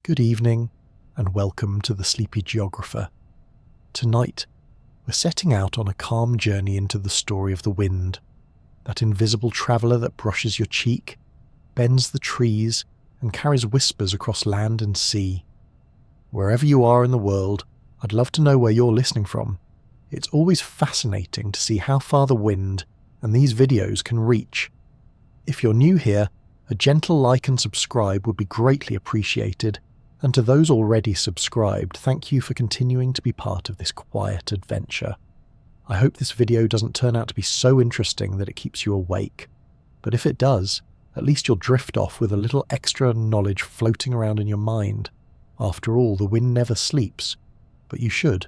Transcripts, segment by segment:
Good evening, and welcome to the Sleepy Geographer. Tonight, we're setting out on a calm journey into the story of the wind, that invisible traveller that brushes your cheek, bends the trees, and carries whispers across land and sea. Wherever you are in the world, I'd love to know where you're listening from. It's always fascinating to see how far the wind and these videos can reach. If you're new here, a gentle like and subscribe would be greatly appreciated, and to those already subscribed, thank you for continuing to be part of this quiet adventure. I hope this video doesn't turn out to be so interesting that it keeps you awake, but if it does, at least you'll drift off with a little extra knowledge floating around in your mind. After all, the wind never sleeps, but you should.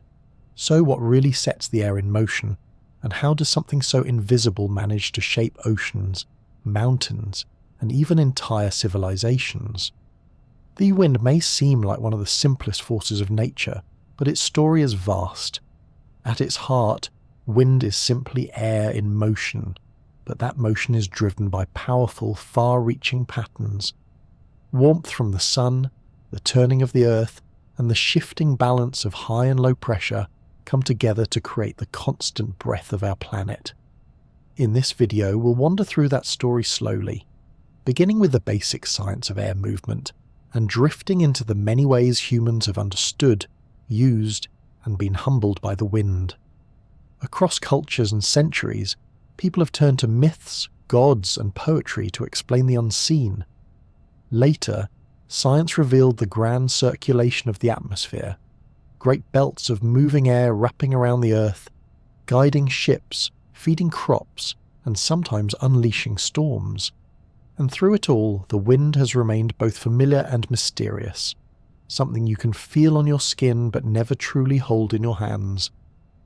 So what really sets the air in motion, and how does something so invisible manage to shape oceans, mountains, and even entire civilizations? The wind may seem like one of the simplest forces of nature, but its story is vast. At its heart, wind is simply air in motion, but that motion is driven by powerful, far-reaching patterns. Warmth from the sun, the turning of the earth, and the shifting balance of high and low pressure come together to create the constant breath of our planet. In this video, we'll wander through that story slowly, beginning with the basic science of air movement, and drifting into the many ways humans have understood, used, and been humbled by the wind. Across cultures and centuries, people have turned to myths, gods, and poetry to explain the unseen. Later, science revealed the grand circulation of the atmosphere, great belts of moving air wrapping around the earth, guiding ships, feeding crops, and sometimes unleashing storms. And through it all, the wind has remained both familiar and mysterious, something you can feel on your skin but never truly hold in your hands.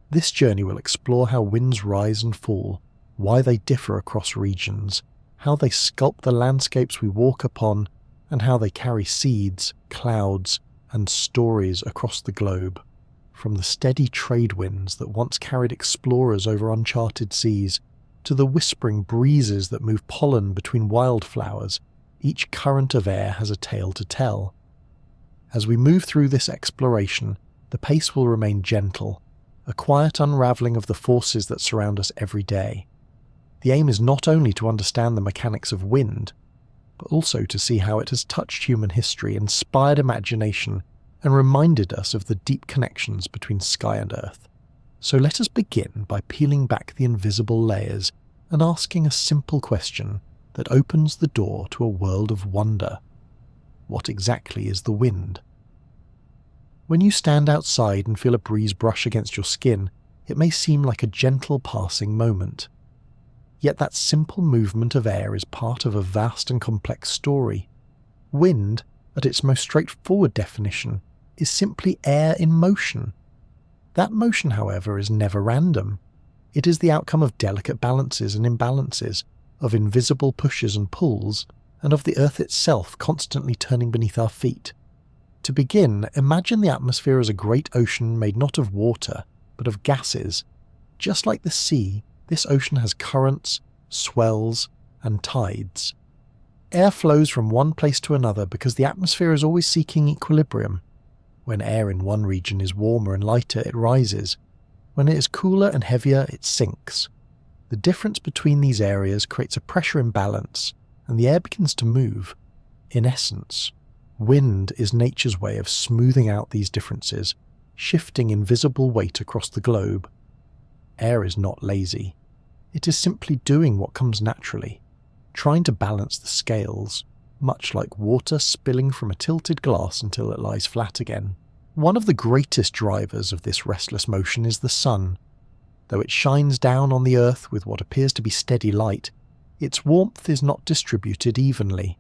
This journey will explore how winds rise and fall, why they differ across regions, how they sculpt the landscapes we walk upon, and how they carry seeds, clouds, and stories across the globe. From the steady trade winds that once carried explorers over uncharted seas, to the whispering breezes that move pollen between wildflowers, each current of air has a tale to tell. As we move through this exploration, the pace will remain gentle, a quiet unravelling of the forces that surround us every day. The aim is not only to understand the mechanics of wind, but also to see how it has touched human history, inspired imagination, and reminded us of the deep connections between sky and earth. So let us begin by peeling back the invisible layers and asking a simple question that opens the door to a world of wonder. What exactly is the wind? When you stand outside and feel a breeze brush against your skin, it may seem like a gentle passing moment. Yet that simple movement of air is part of a vast and complex story. Wind, at its most straightforward definition, is simply air in motion. That motion, however, is never random. It is the outcome of delicate balances and imbalances, of invisible pushes and pulls, and of the earth itself constantly turning beneath our feet. To begin, imagine the atmosphere as a great ocean made not of water, but of gases. Just like the sea, this ocean has currents, swells, and tides. Air flows from one place to another because the atmosphere is always seeking equilibrium. When air in one region is warmer and lighter, it rises. When it is cooler and heavier, it sinks. The difference between these areas creates a pressure imbalance, and the air begins to move. In essence, wind is nature's way of smoothing out these differences, shifting invisible weight across the globe. Air is not lazy. It is simply doing what comes naturally, trying to balance the scales, much like water spilling from a tilted glass until it lies flat again. One of the greatest drivers of this restless motion is the sun. Though it shines down on the earth with what appears to be steady light, its warmth is not distributed evenly.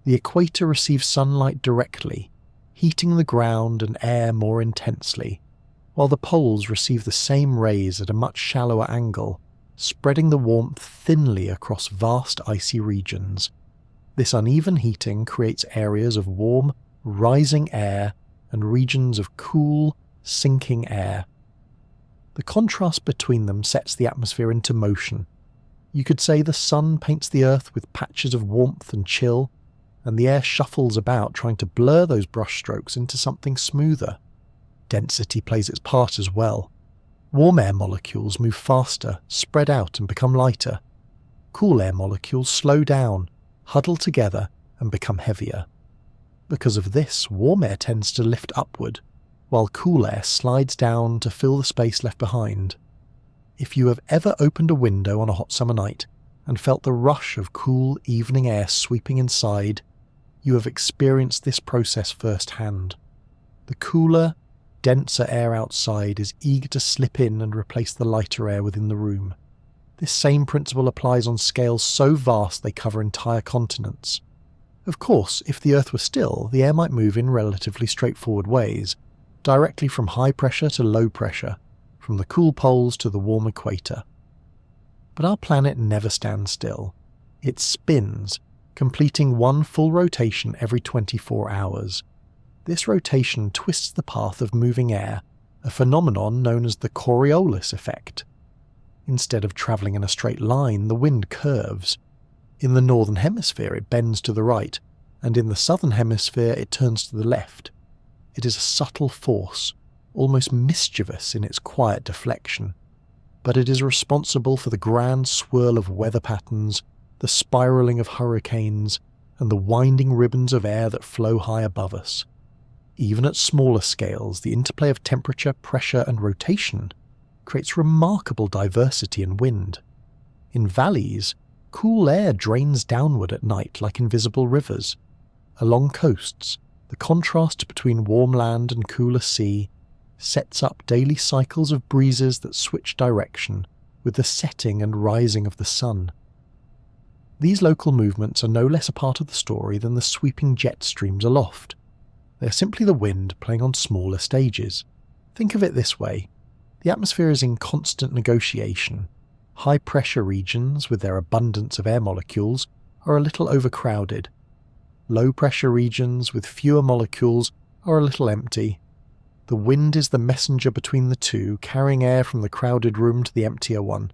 The equator receives sunlight directly, heating the ground and air more intensely, while the poles receive the same rays at a much shallower angle, spreading the warmth thinly across vast icy regions. This uneven heating creates areas of warm, rising air and regions of cool, sinking air. The contrast between them sets the atmosphere into motion. You could say the sun paints the earth with patches of warmth and chill, and the air shuffles about trying to blur those brushstrokes into something smoother. Density plays its part as well. Warm air molecules move faster, spread out and become lighter. Cool air molecules slow down, huddle together and become heavier. Because of this, warm air tends to lift upward, while cool air slides down to fill the space left behind. If you have ever opened a window on a hot summer night and felt the rush of cool evening air sweeping inside, you have experienced this process firsthand. The cooler, denser air outside is eager to slip in and replace the lighter air within the room. This same principle applies on scales so vast they cover entire continents. Of course, if the Earth were still, the air might move in relatively straightforward ways, directly from high pressure to low pressure, from the cool poles to the warm equator. But our planet never stands still. It spins, completing one full rotation every 24 hours. This rotation twists the path of moving air, a phenomenon known as the Coriolis effect. Instead of travelling in a straight line, the wind curves. In the northern hemisphere it bends to the right, and in the southern hemisphere it turns to the left. It is a subtle force, almost mischievous in its quiet deflection, but it is responsible for the grand swirl of weather patterns, the spiralling of hurricanes, and the winding ribbons of air that flow high above us. Even at smaller scales, the interplay of temperature, pressure, and rotation creates remarkable diversity in wind. In valleys, cool air drains downward at night like invisible rivers. Along coasts, the contrast between warm land and cooler sea sets up daily cycles of breezes that switch direction with the setting and rising of the sun. These local movements are no less a part of the story than the sweeping jet streams aloft. They are simply the wind playing on smaller stages. Think of it this way. The atmosphere is in constant negotiation. High-pressure regions, with their abundance of air molecules, are a little overcrowded. Low-pressure regions, with fewer molecules, are a little empty. The wind is the messenger between the two, carrying air from the crowded room to the emptier one.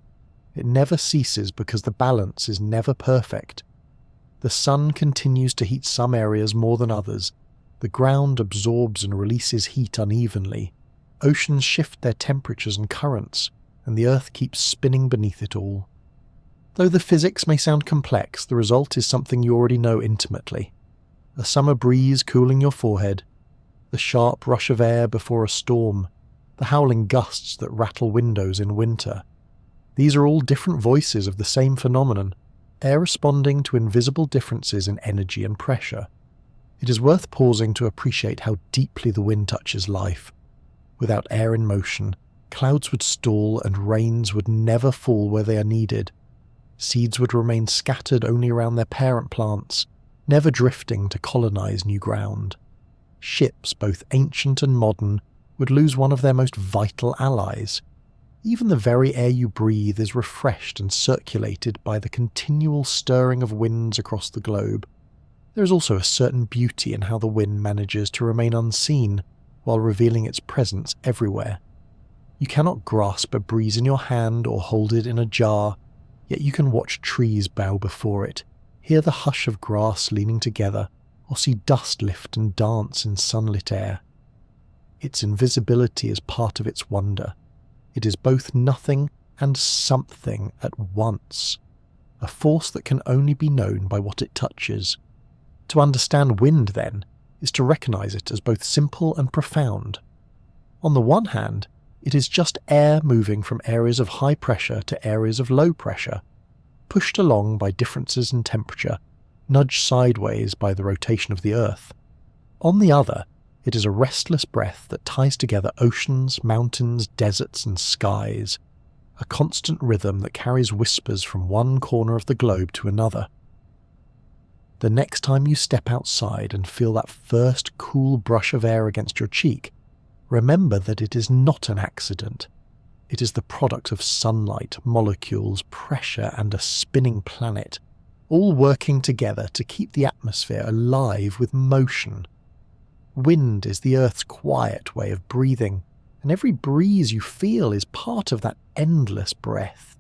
It never ceases because the balance is never perfect. The sun continues to heat some areas more than others. The ground absorbs and releases heat unevenly. Oceans shift their temperatures and currents, and the earth keeps spinning beneath it all. Though the physics may sound complex, the result is something you already know intimately. A summer breeze cooling your forehead, the sharp rush of air before a storm, the howling gusts that rattle windows in winter. These are all different voices of the same phenomenon, air responding to invisible differences in energy and pressure. It is worth pausing to appreciate how deeply the wind touches life. Without air in motion, clouds would stall and rains would never fall where they are needed. Seeds would remain scattered only around their parent plants, never drifting to colonize new ground. Ships, both ancient and modern, would lose one of their most vital allies. Even the very air you breathe is refreshed and circulated by the continual stirring of winds across the globe. There is also a certain beauty in how the wind manages to remain unseen while revealing its presence everywhere. You cannot grasp a breeze in your hand or hold it in a jar, yet you can watch trees bow before it, hear the hush of grass leaning together, or see dust lift and dance in sunlit air. Its invisibility is part of its wonder. It is both nothing and something at once, a force that can only be known by what it touches. To understand wind, then, is to recognize it as both simple and profound. On the one hand, it is just air moving from areas of high pressure to areas of low pressure, pushed along by differences in temperature, nudged sideways by the rotation of the Earth. On the other, it is a restless breath that ties together oceans, mountains, deserts, and skies, a constant rhythm that carries whispers from one corner of the globe to another. The next time you step outside and feel that first cool brush of air against your cheek, remember that it is not an accident. It is the product of sunlight, molecules, pressure, and a spinning planet, all working together to keep the atmosphere alive with motion. Wind is the Earth's quiet way of breathing, and every breeze you feel is part of that endless breath.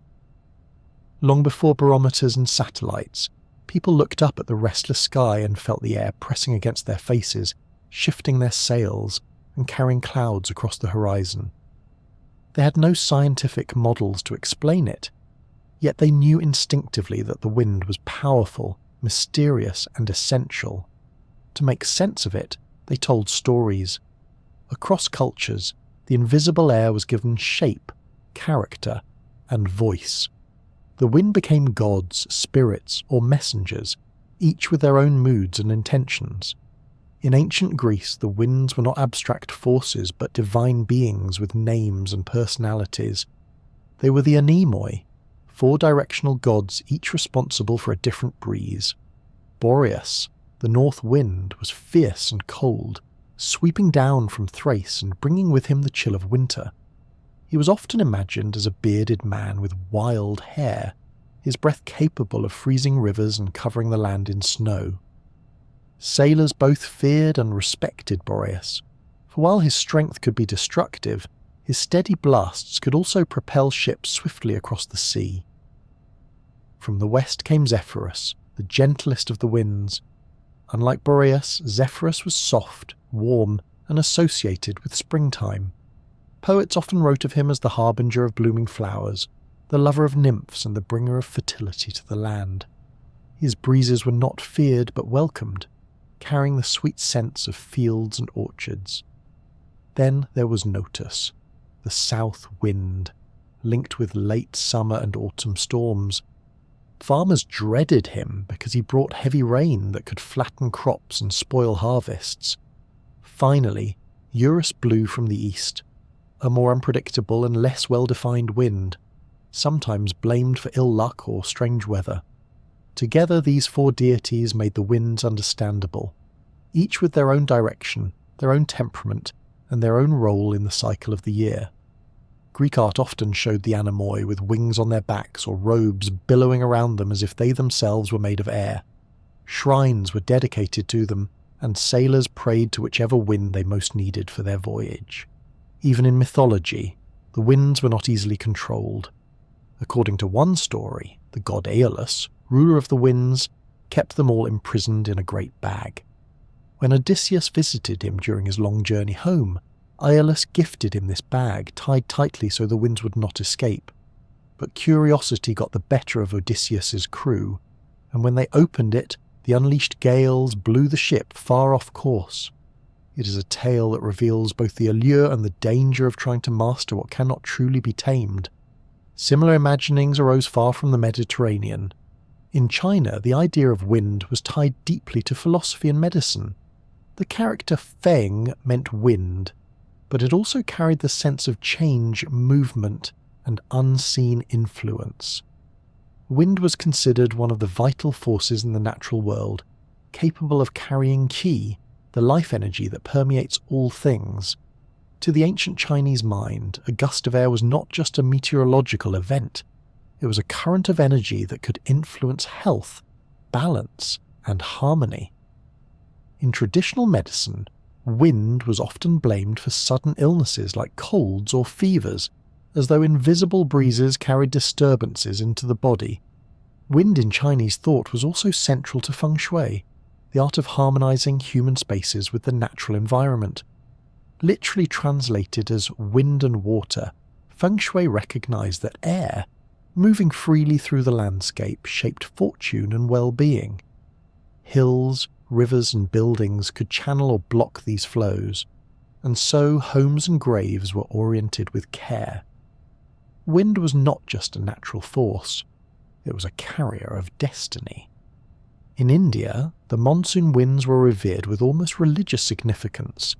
Long before barometers and satellites, People looked up at the restless sky and felt the air pressing against their faces, shifting their sails and carrying clouds across the horizon. They had no scientific models to explain it, yet they knew instinctively that the wind was powerful, mysterious, and essential. To make sense of it, they told stories. Across cultures, the invisible air was given shape, character, and voice. The wind became gods, spirits, or messengers, each with their own moods and intentions. In ancient Greece, the winds were not abstract forces but divine beings with names and personalities. They were the anemoi, four-directional gods each responsible for a different breeze. Boreas, the north wind, was fierce and cold, sweeping down from Thrace and bringing with him the chill of winter. He was often imagined as a bearded man with wild hair, his breath capable of freezing rivers and covering the land in snow. Sailors both feared and respected Boreas, for while his strength could be destructive, his steady blasts could also propel ships swiftly across the sea. From the west came Zephyrus, the gentlest of the winds. Unlike Boreas, Zephyrus was soft, warm, and associated with springtime. Poets often wrote of him as the harbinger of blooming flowers, the lover of nymphs and the bringer of fertility to the land. His breezes were not feared but welcomed, carrying the sweet scents of fields and orchards. Then there was Notus, the south wind, linked with late summer and autumn storms. Farmers dreaded him because he brought heavy rain that could flatten crops and spoil harvests. Finally, Eurus blew from the east, a more unpredictable and less well-defined wind, sometimes blamed for ill luck or strange weather. Together these four deities made the winds understandable, each with their own direction, their own temperament, and their own role in the cycle of the year. Greek art often showed the anemoi with wings on their backs or robes billowing around them as if they themselves were made of air. Shrines were dedicated to them, and sailors prayed to whichever wind they most needed for their voyage. Even in mythology, the winds were not easily controlled. According to one story, the god Aeolus, ruler of the winds, kept them all imprisoned in a great bag. When Odysseus visited him during his long journey home, Aeolus gifted him this bag, tied tightly so the winds would not escape. But curiosity got the better of Odysseus's crew, and when they opened it, the unleashed gales blew the ship far off course. It is a tale that reveals both the allure and the danger of trying to master what cannot truly be tamed. Similar imaginings arose far from the Mediterranean. In China, the idea of wind was tied deeply to philosophy and medicine. The character Feng meant wind, but it also carried the sense of change, movement, and unseen influence. Wind was considered one of the vital forces in the natural world, capable of carrying qi, the life energy that permeates all things. To the ancient Chinese mind, a gust of air was not just a meteorological event. It was a current of energy that could influence health, balance, and harmony. In traditional medicine, wind was often blamed for sudden illnesses like colds or fevers, as though invisible breezes carried disturbances into the body. Wind in Chinese thought was also central to feng shui, the art of harmonizing human spaces with the natural environment. Literally translated as wind and water, feng shui recognized that air, moving freely through the landscape, shaped fortune and well-being. Hills, rivers and buildings could channel or block these flows, and so homes and graves were oriented with care. Wind was not just a natural force, it was a carrier of destiny. In India, the monsoon winds were revered with almost religious significance.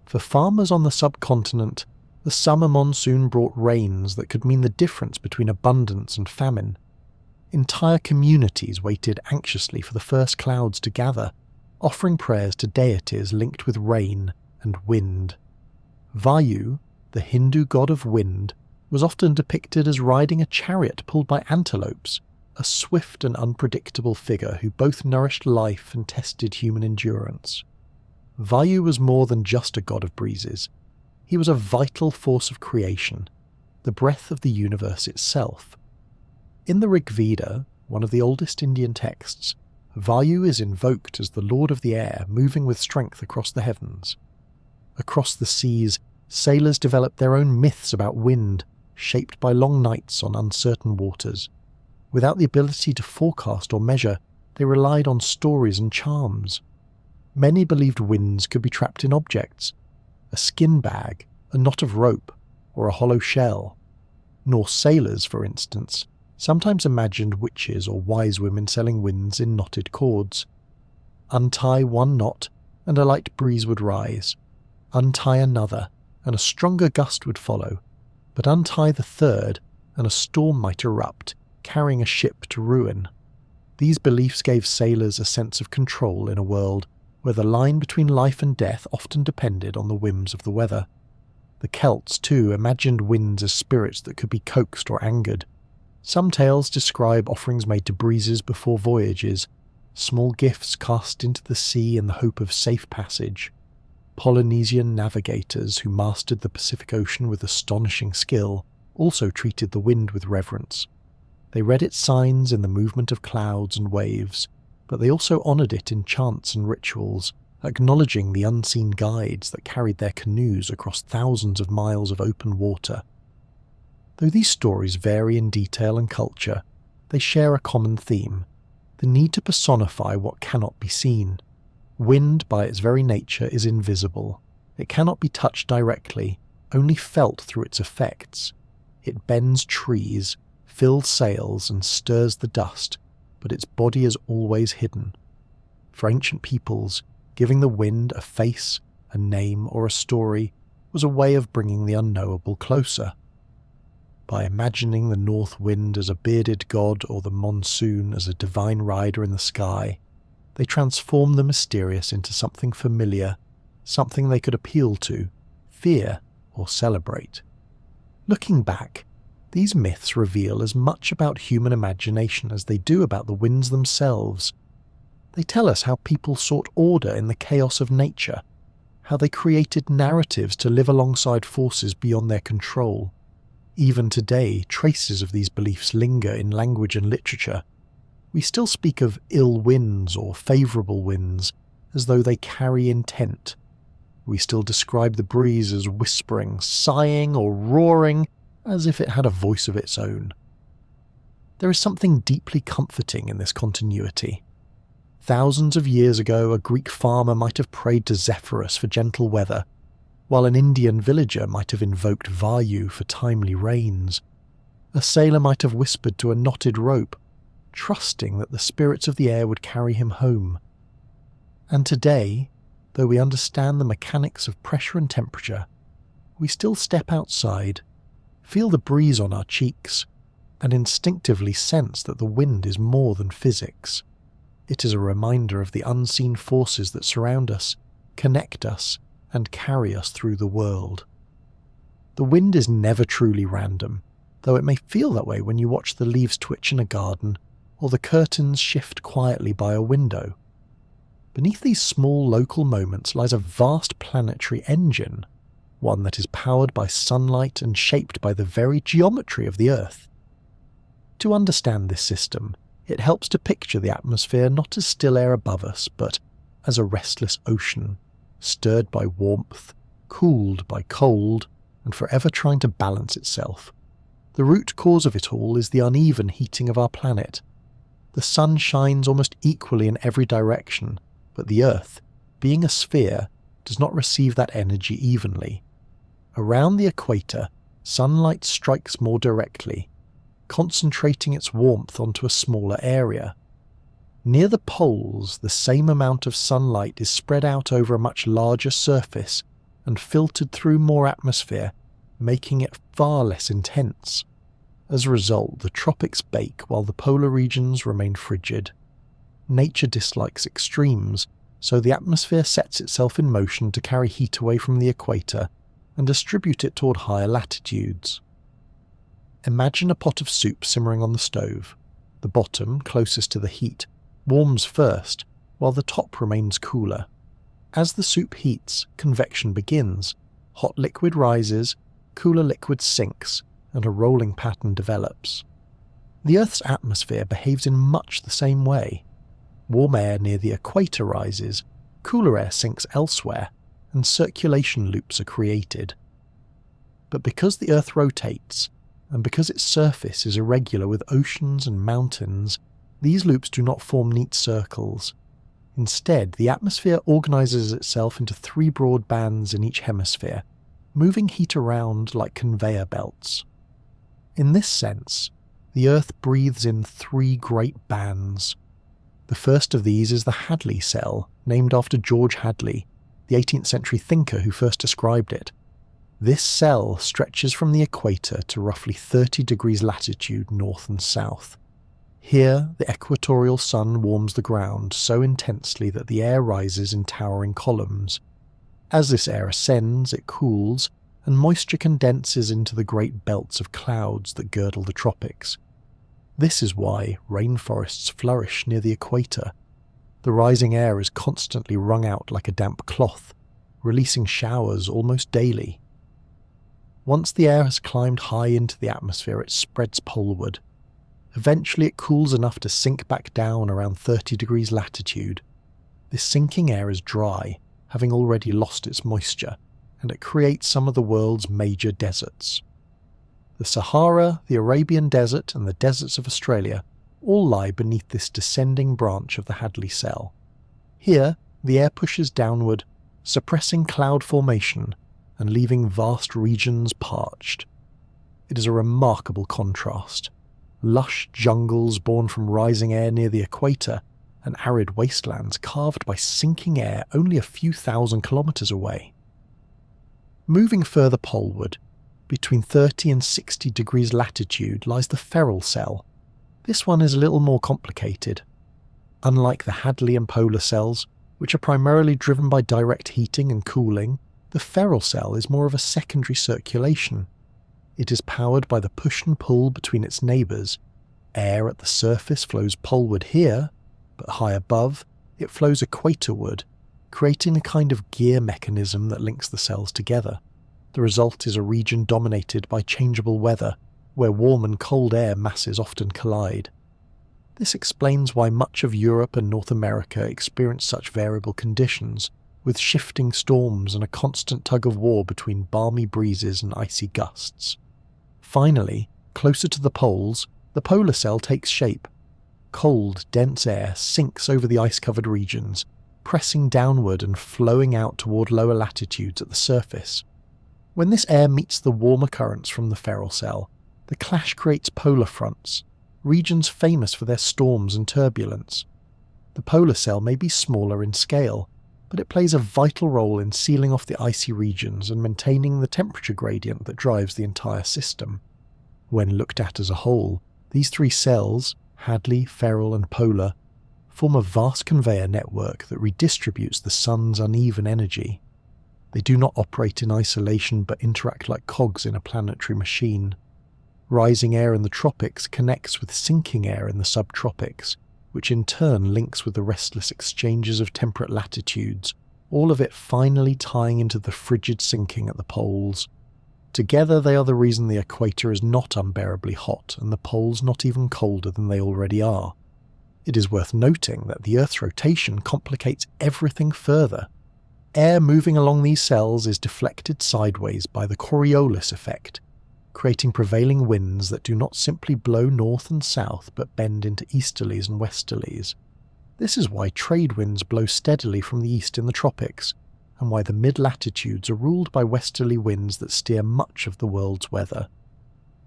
For farmers on the subcontinent, the summer monsoon brought rains that could mean the difference between abundance and famine. Entire communities waited anxiously for the first clouds to gather, offering prayers to deities linked with rain and wind. Vayu, the Hindu god of wind, was often depicted as riding a chariot pulled by antelopes, a swift and unpredictable figure who both nourished life and tested human endurance. Vayu was more than just a god of breezes. He was a vital force of creation, the breath of the universe itself. In the Rig Veda, one of the oldest Indian texts, Vayu is invoked as the lord of the air, moving with strength across the heavens. Across the seas, sailors developed their own myths about wind, shaped by long nights on uncertain waters. Without the ability to forecast or measure, they relied on stories and charms. Many believed winds could be trapped in objects: a skin bag, a knot of rope, or a hollow shell. Norse sailors, for instance, sometimes imagined witches or wise women selling winds in knotted cords. Untie one knot, and a light breeze would rise. Untie another, and a stronger gust would follow. But untie the third, and a storm might erupt, carrying a ship to ruin. These beliefs gave sailors a sense of control in a world where the line between life and death often depended on the whims of the weather. The Celts, too, imagined winds as spirits that could be coaxed or angered. Some tales describe offerings made to breezes before voyages, small gifts cast into the sea in the hope of safe passage. Polynesian navigators who mastered the Pacific Ocean with astonishing skill also treated the wind with reverence. They read its signs in the movement of clouds and waves, but they also honoured it in chants and rituals, acknowledging the unseen guides that carried their canoes across thousands of miles of open water. Though these stories vary in detail and culture, they share a common theme: the need to personify what cannot be seen. Wind, by its very nature, is invisible. It cannot be touched directly, only felt through its effects. It bends trees, fills sails, and stirs the dust, but its body is always hidden. For ancient peoples, giving the wind a face, a name, or a story was a way of bringing the unknowable closer. By imagining the north wind as a bearded god or the monsoon as a divine rider in the sky, they transformed the mysterious into something familiar, something they could appeal to, fear, or celebrate. Looking back, these myths reveal as much about human imagination as they do about the winds themselves. They tell us how people sought order in the chaos of nature, how they created narratives to live alongside forces beyond their control. Even today, traces of these beliefs linger in language and literature. We still speak of ill winds or favourable winds as though they carry intent. We still describe the breeze as whispering, sighing, or roaring as if it had a voice of its own. There is something deeply comforting in this continuity. Thousands of years ago, a Greek farmer might have prayed to Zephyrus for gentle weather, while an Indian villager might have invoked Vayu for timely rains. A sailor might have whispered to a knotted rope, trusting that the spirits of the air would carry him home. And today, though we understand the mechanics of pressure and temperature, we still step outside, feel the breeze on our cheeks, and instinctively sense that the wind is more than physics. It is a reminder of the unseen forces that surround us, connect us, and carry us through the world. The wind is never truly random, though it may feel that way when you watch the leaves twitch in a garden or the curtains shift quietly by a window. Beneath these small local moments lies a vast planetary engine, one that is powered by sunlight and shaped by the very geometry of the Earth. To understand this system, it helps to picture the atmosphere not as still air above us, but as a restless ocean, stirred by warmth, cooled by cold, and forever trying to balance itself. The root cause of it all is the uneven heating of our planet. The sun shines almost equally in every direction, but the Earth, being a sphere, does not receive that energy evenly. Around the equator, sunlight strikes more directly, concentrating its warmth onto a smaller area. Near the poles, the same amount of sunlight is spread out over a much larger surface and filtered through more atmosphere, making it far less intense. As a result, the tropics bake while the polar regions remain frigid. Nature dislikes extremes, so the atmosphere sets itself in motion to carry heat away from the equator and distribute it toward higher latitudes. Imagine a pot of soup simmering on the stove. The bottom, closest to the heat, warms first, while the top remains cooler. As the soup heats, convection begins. Hot liquid rises, cooler liquid sinks, and a rolling pattern develops. The Earth's atmosphere behaves in much the same way. warm air near the equator rises, cooler air sinks elsewhere, and circulation loops are created. But because the Earth rotates, and because its surface is irregular with oceans and mountains, these loops do not form neat circles. Instead, the atmosphere organises itself into 3 broad bands in each hemisphere, moving heat around like conveyor belts. In this sense, the Earth breathes in 3 great bands. The first of these is the Hadley cell, named after George Hadley, the 18th century thinker who first described it. This cell stretches from the equator to roughly 30 degrees latitude north and south. Here, the equatorial sun warms the ground so intensely that the air rises in towering columns. As this air ascends, it cools, and moisture condenses into the great belts of clouds that girdle the tropics. This is why rainforests flourish near the equator. The rising air is constantly wrung out like a damp cloth, releasing showers almost daily. Once the air has climbed high into the atmosphere, it spreads poleward. Eventually it cools enough to sink back down around 30 degrees latitude. This sinking air is dry, having already lost its moisture, and it creates some of the world's major deserts. The Sahara, the Arabian Desert, and the deserts of Australia all lie beneath this descending branch of the Hadley cell. Here, the air pushes downward, suppressing cloud formation and leaving vast regions parched. It is a remarkable contrast. Lush jungles born from rising air near the equator, and arid wastelands carved by sinking air only a few thousand kilometres away. Moving further poleward, between 30 and 60 degrees latitude lies the Ferrel cell. This one is a little more complicated. Unlike the Hadley and polar cells, which are primarily driven by direct heating and cooling, the Ferrel cell is more of a secondary circulation. It is powered by the push and pull between its neighbours. Air at the surface flows poleward here, but high above, it flows equatorward, creating a kind of gear mechanism that links the cells together. The result is a region dominated by changeable weather, where warm and cold air masses often collide. This explains why much of Europe and North America experience such variable conditions, with shifting storms and a constant tug-of-war between balmy breezes and icy gusts. Finally, closer to the poles, the polar cell takes shape. Cold, dense air sinks over the ice-covered regions, pressing downward and flowing out toward lower latitudes at the surface. When this air meets the warmer currents from the Ferrel cell, the clash creates polar fronts, regions famous for their storms and turbulence. The polar cell may be smaller in scale, but it plays a vital role in sealing off the icy regions and maintaining the temperature gradient that drives the entire system. When looked at as a whole, these 3 cells, Hadley, Ferrel and polar, form a vast conveyor network that redistributes the sun's uneven energy. They do not operate in isolation but interact like cogs in a planetary machine. Rising air in the tropics connects with sinking air in the subtropics, which in turn links with the restless exchanges of temperate latitudes, all of it finally tying into the frigid sinking at the poles. Together they are the reason the equator is not unbearably hot and the poles not even colder than they already are. It is worth noting that the Earth's rotation complicates everything further. Air moving along these cells is deflected sideways by the Coriolis effect, creating prevailing winds that do not simply blow north and south but bend into easterlies and westerlies. This is why trade winds blow steadily from the east in the tropics, and why the mid-latitudes are ruled by westerly winds that steer much of the world's weather.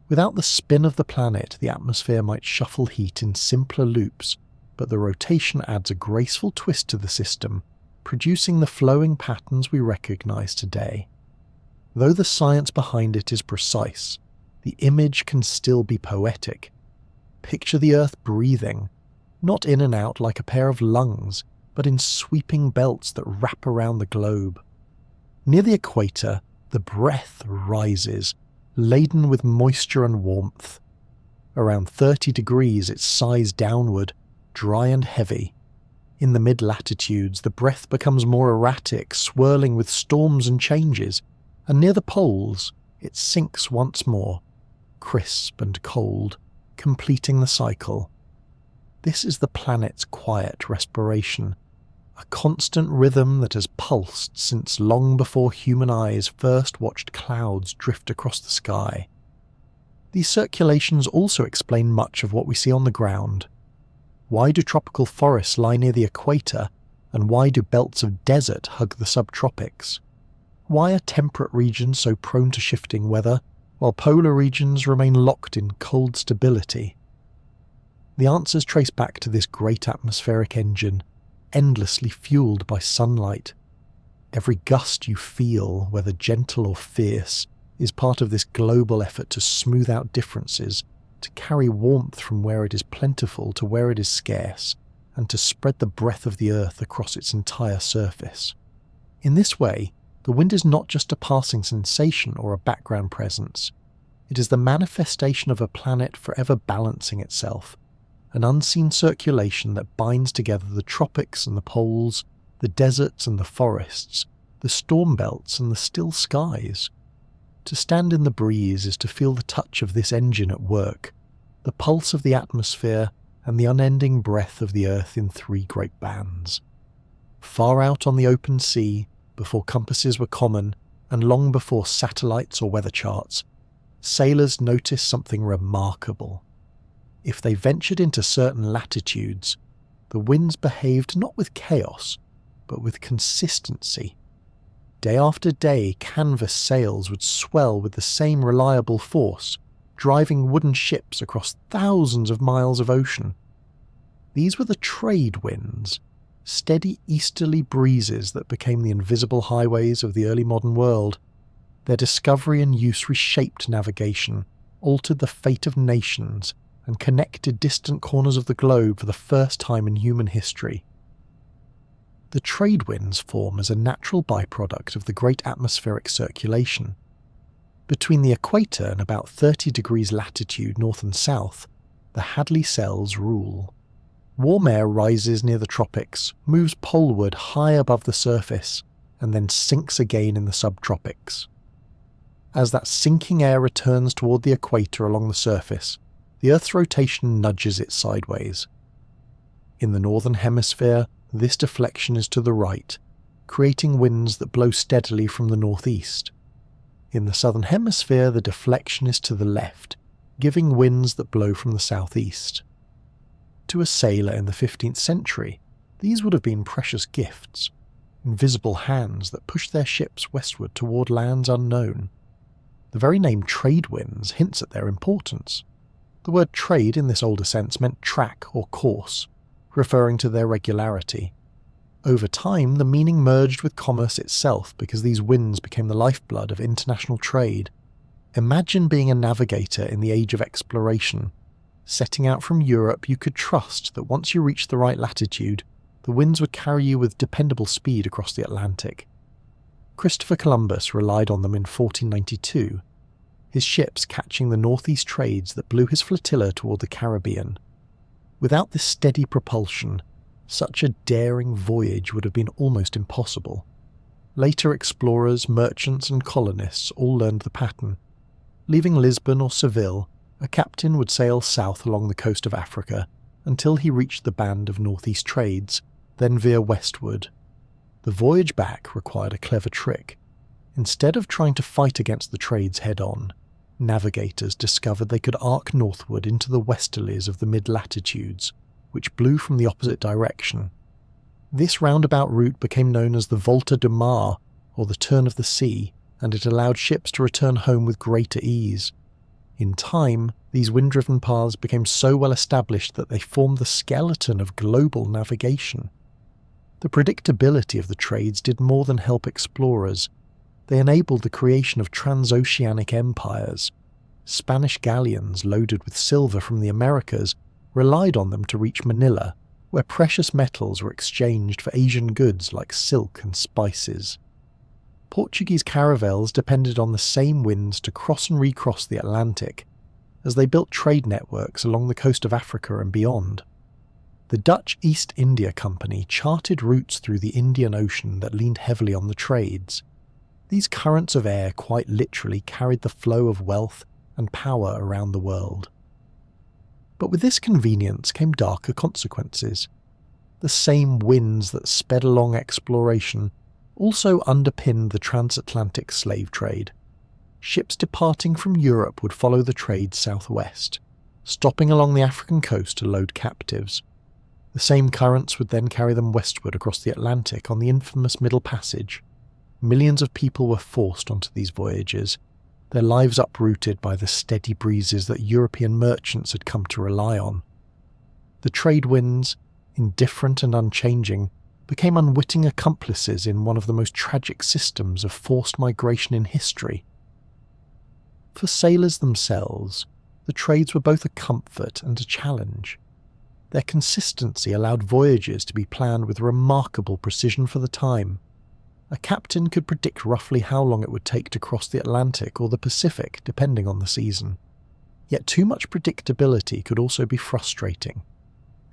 Without the spin of the planet, the atmosphere might shuffle heat in simpler loops, but the rotation adds a graceful twist to the system, producing the flowing patterns we recognise today. Though the science behind it is precise, the image can still be poetic. Picture the Earth breathing, not in and out like a pair of lungs, but in sweeping belts that wrap around the globe. Near the equator, the breath rises, laden with moisture and warmth. Around 30 degrees it sighs downward, dry and heavy. In the mid-latitudes, the breath becomes more erratic, swirling with storms and changes, and near the poles, it sinks once more, crisp and cold, completing the cycle. This is the planet's quiet respiration, a constant rhythm that has pulsed since long before human eyes first watched clouds drift across the sky. These circulations also explain much of what we see on the ground. Why do tropical forests lie near the equator, and why do belts of desert hug the subtropics? Why are temperate regions so prone to shifting weather, while polar regions remain locked in cold stability? The answers trace back to this great atmospheric engine, endlessly fueled by sunlight. Every gust you feel, whether gentle or fierce, is part of this global effort to smooth out differences, to carry warmth from where it is plentiful to where it is scarce, and to spread the breath of the earth across its entire surface. In this way, the wind is not just a passing sensation or a background presence. It is the manifestation of a planet forever balancing itself, an unseen circulation that binds together the tropics and the poles, the deserts and the forests, the storm belts and the still skies. To stand in the breeze is to feel the touch of this engine at work, the pulse of the atmosphere and the unending breath of the earth in three great bands. Far out on the open sea, before compasses were common, and long before satellites or weather charts, sailors noticed something remarkable. If they ventured into certain latitudes, the winds behaved not with chaos, but with consistency. Day after day, canvas sails would swell with the same reliable force, driving wooden ships across thousands of miles of ocean. These were the trade winds, steady easterly breezes that became the invisible highways of the early modern world. Their discovery and use reshaped navigation, altered the fate of nations, and connected distant corners of the globe for the first time in human history. The trade winds form as a natural byproduct of the great atmospheric circulation. Between the equator and about 30 degrees latitude north and south, the Hadley cells rule. Warm air rises near the tropics, moves poleward high above the surface, and then sinks again in the subtropics. As that sinking air returns toward the equator along the surface, the Earth's rotation nudges it sideways. In the northern hemisphere, this deflection is to the right, creating winds that blow steadily from the northeast. In the southern hemisphere, the deflection is to the left, giving winds that blow from the southeast. To a sailor in the 15th century, these would have been precious gifts, invisible hands that pushed their ships westward toward lands unknown. The very name trade winds hints at their importance. The word trade in this older sense meant track or course, referring to their regularity. Over time, the meaning merged with commerce itself because these winds became the lifeblood of international trade. Imagine being a navigator in the age of exploration. Setting out from Europe, you could trust that once you reached the right latitude, the winds would carry you with dependable speed across the Atlantic. Christopher Columbus relied on them in 1492, his ships catching the northeast trades that blew his flotilla toward the Caribbean. Without this steady propulsion, such a daring voyage would have been almost impossible. Later explorers, merchants and colonists all learned the pattern. Leaving Lisbon or Seville, a captain would sail south along the coast of Africa until he reached the band of northeast trades, then veer westward. The voyage back required a clever trick. Instead of trying to fight against the trades head-on, navigators discovered they could arc northward into the westerlies of the mid-latitudes, which blew from the opposite direction. This roundabout route became known as the Volta do Mar, or the Turn of the Sea, and it allowed ships to return home with greater ease. In time, these wind-driven paths became so well established that they formed the skeleton of global navigation. The predictability of the trades did more than help explorers. They enabled the creation of transoceanic empires. Spanish galleons loaded with silver from the Americas relied on them to reach Manila, where precious metals were exchanged for Asian goods like silk and spices. Portuguese caravels depended on the same winds to cross and recross the Atlantic, as they built trade networks along the coast of Africa and beyond. The Dutch East India Company charted routes through the Indian Ocean that leaned heavily on the trades. These currents of air quite literally carried the flow of wealth and power around the world. But with this convenience came darker consequences. The same winds that sped along exploration also underpinned the transatlantic slave trade. Ships departing from Europe would follow the trade southwest, stopping along the African coast to load captives. The same currents would then carry them westward across the Atlantic on the infamous Middle Passage. Millions of people were forced onto these voyages, their lives uprooted by the steady breezes that European merchants had come to rely on. The trade winds, indifferent and unchanging, became unwitting accomplices in one of the most tragic systems of forced migration in history. For sailors themselves, the trades were both a comfort and a challenge. Their consistency allowed voyages to be planned with remarkable precision for the time. A captain could predict roughly how long it would take to cross the Atlantic or the Pacific, depending on the season. Yet too much predictability could also be frustrating.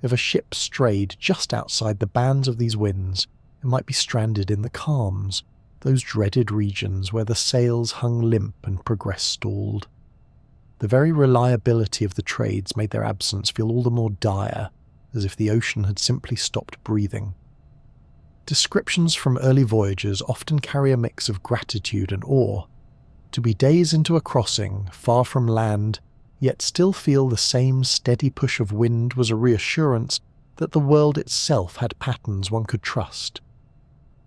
If a ship strayed just outside the bands of these winds, it might be stranded in the calms, those dreaded regions where the sails hung limp and progress stalled. The very reliability of the trades made their absence feel all the more dire, as if the ocean had simply stopped breathing. Descriptions from early voyagers often carry a mix of gratitude and awe. To be days into a crossing, far from land, yet still feel the same steady push of wind was a reassurance that the world itself had patterns one could trust.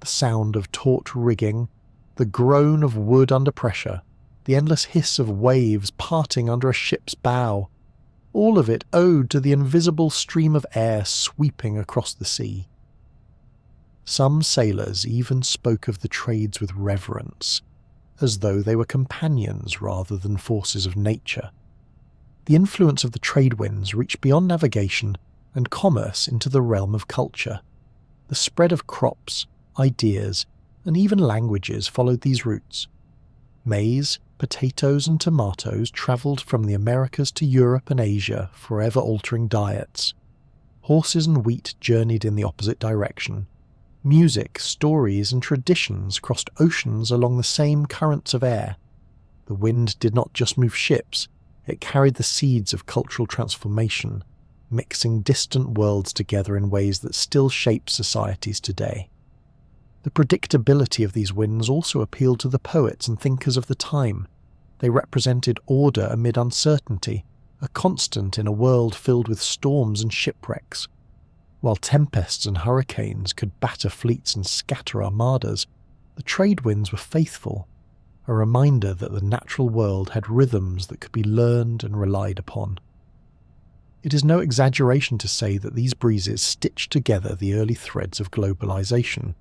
The sound of taut rigging, the groan of wood under pressure, the endless hiss of waves parting under a ship's bow, all of it owed to the invisible stream of air sweeping across the sea. Some sailors even spoke of the trades with reverence, as though they were companions rather than forces of nature. The influence of the trade winds reached beyond navigation and commerce into the realm of culture. The spread of crops, ideas, and even languages followed these routes. Maize, potatoes, and tomatoes travelled from the Americas to Europe and Asia, forever altering diets. Horses and wheat journeyed in the opposite direction. Music, stories, and traditions crossed oceans along the same currents of air. The wind did not just move ships, it carried the seeds of cultural transformation, mixing distant worlds together in ways that still shape societies today. The predictability of these winds also appealed to the poets and thinkers of the time. They represented order amid uncertainty, a constant in a world filled with storms and shipwrecks. While tempests and hurricanes could batter fleets and scatter armadas, the trade winds were faithful, a reminder that the natural world had rhythms that could be learned and relied upon. It is no exaggeration to say that these breezes stitched together the early threads of globalization.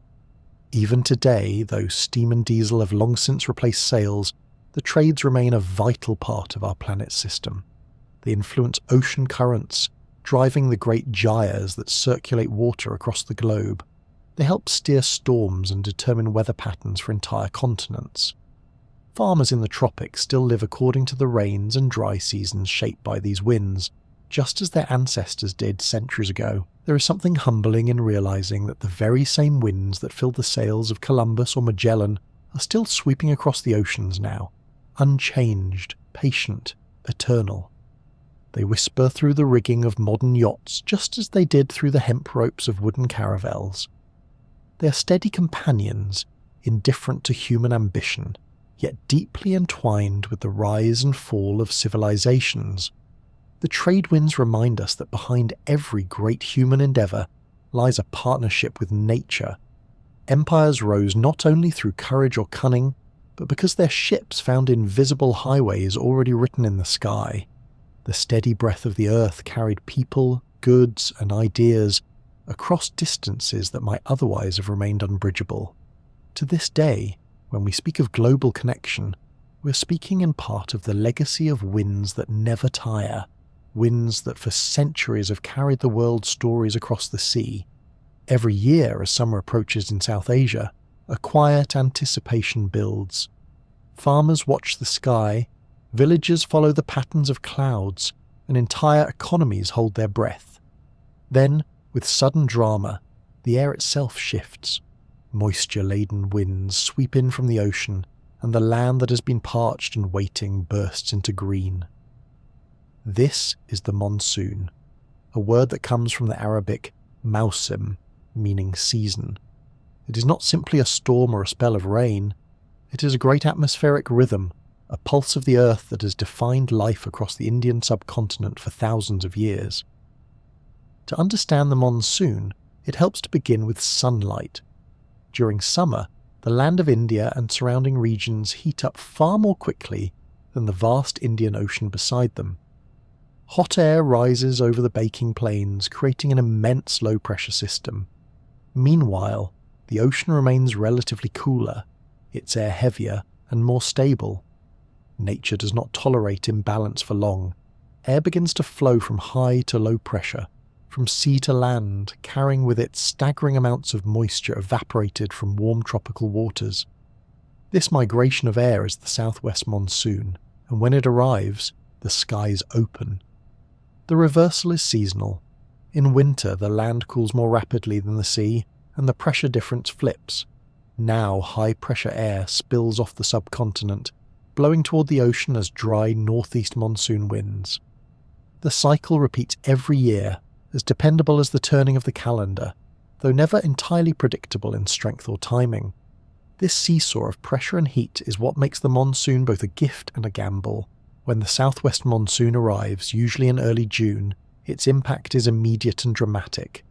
Even today, though steam and diesel have long since replaced sails, the trades remain a vital part of our planet's system. They influence ocean currents, driving the great gyres that circulate water across the globe. They help steer storms and determine weather patterns for entire continents. Farmers in the tropics still live according to the rains and dry seasons shaped by these winds, just as their ancestors did centuries ago. There is something humbling in realizing that the very same winds that filled the sails of Columbus or Magellan are still sweeping across the oceans now, unchanged, patient, eternal. They whisper through the rigging of modern yachts just as they did through the hemp ropes of wooden caravels. They are steady companions, indifferent to human ambition, yet deeply entwined with the rise and fall of civilizations. The trade winds remind us that behind every great human endeavour lies a partnership with nature. Empires rose not only through courage or cunning, but because their ships found invisible highways already written in the sky. The steady breath of the earth carried people, goods, and ideas across distances that might otherwise have remained unbridgeable. To this day, when we speak of global connection, we're speaking in part of the legacy of winds that never tire, winds that for centuries have carried the world's stories across the sea. Every year, as summer approaches in South Asia, a quiet anticipation builds. Farmers watch the sky, villages follow the patterns of clouds, and entire economies hold their breath. Then, with sudden drama, the air itself shifts. Moisture-laden winds sweep in from the ocean, and the land that has been parched and waiting bursts into green. This is the monsoon, a word that comes from the Arabic mausim, meaning season. It is not simply a storm or a spell of rain. It is a great atmospheric rhythm, a pulse of the earth that has defined life across the Indian subcontinent for thousands of years. To understand the monsoon, it helps to begin with sunlight. During summer, the land of India and surrounding regions heat up far more quickly than the vast Indian Ocean beside them. Hot air rises over the baking plains, creating an immense low-pressure system. Meanwhile, the ocean remains relatively cooler, its air heavier and more stable. Nature does not tolerate imbalance for long. Air begins to flow from high to low pressure, from sea to land, carrying with it staggering amounts of moisture evaporated from warm tropical waters. This migration of air is the southwest monsoon, and when it arrives, the skies open. The reversal is seasonal. In winter, the land cools more rapidly than the sea, and the pressure difference flips. Now high-pressure air spills off the subcontinent, blowing toward the ocean as dry northeast monsoon winds. The cycle repeats every year, as dependable as the turning of the calendar, though never entirely predictable in strength or timing. This seesaw of pressure and heat is what makes the monsoon both a gift and a gamble. When the southwest monsoon arrives, usually in early June, its impact is immediate and dramatic.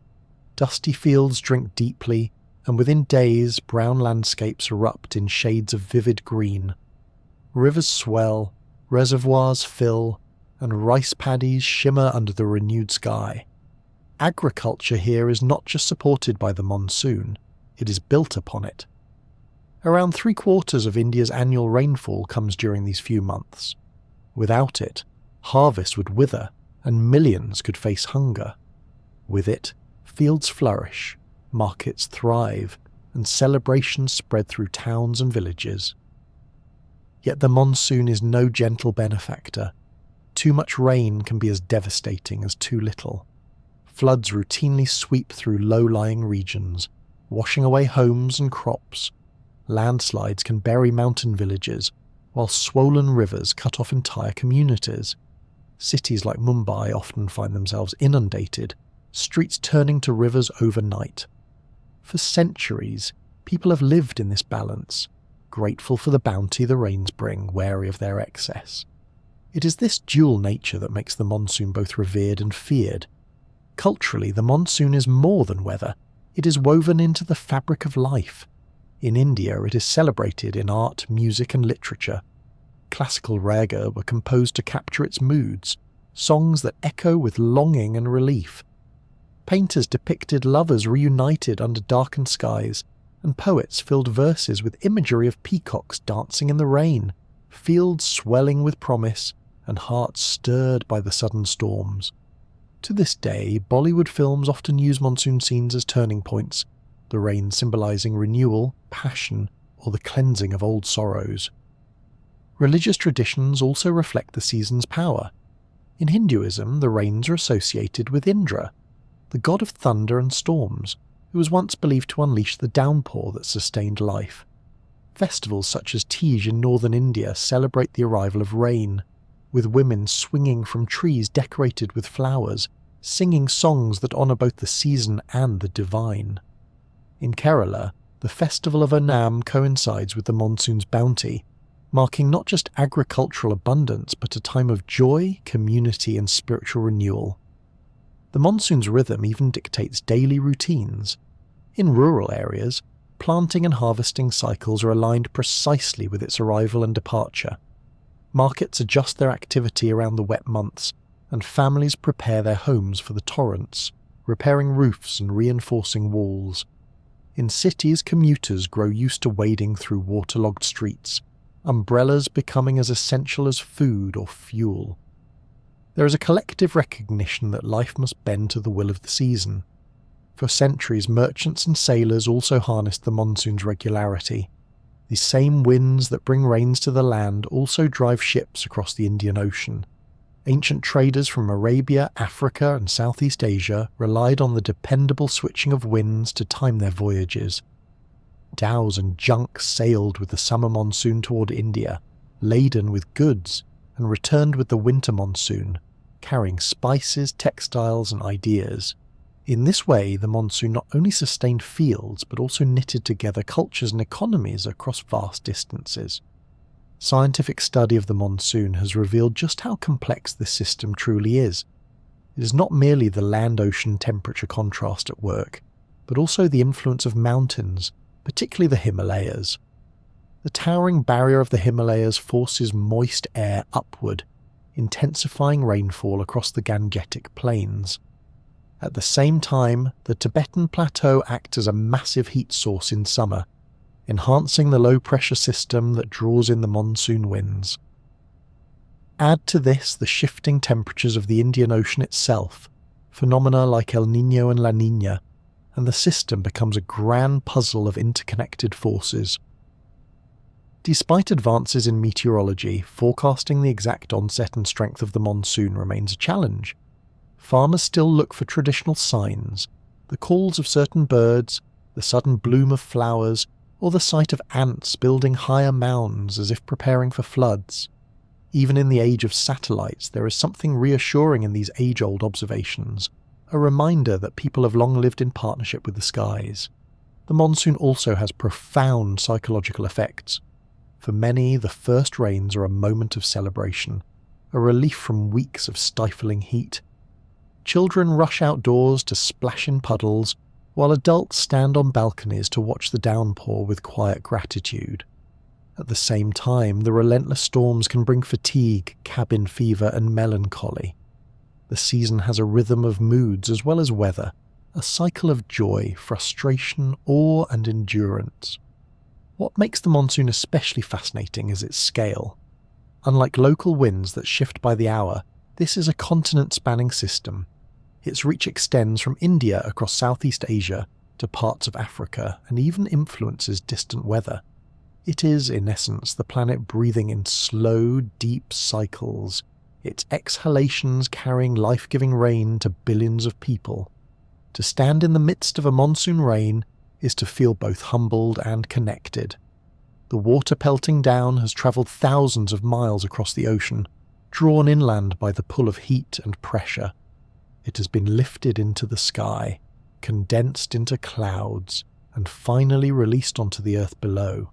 Dusty fields drink deeply, and within days brown landscapes erupt in shades of vivid green. Rivers swell, reservoirs fill, and rice paddies shimmer under the renewed sky. Agriculture here is not just supported by the monsoon, it is built upon it. Around 3/4 of India's annual rainfall comes during these few months. Without it, harvests would wither and millions could face hunger. With it, fields flourish, markets thrive, and celebrations spread through towns and villages. Yet the monsoon is no gentle benefactor. Too much rain can be as devastating as too little. Floods routinely sweep through low-lying regions, washing away homes and crops. Landslides can bury mountain villages, while swollen rivers cut off entire communities. Cities like Mumbai often find themselves inundated, streets turning to rivers overnight. For centuries, people have lived in this balance, grateful for the bounty the rains bring, wary of their excess. It is this dual nature that makes the monsoon both revered and feared. Culturally, the monsoon is more than weather. It is woven into the fabric of life. In India, it is celebrated in art, music and literature. Classical raga were composed to capture its moods, songs that echo with longing and relief. Painters depicted lovers reunited under darkened skies, and poets filled verses with imagery of peacocks dancing in the rain, fields swelling with promise, and hearts stirred by the sudden storms. To this day, Bollywood films often use monsoon scenes as turning points, the rain symbolising renewal, passion, or the cleansing of old sorrows. Religious traditions also reflect the season's power. In Hinduism, the rains are associated with Indra, the god of thunder and storms, who was once believed to unleash the downpour that sustained life. Festivals such as Tej in northern India celebrate the arrival of rain, with women swinging from trees decorated with flowers, singing songs that honour both the season and the divine. In Kerala, the festival of Onam coincides with the monsoon's bounty, marking not just agricultural abundance but a time of joy, community and spiritual renewal. The monsoon's rhythm even dictates daily routines. In rural areas, planting and harvesting cycles are aligned precisely with its arrival and departure. Markets adjust their activity around the wet months, and families prepare their homes for the torrents, repairing roofs and reinforcing walls. In cities, commuters grow used to wading through waterlogged streets, umbrellas becoming as essential as food or fuel. There is a collective recognition that life must bend to the will of the season. For centuries, merchants and sailors also harnessed the monsoon's regularity. The same winds that bring rains to the land also drive ships across the Indian Ocean. Ancient traders from Arabia, Africa, and Southeast Asia relied on the dependable switching of winds to time their voyages. Dhows and junks sailed with the summer monsoon toward India, laden with goods, and returned with the winter monsoon, carrying spices, textiles, and ideas. In this way, the monsoon not only sustained fields, but also knitted together cultures and economies across vast distances. Scientific study of the monsoon has revealed just how complex this system truly is. It is not merely the land-ocean temperature contrast at work, but also the influence of mountains, particularly the Himalayas. The towering barrier of the Himalayas forces moist air upward, intensifying rainfall across the Gangetic plains. At the same time, the Tibetan Plateau acts as a massive heat source in summer, enhancing the low-pressure system that draws in the monsoon winds. Add to this the shifting temperatures of the Indian Ocean itself, phenomena like El Niño and La Niña, and the system becomes a grand puzzle of interconnected forces. Despite advances in meteorology, forecasting the exact onset and strength of the monsoon remains a challenge. Farmers still look for traditional signs, the calls of certain birds, the sudden bloom of flowers, or the sight of ants building higher mounds as if preparing for floods. Even in the age of satellites, there is something reassuring in these age-old observations, a reminder that people have long lived in partnership with the skies. The monsoon also has profound psychological effects. For many, the first rains are a moment of celebration, a relief from weeks of stifling heat. Children rush outdoors to splash in puddles, while adults stand on balconies to watch the downpour with quiet gratitude. At the same time, the relentless storms can bring fatigue, cabin fever, and melancholy. The season has a rhythm of moods as well as weather, a cycle of joy, frustration, awe, and endurance. What makes the monsoon especially fascinating is its scale. Unlike local winds that shift by the hour, this is a continent-spanning system. Its reach extends from India across Southeast Asia to parts of Africa and even influences distant weather. It is, in essence, the planet breathing in slow, deep cycles, its exhalations carrying life-giving rain to billions of people. To stand in the midst of a monsoon rain is to feel both humbled and connected. The water pelting down has travelled thousands of miles across the ocean, drawn inland by the pull of heat and pressure. It has been lifted into the sky, condensed into clouds, and finally released onto the earth below.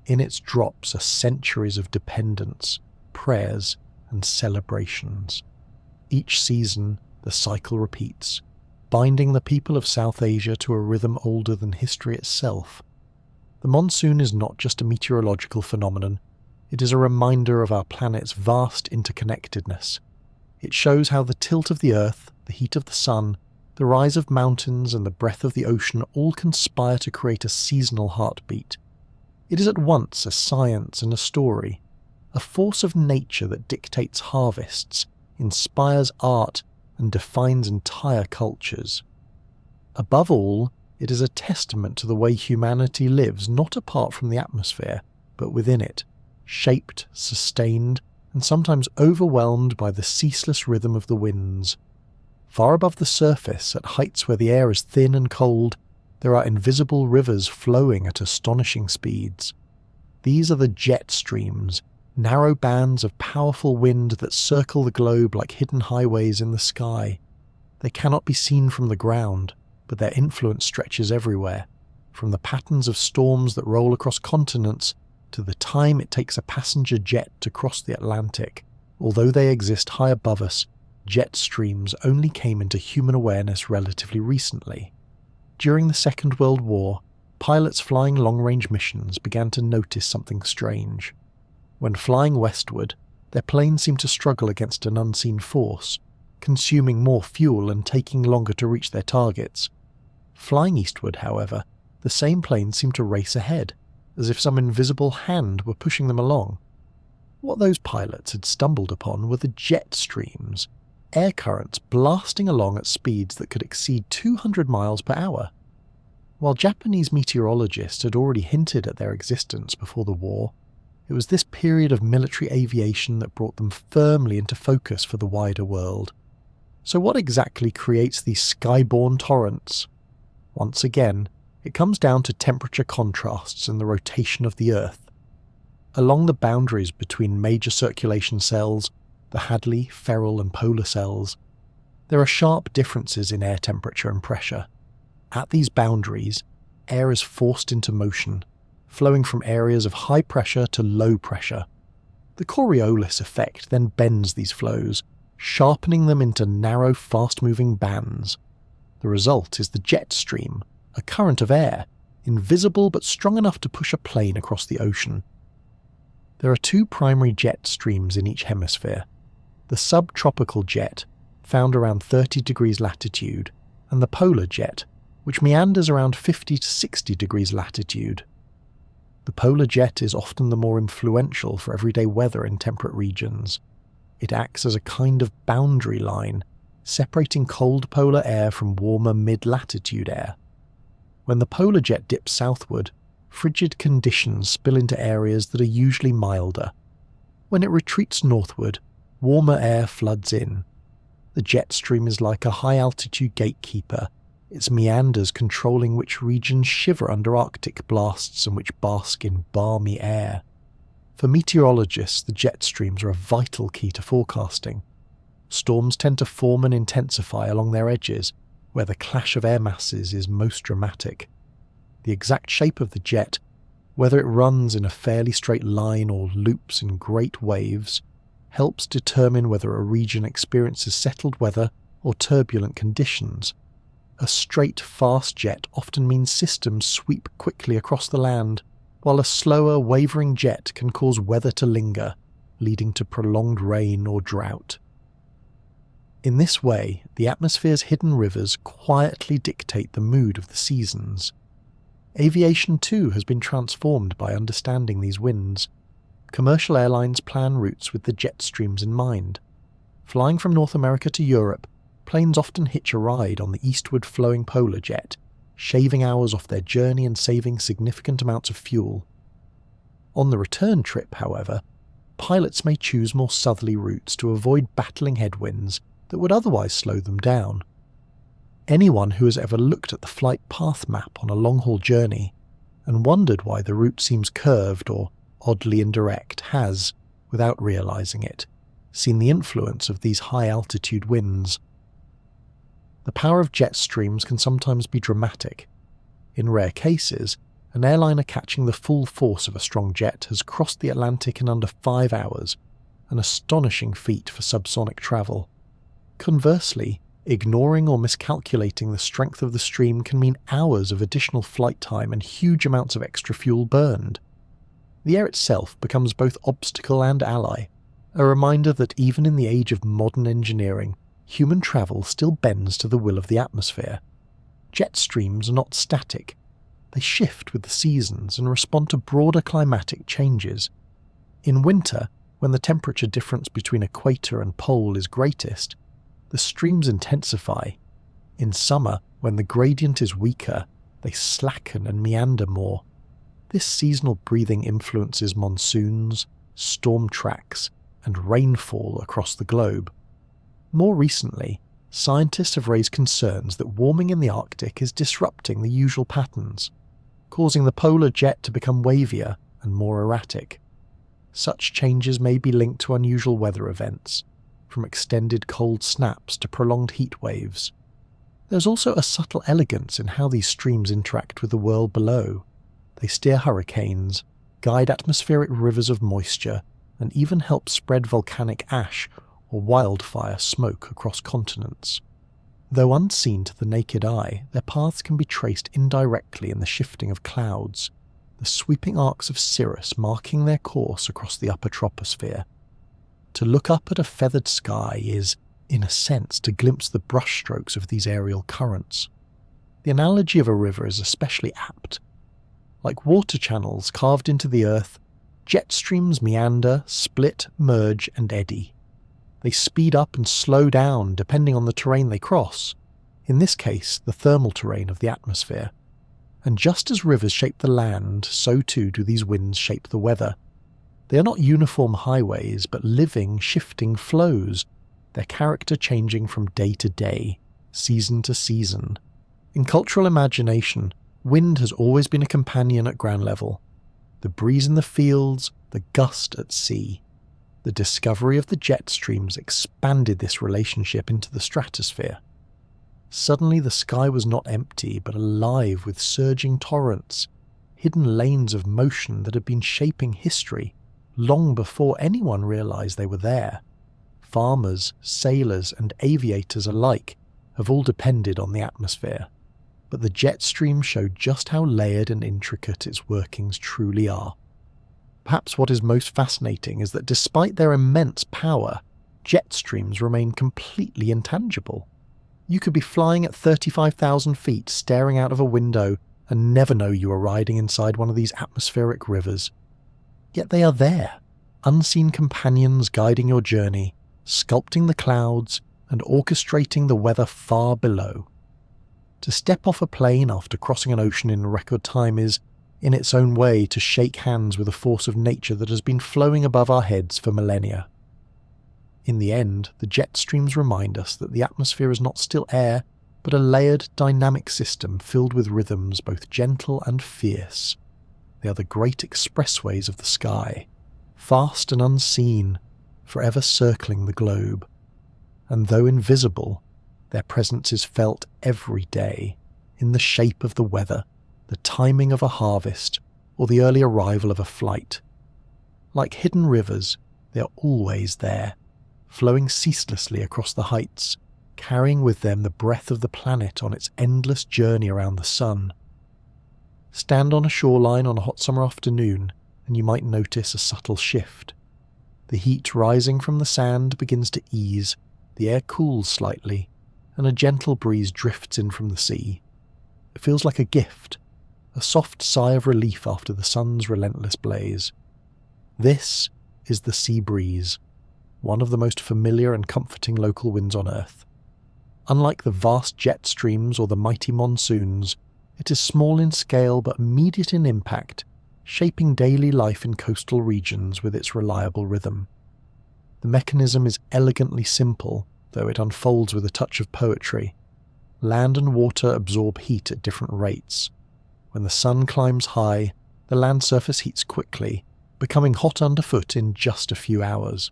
In its drops are centuries of dependence, prayers, and celebrations. Each season, the cycle repeats, binding the people of South Asia to a rhythm older than history itself. The monsoon is not just a meteorological phenomenon, it is a reminder of our planet's vast interconnectedness. It shows how the tilt of the earth, the heat of the sun, the rise of mountains, and the breath of the ocean all conspire to create a seasonal heartbeat. It is at once a science and a story, a force of nature that dictates harvests, inspires art, and defines entire cultures. Above all, it is a testament to the way humanity lives not apart from the atmosphere, but within it, shaped, sustained, and sometimes overwhelmed by the ceaseless rhythm of the winds. Far above the surface, at heights where the air is thin and cold, there are invisible rivers flowing at astonishing speeds. These are the jet streams, narrow bands of powerful wind that circle the globe like hidden highways in the sky. They cannot be seen from the ground, but their influence stretches everywhere, from the patterns of storms that roll across continents to the time it takes a passenger jet to cross the Atlantic. Although they exist high above us, jet streams only came into human awareness relatively recently. During the Second World War, pilots flying long-range missions began to notice something strange. When flying westward, their planes seemed to struggle against an unseen force, consuming more fuel and taking longer to reach their targets. Flying eastward, however, the same planes seemed to race ahead, as if some invisible hand were pushing them along. What those pilots had stumbled upon were the jet streams, air currents blasting along at speeds that could exceed 200 miles per hour. While Japanese meteorologists had already hinted at their existence before the war, it was this period of military aviation that brought them firmly into focus for the wider world. So what exactly creates these skyborne torrents? Once again, it comes down to temperature contrasts and the rotation of the Earth. Along the boundaries between major circulation cells, the Hadley, Ferrel and polar cells, there are sharp differences in air temperature and pressure. At these boundaries, air is forced into motion, flowing from areas of high pressure to low pressure. The Coriolis effect then bends these flows, sharpening them into narrow, fast-moving bands. The result is the jet stream, a current of air, invisible but strong enough to push a plane across the ocean. There are two primary jet streams in each hemisphere: the subtropical jet, found around 30 degrees latitude, and the polar jet, which meanders around 50 to 60 degrees latitude. The polar jet is often the more influential for everyday weather in temperate regions. It acts as a kind of boundary line, separating cold polar air from warmer mid-latitude air. When the polar jet dips southward, frigid conditions spill into areas that are usually milder. When it retreats northward, warmer air floods in. The jet stream is like a high-altitude gatekeeper, its meanders controlling which regions shiver under Arctic blasts and which bask in balmy air. For meteorologists, the jet streams are a vital key to forecasting. Storms tend to form and intensify along their edges, where the clash of air masses is most dramatic. The exact shape of the jet, whether it runs in a fairly straight line or loops in great waves, helps determine whether a region experiences settled weather or turbulent conditions. A straight, fast jet often means systems sweep quickly across the land, while a slower, wavering jet can cause weather to linger, leading to prolonged rain or drought. In this way, the atmosphere's hidden rivers quietly dictate the mood of the seasons. Aviation too has been transformed by understanding these winds. Commercial airlines plan routes with the jet streams in mind. Flying from North America to Europe, planes often hitch a ride on the eastward flowing polar jet, shaving hours off their journey and saving significant amounts of fuel. On the return trip, however, pilots may choose more southerly routes to avoid battling headwinds that would otherwise slow them down. Anyone who has ever looked at the flight path map on a long-haul journey and wondered why the route seems curved or oddly indirect has, without realizing it, seen the influence of these high-altitude winds. The power of jet streams can sometimes be dramatic. In rare cases, an airliner catching the full force of a strong jet has crossed the Atlantic in under 5 hours, an astonishing feat for subsonic travel. Conversely, ignoring or miscalculating the strength of the stream can mean hours of additional flight time and huge amounts of extra fuel burned. The air itself becomes both obstacle and ally, a reminder that even in the age of modern engineering, human travel still bends to the will of the atmosphere. Jet streams are not static. They shift with the seasons and respond to broader climatic changes. In winter, when the temperature difference between equator and pole is greatest, the streams intensify. In summer, when the gradient is weaker, they slacken and meander more. This seasonal breathing influences monsoons, storm tracks, and rainfall across the globe. More recently, scientists have raised concerns that warming in the Arctic is disrupting the usual patterns, causing the polar jet to become wavier and more erratic. Such changes may be linked to unusual weather events, from extended cold snaps to prolonged heat waves. There's also a subtle elegance in how these streams interact with the world below. They steer hurricanes, guide atmospheric rivers of moisture, and even help spread volcanic ash or wildfire smoke across continents. Though unseen to the naked eye, their paths can be traced indirectly in the shifting of clouds, the sweeping arcs of cirrus marking their course across the upper troposphere. To look up at a feathered sky is, in a sense, to glimpse the brushstrokes of these aerial currents. The analogy of a river is especially apt. Like water channels carved into the earth, jet streams meander, split, merge, and eddy. They speed up and slow down depending on the terrain they cross, in this case the thermal terrain of the atmosphere. And just as rivers shape the land, so too do these winds shape the weather. They are not uniform highways, but living, shifting flows, their character changing from day to day, season to season. In cultural imagination, wind has always been a companion at ground level. The breeze in the fields, the gust at sea. The discovery of the jet streams expanded this relationship into the stratosphere. Suddenly the sky was not empty but alive with surging torrents, hidden lanes of motion that had been shaping history long before anyone realized they were there. Farmers, sailors, and aviators alike have all depended on the atmosphere, but the jet stream showed just how layered and intricate its workings truly are. Perhaps what is most fascinating is that despite their immense power, jet streams remain completely intangible. You could be flying at 35,000 feet, staring out of a window, and never know you are riding inside one of these atmospheric rivers. Yet they are there, unseen companions guiding your journey, sculpting the clouds and orchestrating the weather far below. To step off a plane after crossing an ocean in record time is, in its own way, to shake hands with a force of nature that has been flowing above our heads for millennia. In the end, the jet streams remind us that the atmosphere is not still air, but a layered, dynamic system filled with rhythms both gentle and fierce. They are the great expressways of the sky, fast and unseen, forever circling the globe. And though invisible, their presence is felt every day, in the shape of the weather, the timing of a harvest, or the early arrival of a flight. Like hidden rivers, they are always there, flowing ceaselessly across the heights, carrying with them the breath of the planet on its endless journey around the sun. Stand on a shoreline on a hot summer afternoon, and you might notice a subtle shift. The heat rising from the sand begins to ease, the air cools slightly, and a gentle breeze drifts in from the sea. It feels like a gift, a soft sigh of relief after the sun's relentless blaze. This is the sea breeze, one of the most familiar and comforting local winds on Earth. Unlike the vast jet streams or the mighty monsoons, it is small in scale but immediate in impact, shaping daily life in coastal regions with its reliable rhythm. The mechanism is elegantly simple, though it unfolds with a touch of poetry. Land and water absorb heat at different rates. When the sun climbs high, the land surface heats quickly, becoming hot underfoot in just a few hours.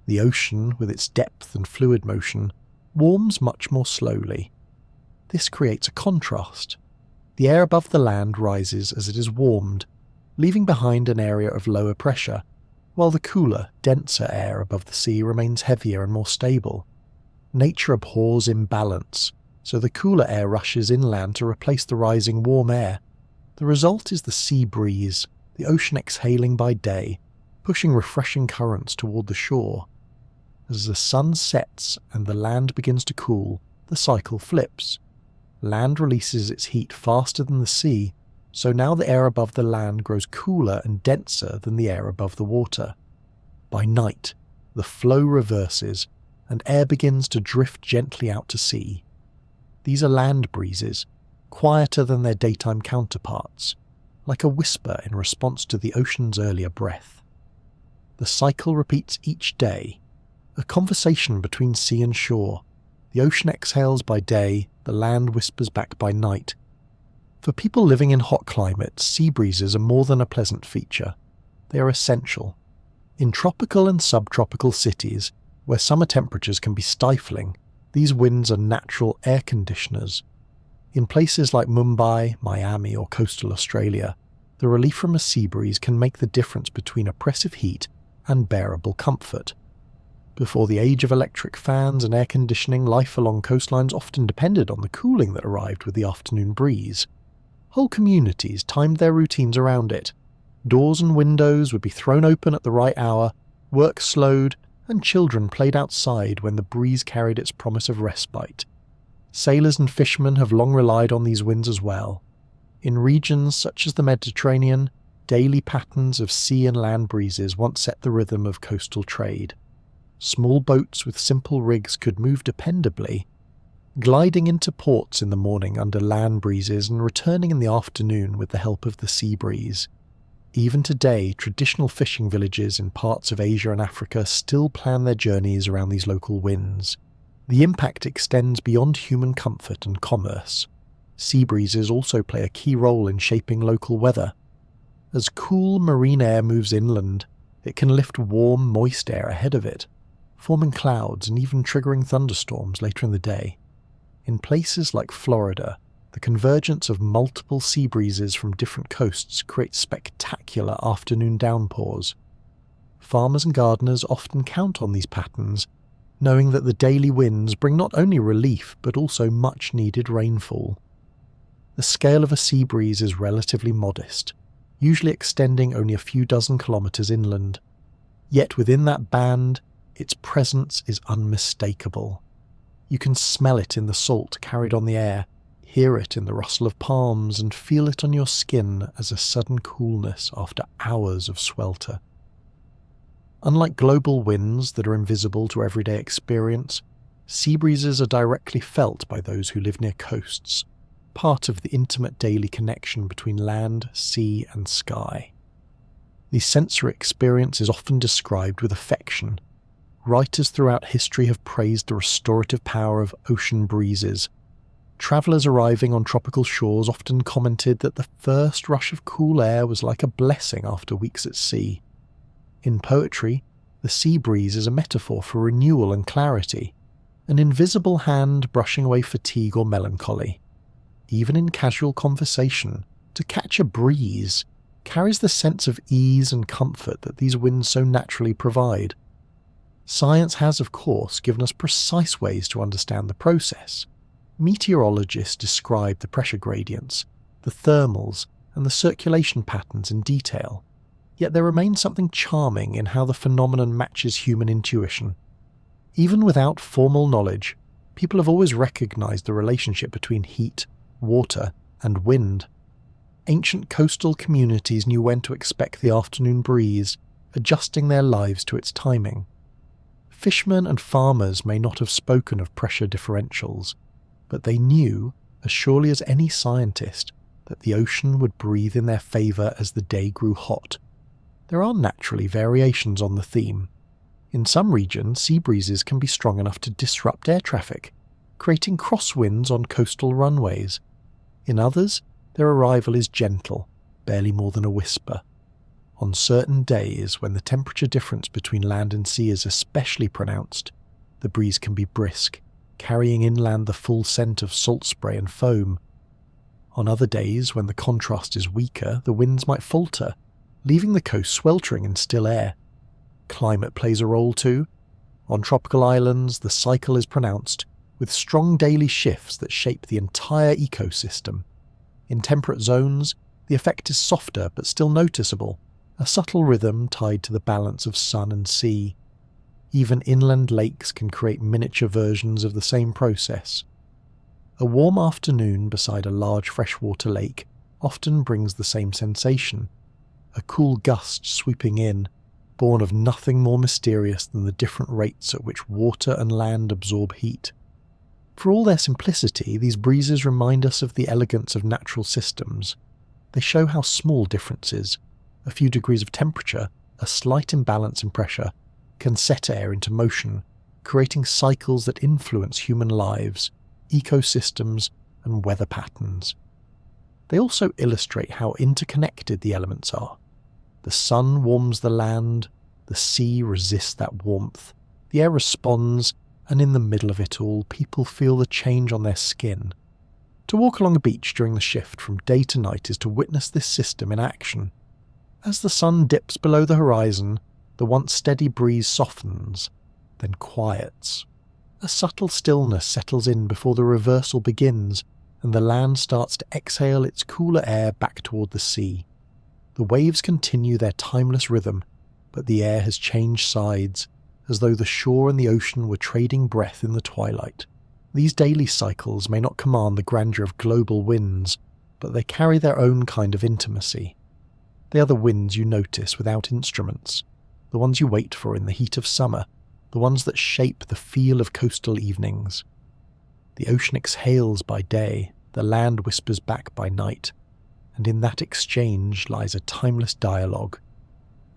The ocean, with its depth and fluid motion, warms much more slowly. This creates a contrast. The air above the land rises as it is warmed, leaving behind an area of lower pressure, while the cooler, denser air above the sea remains heavier and more stable. Nature abhors imbalance, so the cooler air rushes inland to replace the rising warm air. The result is the sea breeze, the ocean exhaling by day, pushing refreshing currents toward the shore. As the sun sets and the land begins to cool, the cycle flips. Land releases its heat faster than the sea, so now the air above the land grows cooler and denser than the air above the water. By night, the flow reverses, and air begins to drift gently out to sea. These are land breezes, quieter than their daytime counterparts, like a whisper in response to the ocean's earlier breath. The cycle repeats each day, a conversation between sea and shore. The ocean exhales by day, the land whispers back by night. For people living in hot climates, sea breezes are more than a pleasant feature. They are essential. In tropical and subtropical cities, where summer temperatures can be stifling, these winds are natural air conditioners. In places like Mumbai, Miami, or coastal Australia, the relief from a sea breeze can make the difference between oppressive heat and bearable comfort. Before the age of electric fans and air conditioning, life along coastlines often depended on the cooling that arrived with the afternoon breeze. Whole communities timed their routines around it. Doors and windows would be thrown open at the right hour, work slowed, and children played outside when the breeze carried its promise of respite. Sailors and fishermen have long relied on these winds as well. In regions such as the Mediterranean, daily patterns of sea and land breezes once set the rhythm of coastal trade. Small boats with simple rigs could move dependably, gliding into ports in the morning under land breezes and returning in the afternoon with the help of the sea breeze. Even today, traditional fishing villages in parts of Asia and Africa still plan their journeys around these local winds. The impact extends beyond human comfort and commerce. Sea breezes also play a key role in shaping local weather. As cool marine air moves inland, It can lift warm, moist air ahead of it, forming clouds and even triggering thunderstorms later in the day. In places like Florida, the convergence of multiple sea breezes from different coasts creates spectacular afternoon downpours. Farmers and gardeners often count on these patterns, knowing that the daily winds bring not only relief but also much needed rainfall. The scale of a sea breeze is relatively modest, usually extending only a few dozen kilometres inland. Yet within that band, its presence is unmistakable. You can smell it in the salt carried on the air, hear it in the rustle of palms, and feel it on your skin as a sudden coolness after hours of swelter. Unlike global winds that are invisible to everyday experience, sea breezes are directly felt by those who live near coasts, part of the intimate daily connection between land, sea, and sky. The sensory experience is often described with affection. Writers throughout history have praised the restorative power of ocean breezes. Travellers arriving on tropical shores often commented that the first rush of cool air was like a blessing after weeks at sea. In poetry, the sea breeze is a metaphor for renewal and clarity, an invisible hand brushing away fatigue or melancholy. Even in casual conversation, to catch a breeze carries the sense of ease and comfort that these winds so naturally provide. Science has, of course, given us precise ways to understand the process. Meteorologists describe the pressure gradients, the thermals, and the circulation patterns in detail. Yet there remains something charming in how the phenomenon matches human intuition. Even without formal knowledge, people have always recognized the relationship between heat, water, and wind. Ancient coastal communities knew when to expect the afternoon breeze, adjusting their lives to its timing. Fishermen and farmers may not have spoken of pressure differentials, but they knew, as surely as any scientist, that the ocean would breathe in their favour as the day grew hot. There are naturally variations on the theme. In some regions, sea breezes can be strong enough to disrupt air traffic, creating crosswinds on coastal runways. In others, their arrival is gentle, barely more than a whisper. On certain days, when the temperature difference between land and sea is especially pronounced, the breeze can be brisk, carrying inland the full scent of salt spray and foam. On other days, when the contrast is weaker, the winds might falter, leaving the coast sweltering in still air. Climate plays a role too. On tropical islands, the cycle is pronounced, with strong daily shifts that shape the entire ecosystem. In temperate zones, the effect is softer but still noticeable, a subtle rhythm tied to the balance of sun and sea. Even inland lakes can create miniature versions of the same process. A warm afternoon beside a large freshwater lake often brings the same sensation. A cool gust sweeping in, born of nothing more mysterious than the different rates at which water and land absorb heat. For all their simplicity, these breezes remind us of the elegance of natural systems. They show how small differences, a few degrees of temperature, a slight imbalance in pressure, can set air into motion, creating cycles that influence human lives, ecosystems, and weather patterns. They also illustrate how interconnected the elements are. The sun warms the land, the sea resists that warmth, the air responds, and in the middle of it all, people feel the change on their skin. To walk along a beach during the shift from day to night is to witness this system in action. As the sun dips below the horizon, the once steady breeze softens, then quiets. A subtle stillness settles in before the reversal begins, and the land starts to exhale its cooler air back toward the sea. The waves continue their timeless rhythm, but the air has changed sides, as though the shore and the ocean were trading breath in the twilight. These daily cycles may not command the grandeur of global winds, but they carry their own kind of intimacy. They are the winds you notice without instruments, the ones you wait for in the heat of summer, the ones that shape the feel of coastal evenings. The ocean exhales by day, the land whispers back by night, and in that exchange lies a timeless dialogue,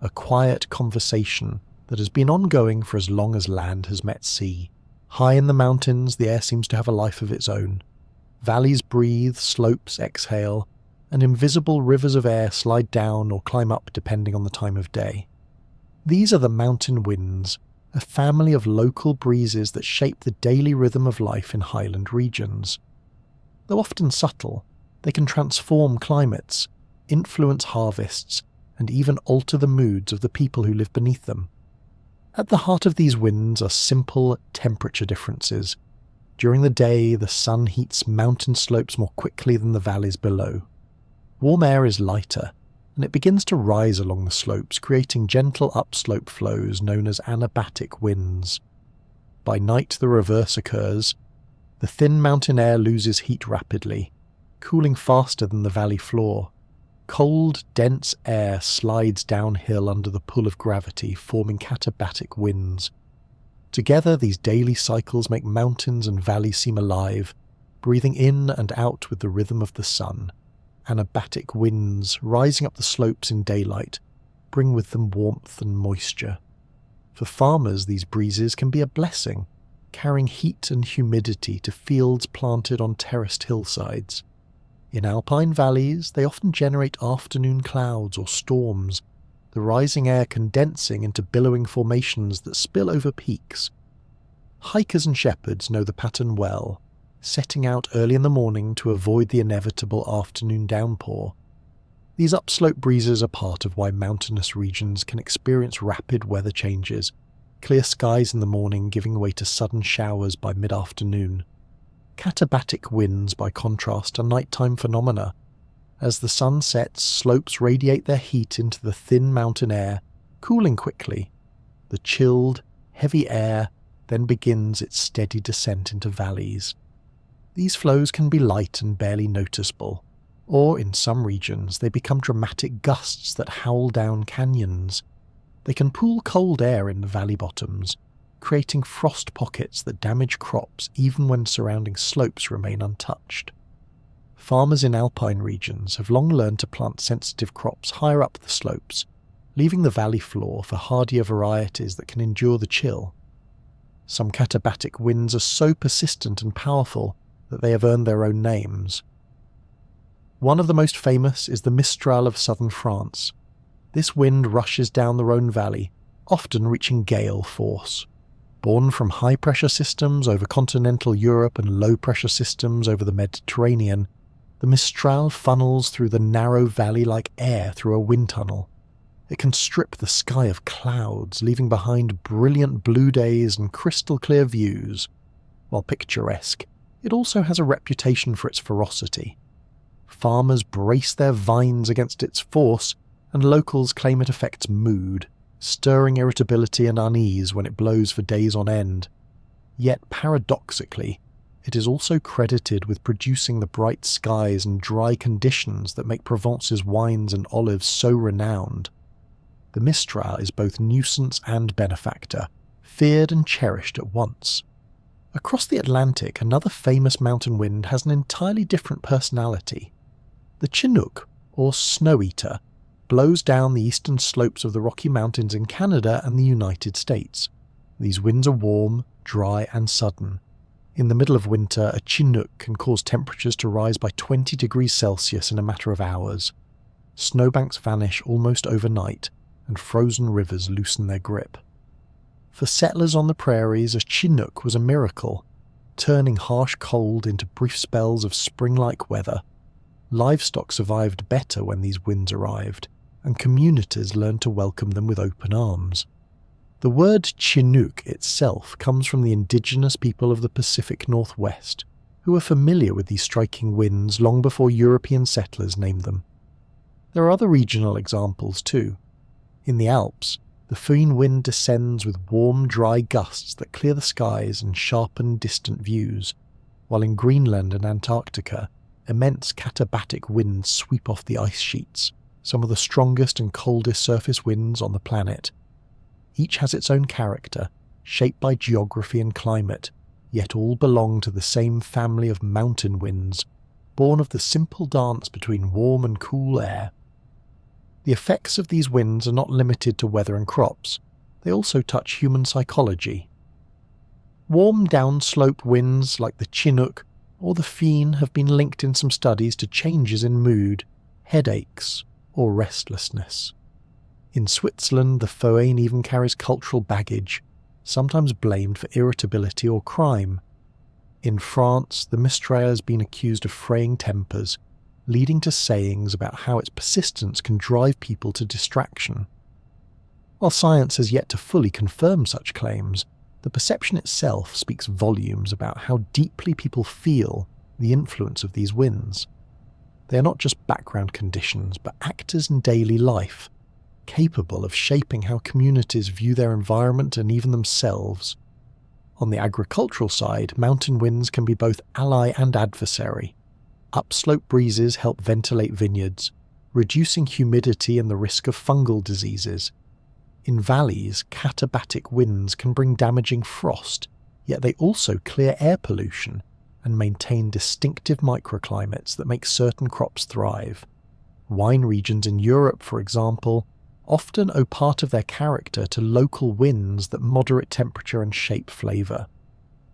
a quiet conversation that has been ongoing for as long as land has met sea. High in the mountains, the air seems to have a life of its own. Valleys breathe, slopes exhale, and invisible rivers of air slide down or climb up depending on the time of day. These are the mountain winds, a family of local breezes that shape the daily rhythm of life in highland regions. Though often subtle, they can transform climates, influence harvests, and even alter the moods of the people who live beneath them. At the heart of these winds are simple temperature differences. During the day, the sun heats mountain slopes more quickly than the valleys below. Warm air is lighter, and it begins to rise along the slopes, creating gentle upslope flows known as anabatic winds. By night, the reverse occurs. The thin mountain air loses heat rapidly, cooling faster than the valley floor. Cold, dense air slides downhill under the pull of gravity, forming katabatic winds. Together, these daily cycles make mountains and valleys seem alive, breathing in and out with the rhythm of the sun. Anabatic winds, rising up the slopes in daylight, bring with them warmth and moisture. For farmers, these breezes can be a blessing, carrying heat and humidity to fields planted on terraced hillsides. In alpine valleys, they often generate afternoon clouds or storms, the rising air condensing into billowing formations that spill over peaks. Hikers and shepherds know the pattern well, setting out early in the morning to avoid the inevitable afternoon downpour. These upslope breezes are part of why mountainous regions can experience rapid weather changes, clear skies in the morning giving way to sudden showers by mid-afternoon. Katabatic winds, by contrast, are nighttime phenomena. As the sun sets, slopes radiate their heat into the thin mountain air, cooling quickly. The chilled, heavy air then begins its steady descent into valleys. These flows can be light and barely noticeable, or in some regions they become dramatic gusts that howl down canyons. They can pool cold air in the valley bottoms, creating frost pockets that damage crops even when surrounding slopes remain untouched. Farmers in alpine regions have long learned to plant sensitive crops higher up the slopes, leaving the valley floor for hardier varieties that can endure the chill. Some katabatic winds are so persistent and powerful that they have earned their own names. One of the most famous is the Mistral of southern France. This wind rushes down the Rhone Valley, often reaching gale force. Born from high-pressure systems over continental Europe and low-pressure systems over the Mediterranean, the Mistral funnels through the narrow valley like air through a wind tunnel. It can strip the sky of clouds, leaving behind brilliant blue days and crystal-clear views. While picturesque, it also has a reputation for its ferocity. Farmers brace their vines against its force, and locals claim it affects mood, stirring irritability and unease when it blows for days on end. Yet paradoxically, it is also credited with producing the bright skies and dry conditions that make Provence's wines and olives so renowned. The Mistral is both nuisance and benefactor, feared and cherished at once. Across the Atlantic, another famous mountain wind has an entirely different personality. The Chinook, or snow eater, blows down the eastern slopes of the Rocky Mountains in Canada and the United States. These winds are warm, dry and sudden. In the middle of winter, a Chinook can cause temperatures to rise by 20 degrees Celsius in a matter of hours. Snowbanks vanish almost overnight, and frozen rivers loosen their grip. For settlers on the prairies, a Chinook was a miracle, turning harsh cold into brief spells of spring-like weather. Livestock survived better when these winds arrived, and communities learned to welcome them with open arms. The word Chinook itself comes from the indigenous people of the Pacific Northwest, who were familiar with these striking winds long before European settlers named them. There are other regional examples too. In the Alps, the Föhn wind descends with warm, dry gusts that clear the skies and sharpen distant views, while in Greenland and Antarctica, immense katabatic winds sweep off the ice sheets, some of the strongest and coldest surface winds on the planet. Each has its own character, shaped by geography and climate, yet all belong to the same family of mountain winds, born of the simple dance between warm and cool air. The effects of these winds are not limited to weather and crops, they also touch human psychology. Warm downslope winds like the Chinook or the Föhn have been linked in some studies to changes in mood, headaches, or restlessness. In Switzerland, the Foehn even carries cultural baggage, sometimes blamed for irritability or crime. In France, the Mistral has been accused of fraying tempers, leading to sayings about how its persistence can drive people to distraction. While science has yet to fully confirm such claims, the perception itself speaks volumes about how deeply people feel the influence of these winds. They are not just background conditions, but actors in daily life, capable of shaping how communities view their environment and even themselves. On the agricultural side, mountain winds can be both ally and adversary. Upslope breezes help ventilate vineyards, reducing humidity and the risk of fungal diseases. In valleys, katabatic winds can bring damaging frost, yet they also clear air pollution and maintain distinctive microclimates that make certain crops thrive. Wine regions in Europe, for example, often owe part of their character to local winds that moderate temperature and shape flavour.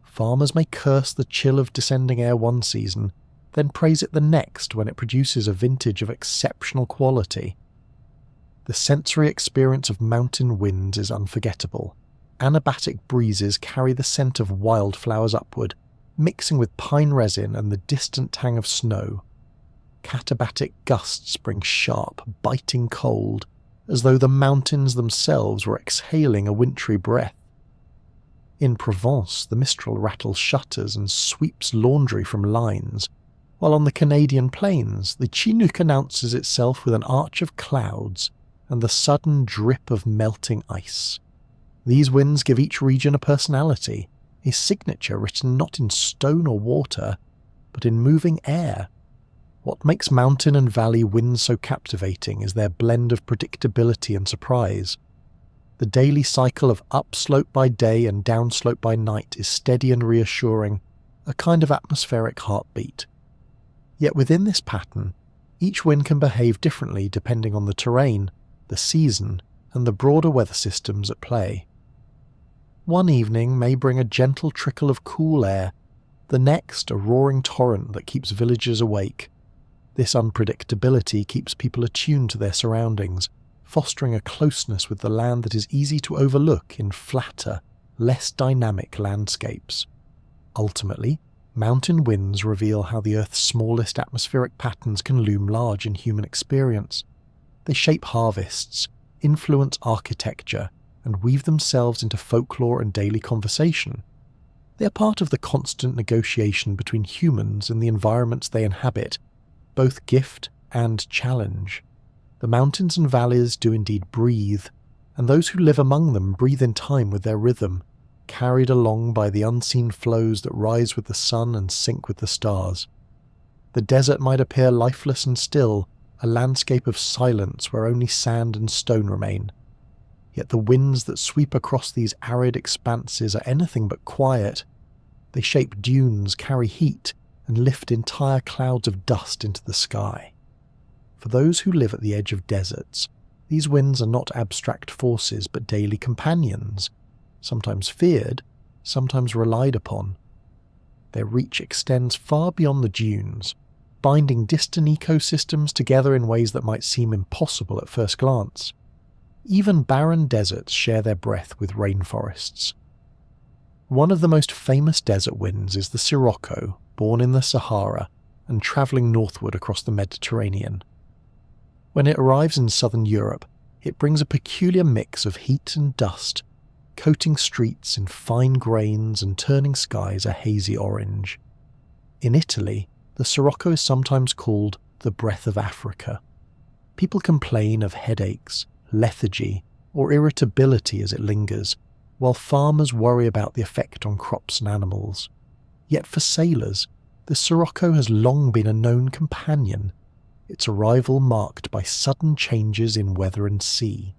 Farmers may curse the chill of descending air one season, then praise it the next when it produces a vintage of exceptional quality. The sensory experience of mountain winds is unforgettable. Anabatic breezes carry the scent of wildflowers upward, mixing with pine resin and the distant tang of snow. Katabatic gusts bring sharp, biting cold, as though the mountains themselves were exhaling a wintry breath. In Provence, the Mistral rattles shutters and sweeps laundry from lines, while on the Canadian plains, the Chinook announces itself with an arch of clouds and the sudden drip of melting ice. These winds give each region a personality, a signature written not in stone or water, but in moving air. What makes mountain and valley winds so captivating is their blend of predictability and surprise. The daily cycle of upslope by day and downslope by night is steady and reassuring, a kind of atmospheric heartbeat. Yet within this pattern, each wind can behave differently depending on the terrain, the season, and the broader weather systems at play. One evening may bring a gentle trickle of cool air, the next a roaring torrent that keeps villagers awake. This unpredictability keeps people attuned to their surroundings, fostering a closeness with the land that is easy to overlook in flatter, less dynamic landscapes. Ultimately, mountain winds reveal how the Earth's smallest atmospheric patterns can loom large in human experience. They shape harvests, influence architecture, and weave themselves into folklore and daily conversation. They are part of the constant negotiation between humans and the environments they inhabit, both gift and challenge. The mountains and valleys do indeed breathe, and those who live among them breathe in time with their rhythm, carried along by the unseen flows that rise with the sun and sink with the stars. The desert might appear lifeless and still, a landscape of silence where only sand and stone remain. Yet the winds that sweep across these arid expanses are anything but quiet. They shape dunes, carry heat, and lift entire clouds of dust into the sky. For those who live at the edge of deserts, these winds are not abstract forces but daily companions, sometimes feared, sometimes relied upon. Their reach extends far beyond the dunes, binding distant ecosystems together in ways that might seem impossible at first glance. Even barren deserts share their breath with rainforests. One of the most famous desert winds is the Sirocco, born in the Sahara and travelling northward across the Mediterranean. When it arrives in southern Europe, it brings a peculiar mix of heat and dust, coating streets in fine grains and turning skies a hazy orange. In Italy, the Sirocco is sometimes called the breath of Africa. People complain of headaches, lethargy, or irritability as it lingers, while farmers worry about the effect on crops and animals. Yet for sailors, the Sirocco has long been a known companion, its arrival marked by sudden changes in weather and sea.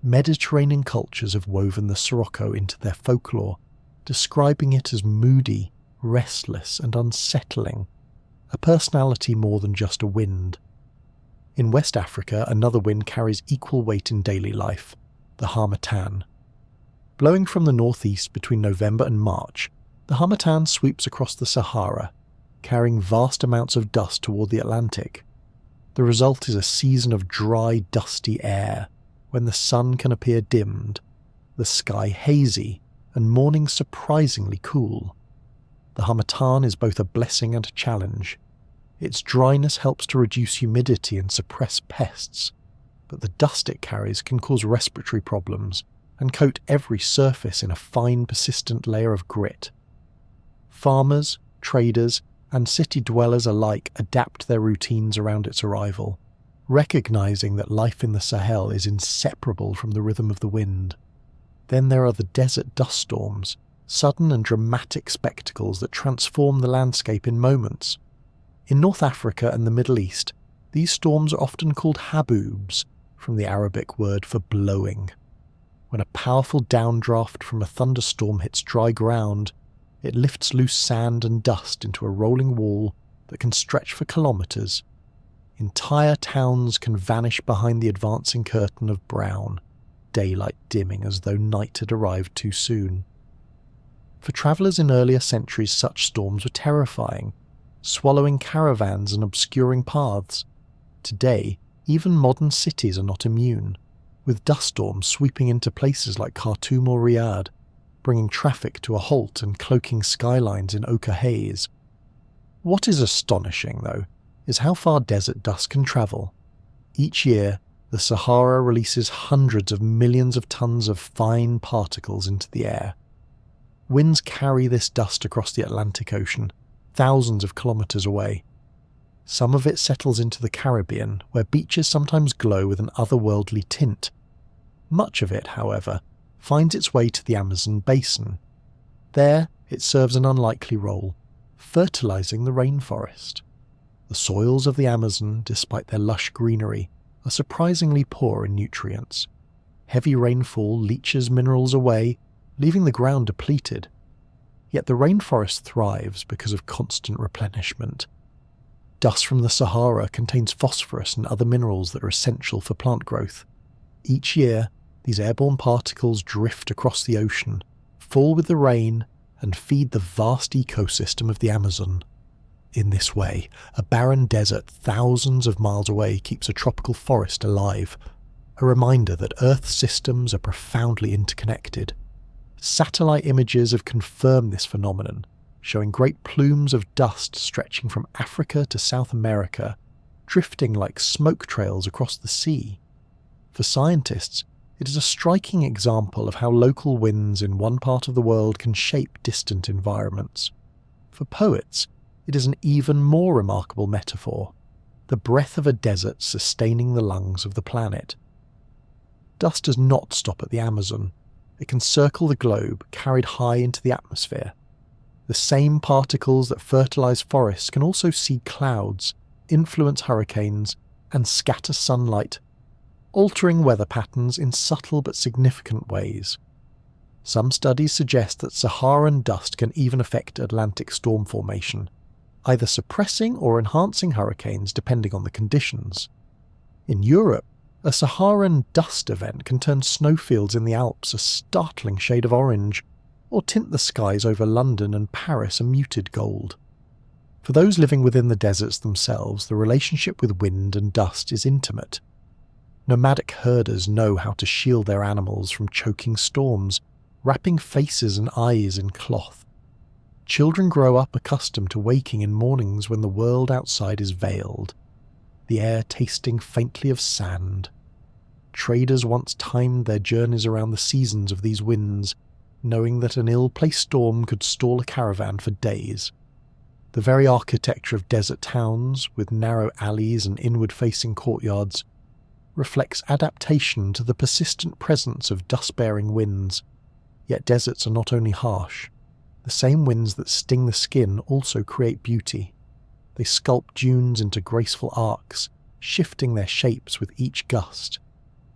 Mediterranean cultures have woven the Sirocco into their folklore, describing it as moody, restless, and unsettling, a personality more than just a wind. In West Africa, another wind carries equal weight in daily life, the harmattan. Blowing from the northeast between November and March, the harmattan sweeps across the Sahara, carrying vast amounts of dust toward the Atlantic. The result is a season of dry, dusty air, when the sun can appear dimmed, the sky hazy, and mornings surprisingly cool. The harmattan is both a blessing and a challenge. Its dryness helps to reduce humidity and suppress pests, but the dust it carries can cause respiratory problems and coat every surface in a fine, persistent layer of grit. Farmers, traders, and city dwellers alike adapt their routines around its arrival, recognizing that life in the Sahel is inseparable from the rhythm of the wind. Then there are the desert dust storms, sudden and dramatic spectacles that transform the landscape in moments. In North Africa and the Middle East, these storms are often called haboobs, from the Arabic word for blowing. When a powerful downdraft from a thunderstorm hits dry ground, it lifts loose sand and dust into a rolling wall that can stretch for kilometres. Entire towns can vanish behind the advancing curtain of brown, daylight dimming as though night had arrived too soon. For travellers in earlier centuries, such storms were terrifying, swallowing caravans and obscuring paths. Today, even modern cities are not immune, with dust storms sweeping into places like Khartoum or Riyadh, bringing traffic to a halt and cloaking skylines in ochre haze. What is astonishing, though, is how far desert dust can travel. Each year, the Sahara releases hundreds of millions of tons of fine particles into the air. Winds carry this dust across the Atlantic Ocean, thousands of kilometres away. Some of it settles into the Caribbean, where beaches sometimes glow with an otherworldly tint. Much of it, however, finds its way to the Amazon basin. There, it serves an unlikely role, fertilising the rainforest. The soils of the Amazon, despite their lush greenery, are surprisingly poor in nutrients. Heavy rainfall leaches minerals away, leaving the ground depleted. Yet the rainforest thrives because of constant replenishment. Dust from the Sahara contains phosphorus and other minerals that are essential for plant growth. Each year, these airborne particles drift across the ocean, fall with the rain, and feed the vast ecosystem of the Amazon. In this way, a barren desert thousands of miles away keeps a tropical forest alive, a reminder that Earth's systems are profoundly interconnected. Satellite images have confirmed this phenomenon, showing great plumes of dust stretching from Africa to South America, drifting like smoke trails across the sea. For scientists, it is a striking example of how local winds in one part of the world can shape distant environments. For poets, it is an even more remarkable metaphor, the breath of a desert sustaining the lungs of the planet. Dust does not stop at the Amazon. It can circle the globe, carried high into the atmosphere. The same particles that fertilise forests can also seed clouds, influence hurricanes, and scatter sunlight, altering weather patterns in subtle but significant ways. Some studies suggest that Saharan dust can even affect Atlantic storm formation, either suppressing or enhancing hurricanes depending on the conditions. In Europe, a Saharan dust event can turn snowfields in the Alps a startling shade of orange, or tint the skies over London and Paris a muted gold. For those living within the deserts themselves, the relationship with wind and dust is intimate. Nomadic herders know how to shield their animals from choking storms, wrapping faces and eyes in cloth. Children grow up accustomed to waking in mornings when the world outside is veiled, the air tasting faintly of sand. Traders once timed their journeys around the seasons of these winds, knowing that an ill-placed storm could stall a caravan for days. The very architecture of desert towns, with narrow alleys and inward-facing courtyards, reflects adaptation to the persistent presence of dust-bearing winds. Yet deserts are not only harsh. The same winds that sting the skin also create beauty. They sculpt dunes into graceful arcs, shifting their shapes with each gust.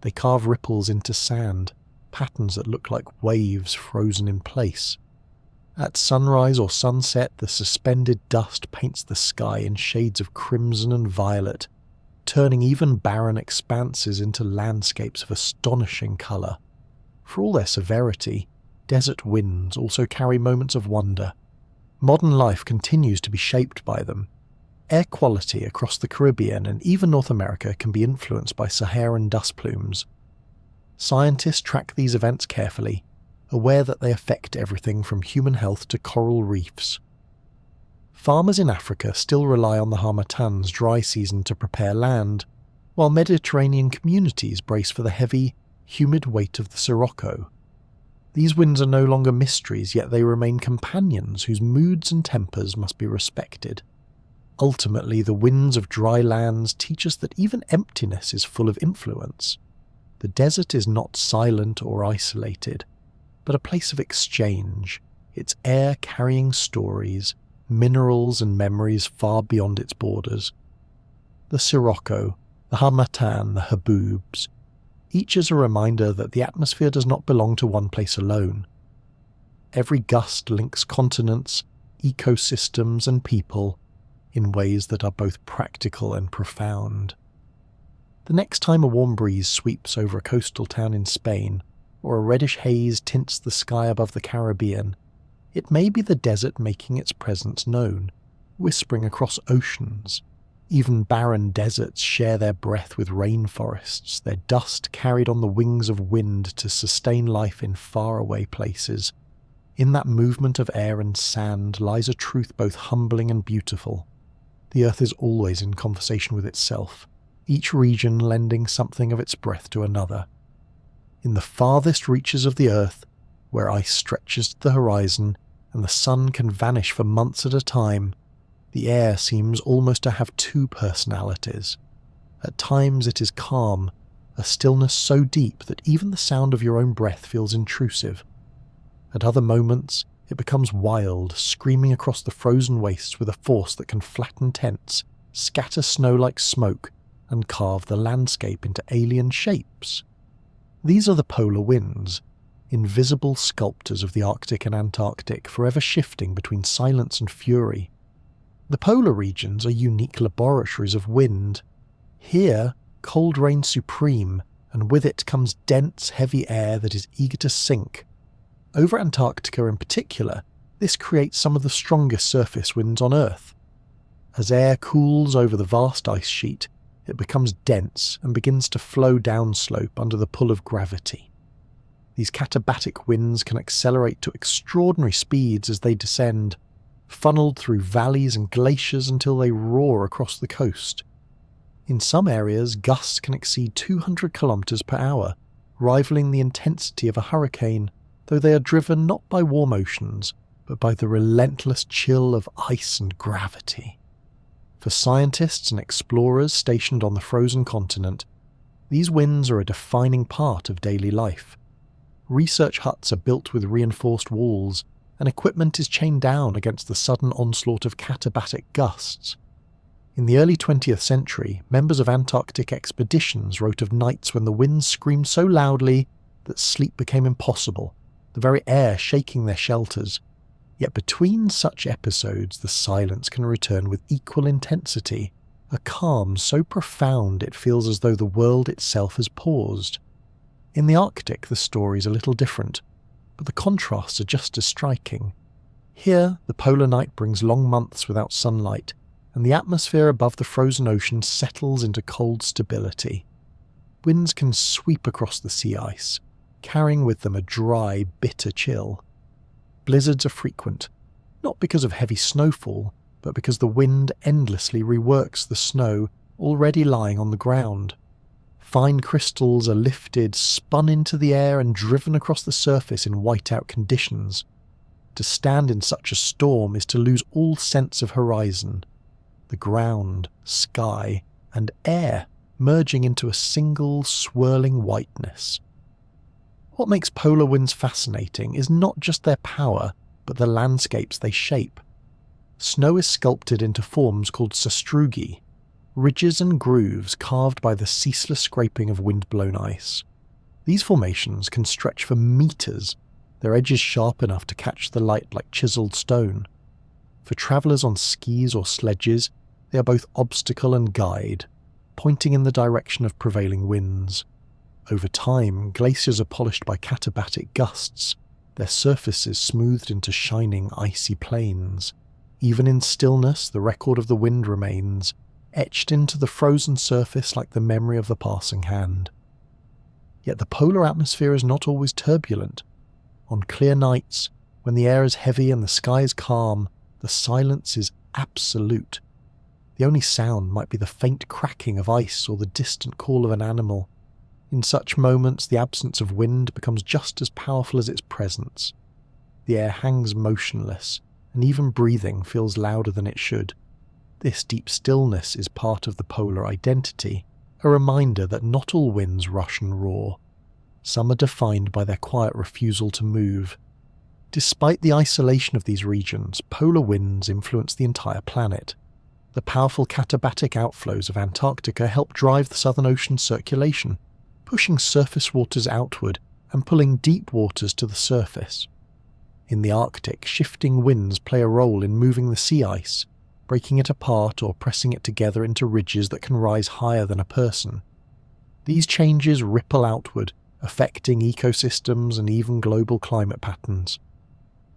They carve ripples into sand, patterns that look like waves frozen in place. At sunrise or sunset, the suspended dust paints the sky in shades of crimson and violet, turning even barren expanses into landscapes of astonishing colour. For all their severity, desert winds also carry moments of wonder. Modern life continues to be shaped by them. Air quality across the Caribbean and even North America can be influenced by Saharan dust plumes. Scientists track these events carefully, aware that they affect everything from human health to coral reefs. Farmers in Africa still rely on the harmattan's dry season to prepare land, while Mediterranean communities brace for the heavy, humid weight of the sirocco. These winds are no longer mysteries, yet they remain companions whose moods and tempers must be respected. Ultimately, the winds of dry lands teach us that even emptiness is full of influence. The desert is not silent or isolated, but a place of exchange, its air carrying stories, minerals and memories far beyond its borders. The sirocco, the harmattan, the haboobs, each is a reminder that the atmosphere does not belong to one place alone. Every gust links continents, ecosystems and people in ways that are both practical and profound. The next time a warm breeze sweeps over a coastal town in Spain, or a reddish haze tints the sky above the Caribbean, it may be the desert making its presence known, whispering across oceans. Even barren deserts share their breath with rainforests, their dust carried on the wings of wind to sustain life in faraway places. In that movement of air and sand lies a truth both humbling and beautiful. The earth is always in conversation with itself, each region lending something of its breath to another. In the farthest reaches of the earth, where ice stretches to the horizon and the sun can vanish for months at a time, the air seems almost to have two personalities. At times it is calm, a stillness so deep that even the sound of your own breath feels intrusive. At other moments, it becomes wild, screaming across the frozen wastes with a force that can flatten tents, scatter snow like smoke, and carve the landscape into alien shapes. These are the polar winds, invisible sculptors of the Arctic and Antarctic, forever shifting between silence and fury. The polar regions are unique laboratories of wind. Here, cold reigns supreme, and with it comes dense, heavy air that is eager to sink. Over Antarctica in particular, this creates some of the strongest surface winds on Earth. As air cools over the vast ice sheet, it becomes dense and begins to flow downslope under the pull of gravity. These katabatic winds can accelerate to extraordinary speeds as they descend, funneled through valleys and glaciers until they roar across the coast. In some areas, gusts can exceed 200 kilometers per hour, rivaling the intensity of a hurricane, though they are driven not by warm oceans, but by the relentless chill of ice and gravity. For scientists and explorers stationed on the frozen continent, these winds are a defining part of daily life. Research huts are built with reinforced walls, and equipment is chained down against the sudden onslaught of katabatic gusts. In the early 20th century, members of Antarctic expeditions wrote of nights when the winds screamed so loudly that sleep became impossible, the very air shaking their shelters. Yet between such episodes, the silence can return with equal intensity, a calm so profound it feels as though the world itself has paused. In the Arctic, the story is a little different, but the contrasts are just as striking. Here, the polar night brings long months without sunlight, and the atmosphere above the frozen ocean settles into cold stability. Winds can sweep across the sea ice, carrying with them a dry, bitter chill. Blizzards are frequent, not because of heavy snowfall, but because the wind endlessly reworks the snow already lying on the ground. Fine crystals are lifted, spun into the air and driven across the surface in whiteout conditions. To stand in such a storm is to lose all sense of horizon. The ground, sky, and air merging into a single swirling whiteness. What makes polar winds fascinating is not just their power, but the landscapes they shape. Snow is sculpted into forms called sastrugi, ridges and grooves carved by the ceaseless scraping of wind-blown ice. These formations can stretch for meters, their edges sharp enough to catch the light like chiseled stone. For travellers on skis or sledges, they are both obstacle and guide, pointing in the direction of prevailing winds. Over time, glaciers are polished by katabatic gusts, their surfaces smoothed into shining icy plains. Even in stillness, the record of the wind remains, etched into the frozen surface like the memory of the passing hand. Yet the polar atmosphere is not always turbulent. On clear nights, when the air is heavy and the sky is calm, the silence is absolute. The only sound might be the faint cracking of ice or the distant call of an animal. In such moments, the absence of wind becomes just as powerful as its presence. The air hangs motionless, and even breathing feels louder than it should. This deep stillness is part of the polar identity, a reminder that not all winds rush and roar. Some are defined by their quiet refusal to move. Despite the isolation of these regions, polar winds influence the entire planet. The powerful katabatic outflows of Antarctica help drive the Southern Ocean's circulation, pushing surface waters outward and pulling deep waters to the surface. In the Arctic, shifting winds play a role in moving the sea ice, breaking it apart or pressing it together into ridges that can rise higher than a person. These changes ripple outward, affecting ecosystems and even global climate patterns.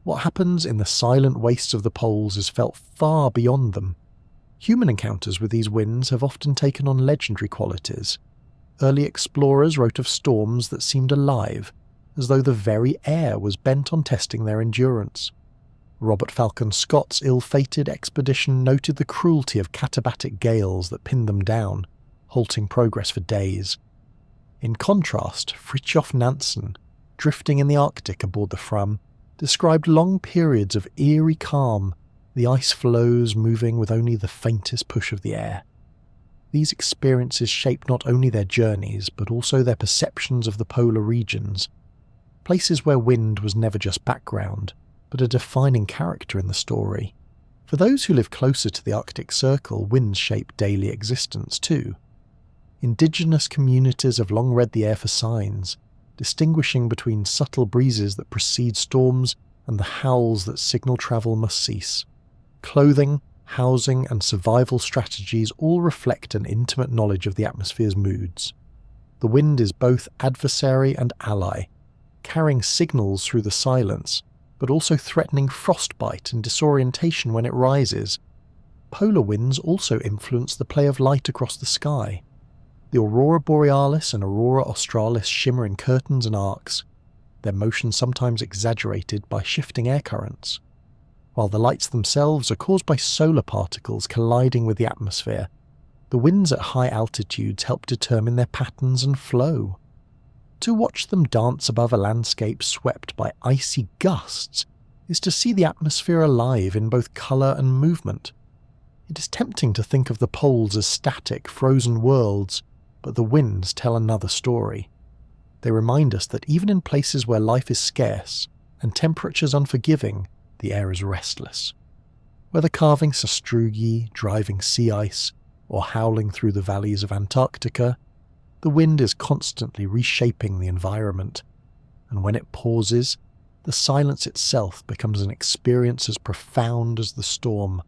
What happens in the silent wastes of the poles is felt far beyond them. Human encounters with these winds have often taken on legendary qualities. Early explorers wrote of storms that seemed alive, as though the very air was bent on testing their endurance. Robert Falcon Scott's ill-fated expedition noted the cruelty of katabatic gales that pinned them down, halting progress for days. In contrast, Fridtjof Nansen, drifting in the Arctic aboard the Fram, described long periods of eerie calm, the ice floes moving with only the faintest push of the air. These experiences shape not only their journeys, but also their perceptions of the polar regions, places where wind was never just background, but a defining character in the story. For those who live closer to the Arctic Circle, winds shape daily existence too. Indigenous communities have long read the air for signs, distinguishing between subtle breezes that precede storms and the howls that signal travel must cease. Clothing, housing, and survival strategies all reflect an intimate knowledge of the atmosphere's moods. The wind is both adversary and ally, carrying signals through the silence, but also threatening frostbite and disorientation when it rises. Polar winds also influence the play of light across the sky. The aurora borealis and aurora australis shimmer in curtains and arcs, their motion sometimes exaggerated by shifting air currents. While the lights themselves are caused by solar particles colliding with the atmosphere, the winds at high altitudes help determine their patterns and flow. To watch them dance above a landscape swept by icy gusts is to see the atmosphere alive in both colour and movement. It is tempting to think of the poles as static, frozen worlds, but the winds tell another story. They remind us that even in places where life is scarce and temperatures unforgiving, the air is restless. Whether carving sastrugi, driving sea ice, or howling through the valleys of Antarctica, the wind is constantly reshaping the environment, and when it pauses, the silence itself becomes an experience as profound as the storm.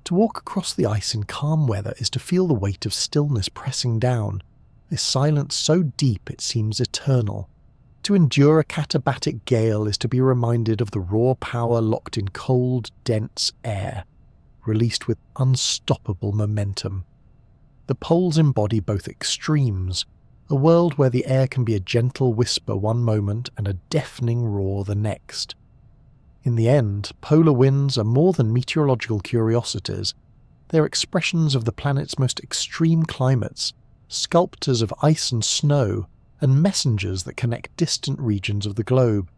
To walk across the ice in calm weather is to feel the weight of stillness pressing down, a silence so deep it seems eternal. To endure a katabatic gale is to be reminded of the raw power locked in cold, dense air, released with unstoppable momentum. The poles embody both extremes, a world where the air can be a gentle whisper one moment and a deafening roar the next. In the end, polar winds are more than meteorological curiosities. They are expressions of the planet's most extreme climates, sculptors of ice and snow, and messengers that connect distant regions of the globe.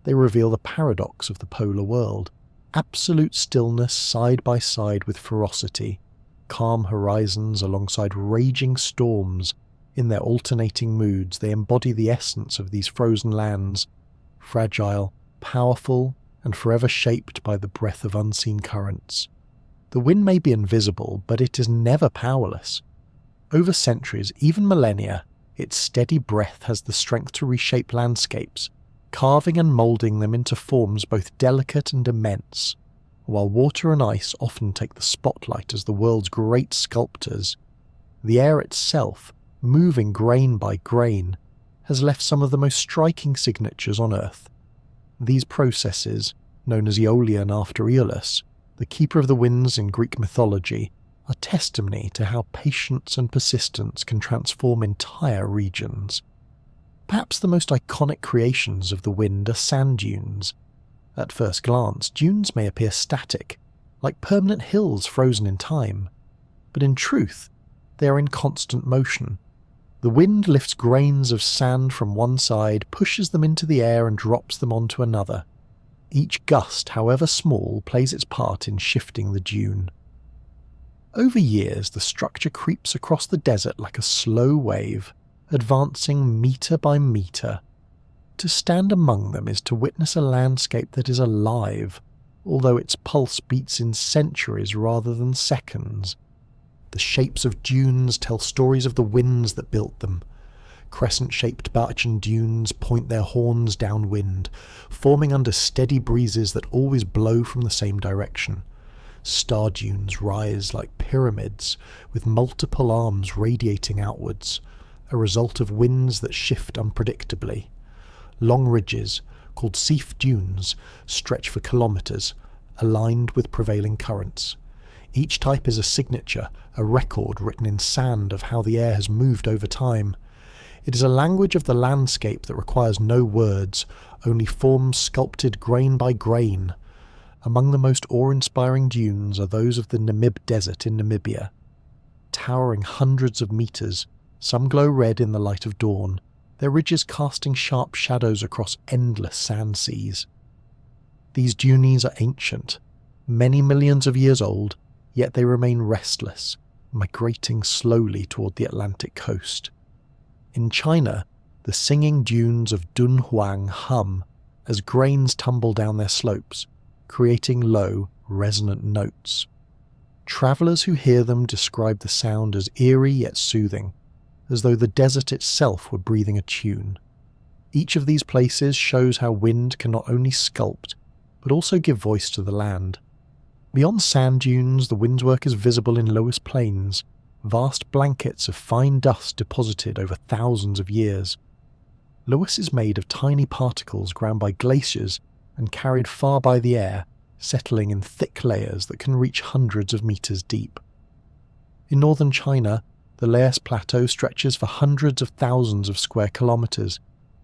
They reveal the paradox of the polar world: absolute stillness side by side with ferocity, calm horizons alongside raging storms. In their alternating moods, they embody the essence of these frozen lands, fragile, powerful, and forever shaped by the breath of unseen currents. The wind may be invisible, but it is never powerless. Over centuries, even millennia, its steady breath has the strength to reshape landscapes, carving and moulding them into forms both delicate and immense. While water and ice often take the spotlight as the world's great sculptors, the air itself, moving grain by grain, has left some of the most striking signatures on Earth. These processes, known as Aeolian after Aeolus, the keeper of the winds in Greek mythology, are testimony to how patience and persistence can transform entire regions. Perhaps the most iconic creations of the wind are sand dunes. At first glance, dunes may appear static, like permanent hills frozen in time, but in truth, they are in constant motion. The wind lifts grains of sand from one side, pushes them into the air and drops them onto another. Each gust, however small, plays its part in shifting the dune. Over years, the structure creeps across the desert like a slow wave, advancing metre by metre. To stand among them is to witness a landscape that is alive, although its pulse beats in centuries rather than seconds. The shapes of dunes tell stories of the winds that built them. Crescent-shaped birchen dunes point their horns downwind, forming under steady breezes that always blow from the same direction. Star dunes rise like pyramids, with multiple arms radiating outwards, a result of winds that shift unpredictably. Long ridges, called seaf dunes, stretch for kilometres, aligned with prevailing currents. Each type is a signature, a record written in sand of how the air has moved over time. It is a language of the landscape that requires no words, only forms sculpted grain by grain. Among the most awe-inspiring dunes are those of the Namib Desert in Namibia. Towering hundreds of metres, some glow red in the light of dawn, their ridges casting sharp shadows across endless sand seas. These dunes are ancient, many millions of years old, yet they remain restless, migrating slowly toward the Atlantic coast. In China, the singing dunes of Dunhuang hum as grains tumble down their slopes, creating low, resonant notes. Travellers who hear them describe the sound as eerie yet soothing, as though the desert itself were breathing a tune. Each of these places shows how wind can not only sculpt, but also give voice to the land. Beyond sand dunes, the wind's work is visible in Loess Plains, vast blankets of fine dust deposited over thousands of years. Loess is made of tiny particles ground by glaciers and carried far by the air, settling in thick layers that can reach hundreds of meters deep. In northern China, the Loess Plateau stretches for hundreds of thousands of square kilometers,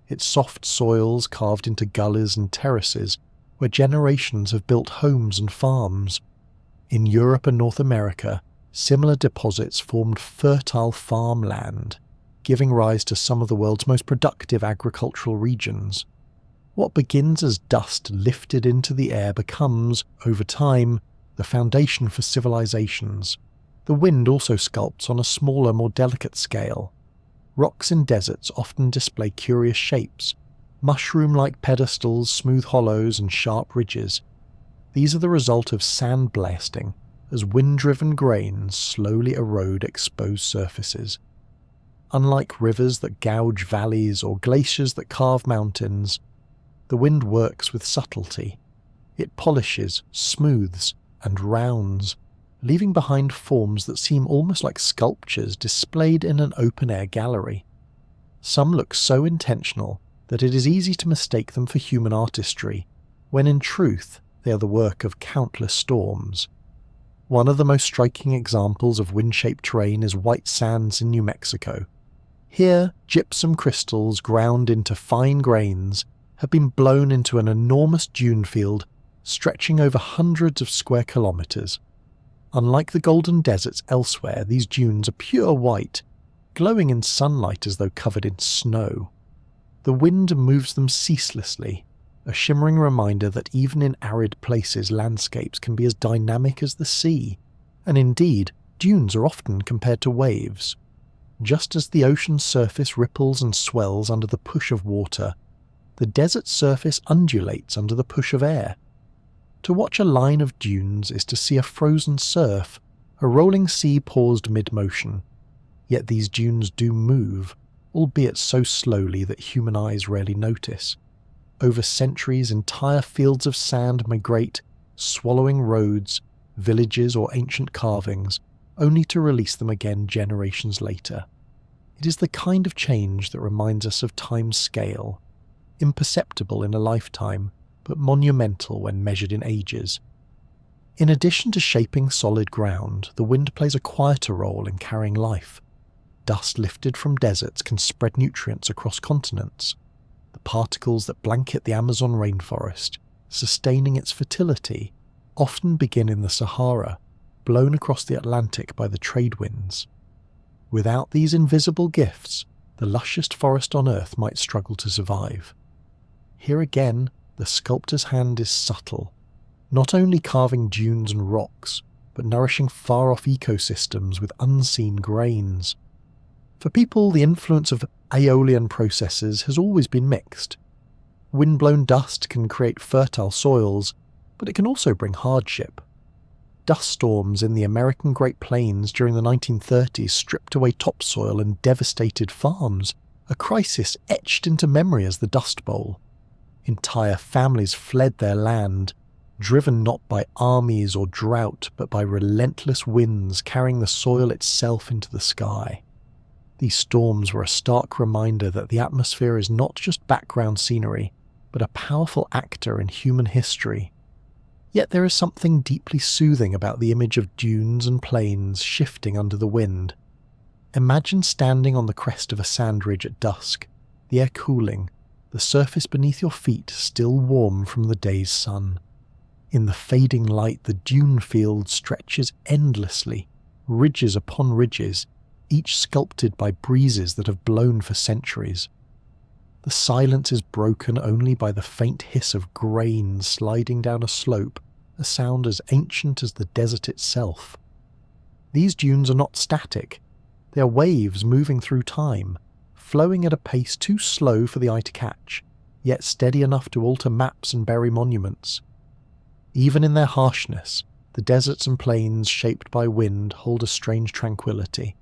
its soft soils carved into gullies and terraces where generations have built homes and farms. In Europe and North America, similar deposits formed fertile farmland, giving rise to some of the world's most productive agricultural regions. What begins as dust lifted into the air becomes, over time, the foundation for civilizations. The wind also sculpts on a smaller, more delicate scale. Rocks in deserts often display curious shapes, mushroom-like pedestals, smooth hollows, and sharp ridges. These are the result of sand blasting, as wind-driven grains slowly erode exposed surfaces. Unlike rivers that gouge valleys or glaciers that carve mountains, the wind works with subtlety. It polishes, smooths, and rounds, leaving behind forms that seem almost like sculptures displayed in an open-air gallery. Some look so intentional that it is easy to mistake them for human artistry, when in truth they are the work of countless storms. One of the most striking examples of wind-shaped terrain is White Sands in New Mexico. Here, gypsum crystals ground into fine grains have been blown into an enormous dune field stretching over hundreds of square kilometers. Unlike the golden deserts elsewhere, these dunes are pure white, glowing in sunlight as though covered in snow. The wind moves them ceaselessly, a shimmering reminder that even in arid places landscapes can be as dynamic as the sea, and indeed, dunes are often compared to waves. Just as the ocean's surface ripples and swells under the push of water, the desert's surface undulates under the push of air. To watch a line of dunes is to see a frozen surf, a rolling sea paused mid-motion. Yet these dunes do move, albeit so slowly that human eyes rarely notice. Over centuries, entire fields of sand migrate, swallowing roads, villages, or ancient carvings, only to release them again generations later. It is the kind of change that reminds us of time's scale, imperceptible in a lifetime, but monumental when measured in ages. In addition to shaping solid ground, the wind plays a quieter role in carrying life. dust lifted from deserts can spread nutrients across continents. The particles that blanket the Amazon rainforest, sustaining its fertility, often begin in the Sahara, blown across the Atlantic by the trade winds. Without these invisible gifts, the lushest forest on Earth might struggle to survive. Here again, the sculptor's hand is subtle, not only carving dunes and rocks, but nourishing far-off ecosystems with unseen grains. For people, the influence of aeolian processes has always been mixed. Wind-blown dust can create fertile soils, but it can also bring hardship. Dust storms in the American Great Plains during the 1930s stripped away topsoil and devastated farms, a crisis etched into memory as the Dust Bowl. Entire families fled their land, driven not by armies or drought, but by relentless winds carrying the soil itself into the sky. These storms were a stark reminder that the atmosphere is not just background scenery, but a powerful actor in human history. Yet there is something deeply soothing about the image of dunes and plains shifting under the wind. Imagine standing on the crest of a sand ridge at dusk, the air cooling, the surface beneath your feet still warm from the day's sun. In the fading light, the dune field stretches endlessly, ridges upon ridges, each sculpted by breezes that have blown for centuries. The silence is broken only by the faint hiss of grain sliding down a slope, a sound as ancient as the desert itself. These dunes are not static. They are waves moving through time, flowing at a pace too slow for the eye to catch, yet steady enough to alter maps and bury monuments. Even in their harshness, the deserts and plains shaped by wind hold a strange tranquility.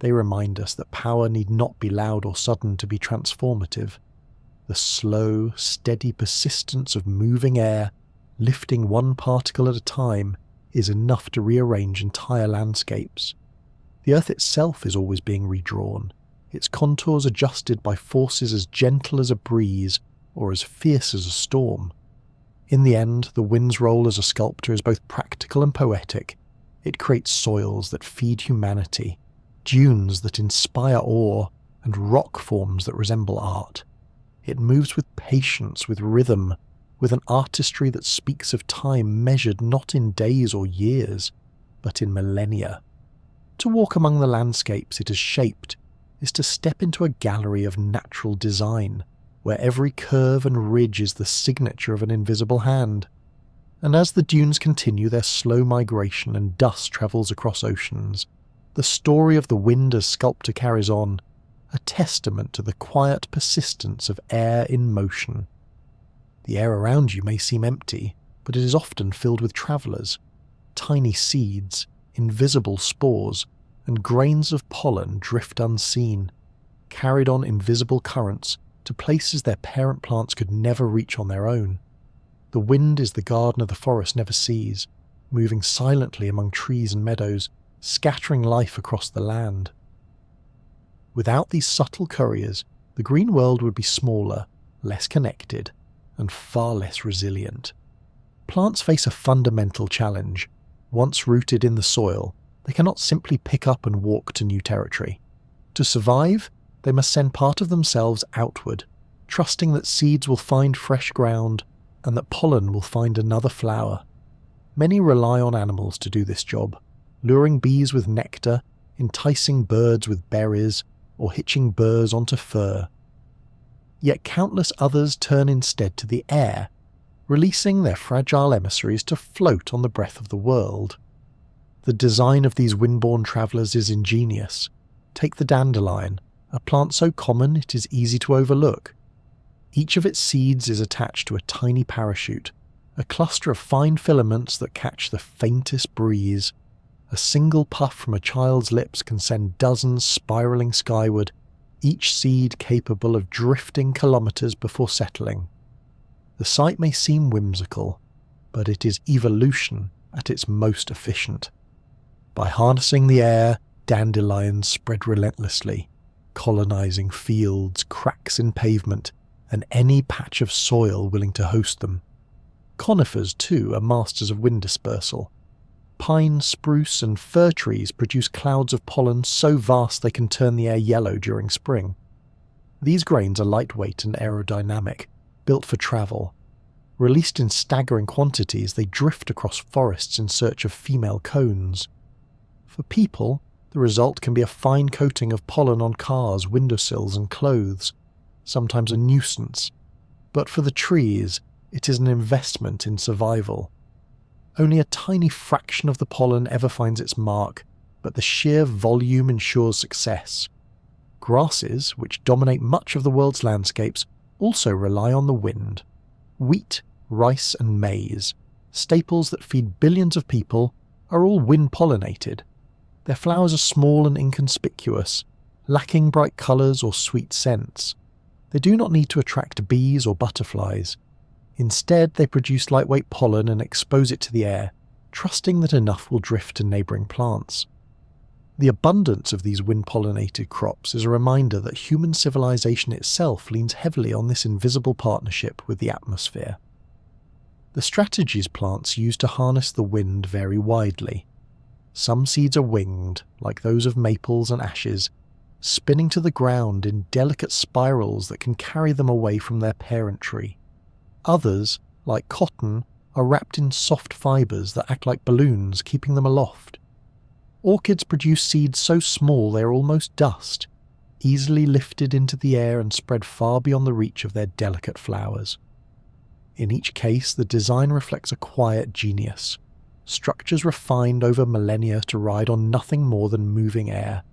They remind us that power need not be loud or sudden to be transformative. The slow, steady persistence of moving air, lifting one particle at a time, is enough to rearrange entire landscapes. The Earth itself is always being redrawn, its contours adjusted by forces as gentle as a breeze or as fierce as a storm. In the end, the wind's role as a sculptor is both practical and poetic. It creates soils that feed humanity, dunes that inspire awe, and rock forms that resemble art. It moves with patience, with rhythm, with an artistry that speaks of time measured not in days or years, but in millennia. To walk among the landscapes it has shaped is to step into a gallery of natural design, where every curve and ridge is the signature of an invisible hand. And as the dunes continue their slow migration and dust travels across oceans, the story of the wind as sculptor carries on, a testament to the quiet persistence of air in motion. The air around you may seem empty, but it is often filled with travellers, tiny seeds, invisible spores, and grains of pollen drift unseen, carried on invisible currents to places their parent plants could never reach on their own. The wind is the gardener the forest never sees, moving silently among trees and meadows, scattering life across the land. Without these subtle couriers, the green world would be smaller, less connected, and far less resilient. Plants face a fundamental challenge. Once rooted in the soil, they cannot simply pick up and walk to new territory. To survive, they must send part of themselves outward, trusting that seeds will find fresh ground and that pollen will find another flower. Many rely on animals to do this job, luring bees with nectar, enticing birds with berries, or hitching burrs onto fur. Yet countless others turn instead to the air, releasing their fragile emissaries to float on the breath of the world. The design of these windborne travellers is ingenious. Take the dandelion, a plant so common it is easy to overlook. Each of its seeds is attached to a tiny parachute, a cluster of fine filaments that catch the faintest breeze. A single puff from a child's lips can send dozens spiralling skyward, each seed capable of drifting kilometres before settling. The sight may seem whimsical, but it is evolution at its most efficient. By harnessing the air, dandelions spread relentlessly, colonising fields, cracks in pavement, and any patch of soil willing to host them. Conifers, too, are masters of wind dispersal. Pine, spruce, and fir trees produce clouds of pollen so vast they can turn the air yellow during spring. These grains are lightweight and aerodynamic, built for travel. Released in staggering quantities, they drift across forests in search of female cones. For people, the result can be a fine coating of pollen on cars, windowsills, and clothes, sometimes a nuisance. But for the trees, it is an investment in survival. Only a tiny fraction of the pollen ever finds its mark, but the sheer volume ensures success. Grasses, which dominate much of the world's landscapes, also rely on the wind. Wheat, rice, and maize, staples that feed billions of people, are all wind-pollinated. Their flowers are small and inconspicuous, lacking bright colours or sweet scents. They do not need to attract bees or butterflies. Instead, they produce lightweight pollen and expose it to the air, trusting that enough will drift to neighbouring plants. The abundance of these wind-pollinated crops is a reminder that human civilization itself leans heavily on this invisible partnership with the atmosphere. The strategies plants use to harness the wind vary widely. Some seeds are winged, like those of maples and ashes, spinning to the ground in delicate spirals that can carry them away from their parent tree. Others, like cotton, are wrapped in soft fibres that act like balloons, keeping them aloft. Orchids produce seeds so small they are almost dust, easily lifted into the air and spread far beyond the reach of their delicate flowers. In each case, the design reflects a quiet genius, structures refined over millennia to ride on nothing more than moving air.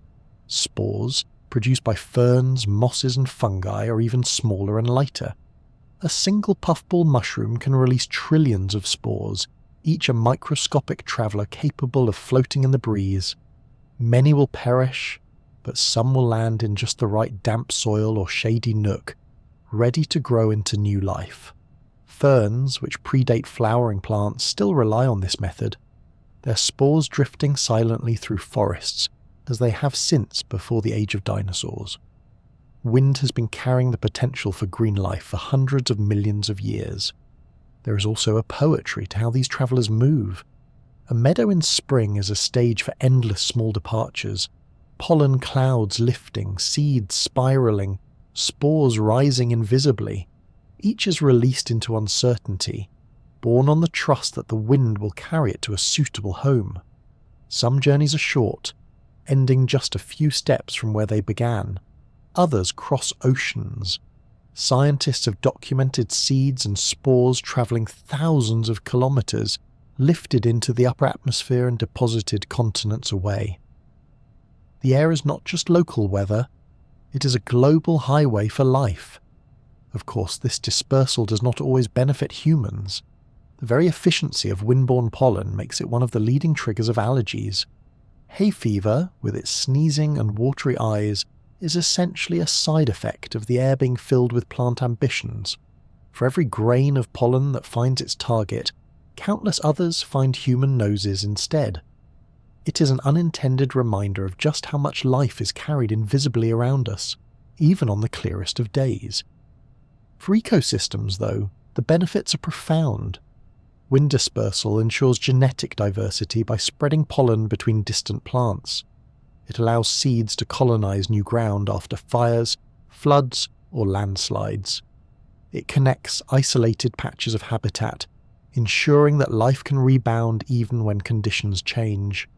Spores, produced by ferns, mosses, and fungi, are even smaller and lighter. A single puffball mushroom can release trillions of spores, each a microscopic traveller capable of floating in the breeze. Many will perish, but some will land in just the right damp soil or shady nook, ready to grow into new life. Ferns, which predate flowering plants, still rely on this method, their spores drifting silently through forests, as they have since before the age of dinosaurs. Wind has been carrying the potential for green life for hundreds of millions of years. There is also a poetry to how these travellers move. A meadow in spring is a stage for endless small departures, pollen clouds lifting, seeds spiralling, spores rising invisibly. Each is released into uncertainty, borne on the trust that the wind will carry it to a suitable home. Some journeys are short, ending just a few steps from where they began. Others cross oceans. Scientists have documented seeds and spores travelling thousands of kilometres, lifted into the upper atmosphere and deposited continents away. The air is not just local weather, it is a global highway for life. Of course, this dispersal does not always benefit humans. The very efficiency of windborne pollen makes it one of the leading triggers of allergies. Hay fever, with its sneezing and watery eyes, is essentially a side effect of the air being filled with plant ambitions. For every grain of pollen that finds its target, countless others find human noses instead. It is an unintended reminder of just how much life is carried invisibly around us, even on the clearest of days. For ecosystems, though, the benefits are profound. Wind dispersal ensures genetic diversity by spreading pollen between distant plants. It allows seeds to colonize new ground after fires, floods, or landslides. It connects isolated patches of habitat, ensuring that life can rebound even when conditions change.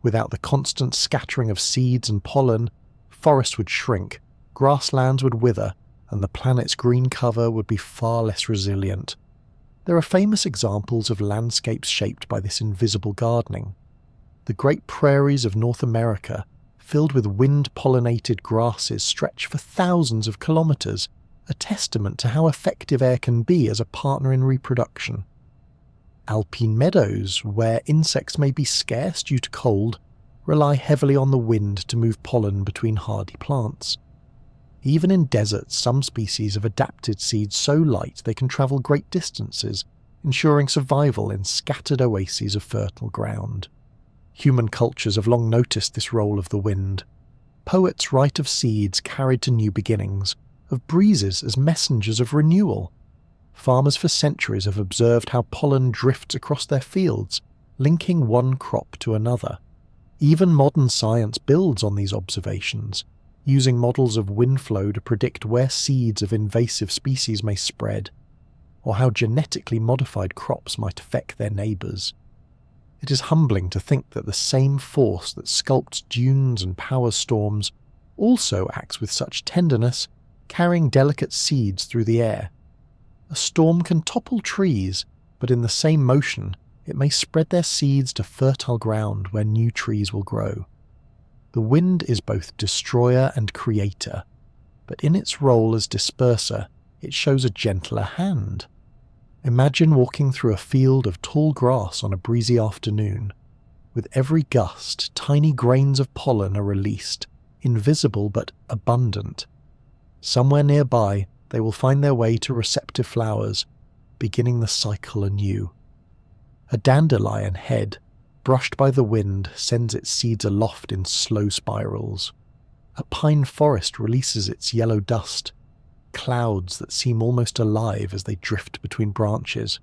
Without the constant scattering of seeds and pollen, forests would shrink, grasslands would wither, and the planet's green cover would be far less resilient. There are famous examples of landscapes shaped by this invisible gardening. The great prairies of North America, filled with wind-pollinated grasses, stretch for thousands of kilometres, a testament to how effective air can be as a partner in reproduction. Alpine meadows, where insects may be scarce due to cold, rely heavily on the wind to move pollen between hardy plants. Even in deserts, some species have adapted seeds so light they can travel great distances, ensuring survival in scattered oases of fertile ground. Human cultures have long noticed this role of the wind. Poets write of seeds carried to new beginnings, of breezes as messengers of renewal. Farmers for centuries have observed how pollen drifts across their fields, linking one crop to another. Even modern science builds on these observations, using models of wind flow to predict where seeds of invasive species may spread, or how genetically modified crops might affect their neighbours. It is humbling to think that the same force that sculpts dunes and powers storms also acts with such tenderness, carrying delicate seeds through the air. A storm can topple trees, but in the same motion, it may spread their seeds to fertile ground where new trees will grow. The wind is both destroyer and creator, but in its role as disperser, it shows a gentler hand. Imagine walking through a field of tall grass on a breezy afternoon. With every gust, tiny grains of pollen are released, invisible but abundant. Somewhere nearby, they will find their way to receptive flowers, beginning the cycle anew. A dandelion head, brushed by the wind, sends its seeds aloft in slow spirals. A pine forest releases its yellow dust, clouds that seem almost alive as they drift between branches.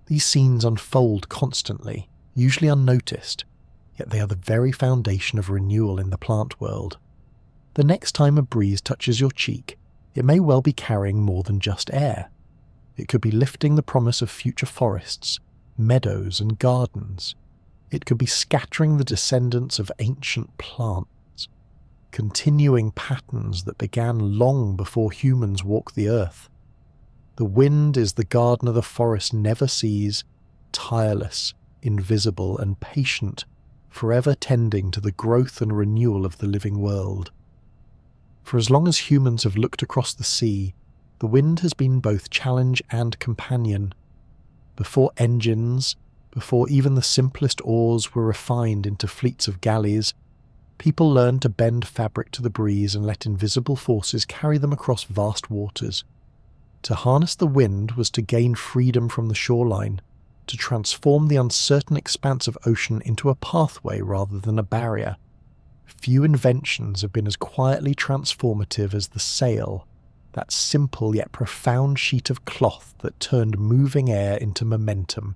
These scenes unfold constantly, usually unnoticed, yet they are the very foundation of renewal in the plant world. The next time a breeze touches your cheek, it may well be carrying more than just air. It could be lifting the promise of future forests, meadows and gardens. It could be scattering the descendants of ancient plants, continuing patterns that began long before humans walked the earth. The wind is the gardener the forest never sees, tireless, invisible and patient, forever tending to the growth and renewal of the living world. For as long as humans have looked across the sea, the wind has been both challenge and companion. Before engines, before even the simplest oars were refined into fleets of galleys, people learned to bend fabric to the breeze and let invisible forces carry them across vast waters. To harness the wind was to gain freedom from the shoreline, to transform the uncertain expanse of ocean into a pathway rather than a barrier. Few inventions have been as quietly transformative as the sail, that simple yet profound sheet of cloth that turned moving air into momentum.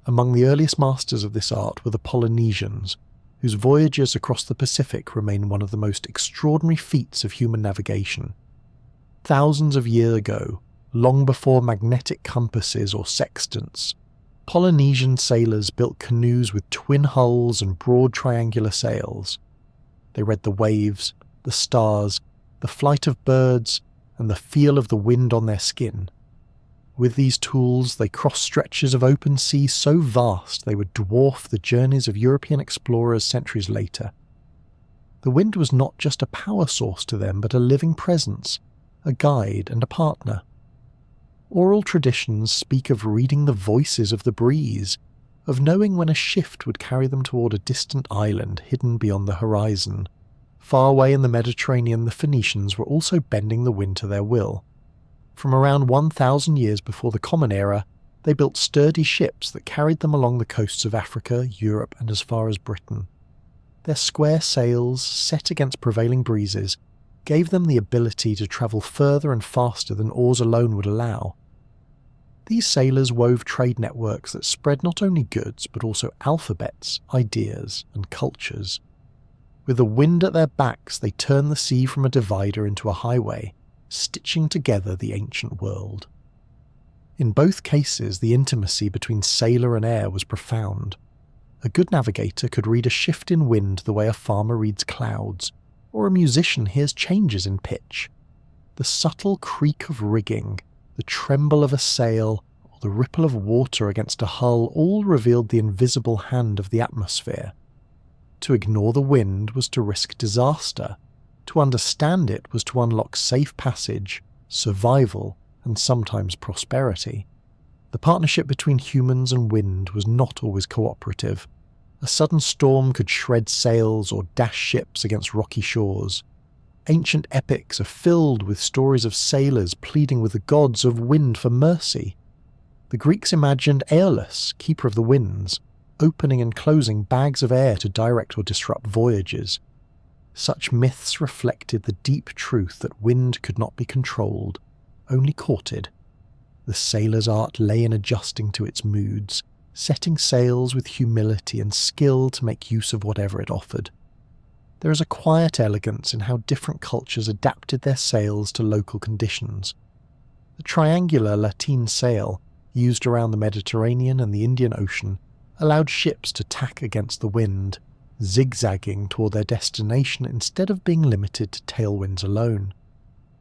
Among the earliest masters of this art were the Polynesians, whose voyages across the Pacific remain one of the most extraordinary feats of human navigation. Thousands of years ago, long before magnetic compasses or sextants, Polynesian sailors built canoes with twin hulls and broad triangular sails. They read the waves, the stars, the flight of birds, and the feel of the wind on their skin. With these tools, they crossed stretches of open sea so vast they would dwarf the journeys of European explorers centuries later. The wind was not just a power source to them, but a living presence, a guide and a partner. Oral traditions speak of reading the voices of the breeze, of knowing when a shift would carry them toward a distant island hidden beyond the horizon. Far away in the Mediterranean, the Phoenicians were also bending the wind to their will. From around 1,000 years before the Common Era, they built sturdy ships that carried them along the coasts of Africa, Europe, and as far as Britain. Their square sails, set against prevailing breezes, gave them the ability to travel further and faster than oars alone would allow. These sailors wove trade networks that spread not only goods but also alphabets, ideas, and cultures. With the wind at their backs, they turned the sea from a divider into a highway, stitching together the ancient world. In both cases, the intimacy between sailor and air was profound. A good navigator could read a shift in wind the way a farmer reads clouds, or a musician hears changes in pitch. The subtle creak of rigging, the tremble of a sail, or the ripple of water against a hull all revealed the invisible hand of the atmosphere. To ignore the wind was to risk disaster. To understand it was to unlock safe passage, survival, and sometimes prosperity. The partnership between humans and wind was not always cooperative. A sudden storm could shred sails or dash ships against rocky shores. Ancient epics are filled with stories of sailors pleading with the gods of wind for mercy. The Greeks imagined Aeolus, keeper of the winds, opening and closing bags of air to direct or disrupt voyages. Such myths reflected the deep truth that wind could not be controlled, only courted. The sailor's art lay in adjusting to its moods, setting sails with humility and skill to make use of whatever it offered. There is a quiet elegance in how different cultures adapted their sails to local conditions. The triangular lateen sail, used around the Mediterranean and the Indian Ocean, allowed ships to tack against the wind, zigzagging toward their destination instead of being limited to tailwinds alone.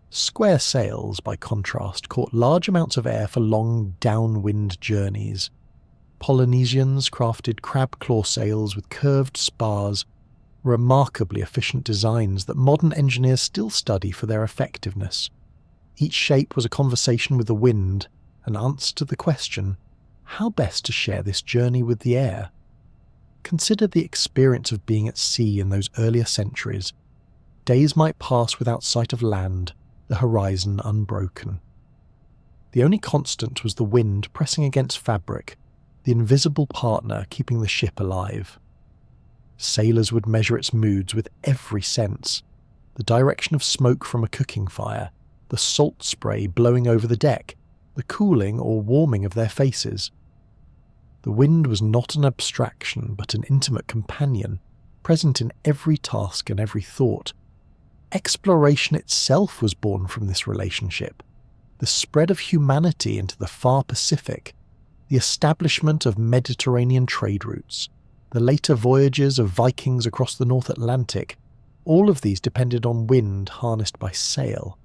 Square sails, by contrast, caught large amounts of air for long downwind journeys. Polynesians crafted crab-claw sails with curved spars, remarkably efficient designs that modern engineers still study for their effectiveness. Each shape was a conversation with the wind, an answer to the question, how best to share this journey with the air? Consider the experience of being at sea in those earlier centuries. Days might pass without sight of land, the horizon unbroken. The only constant was the wind pressing against fabric, the invisible partner keeping the ship alive. Sailors would measure its moods with every sense: the direction of smoke from a cooking fire, the salt spray blowing over the deck, the cooling or warming of their faces. The wind was not an abstraction but an intimate companion, present in every task and every thought. Exploration itself was born from this relationship. The spread of humanity into the far Pacific, the establishment of Mediterranean trade routes, the later voyages of Vikings across the North Atlantic, all of these depended on wind harnessed by sail.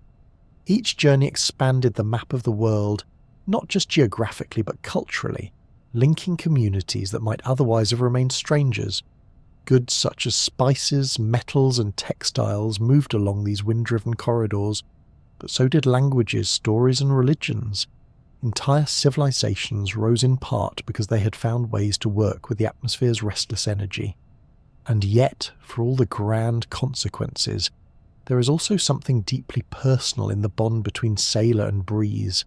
Each journey expanded the map of the world, not just geographically but culturally, linking communities that might otherwise have remained strangers. Goods such as spices, metals and textiles moved along these wind-driven corridors, but so did languages, stories and religions. Entire civilizations rose in part because they had found ways to work with the atmosphere's restless energy. And yet, for all the grand consequences, there is also something deeply personal in the bond between sailor and breeze.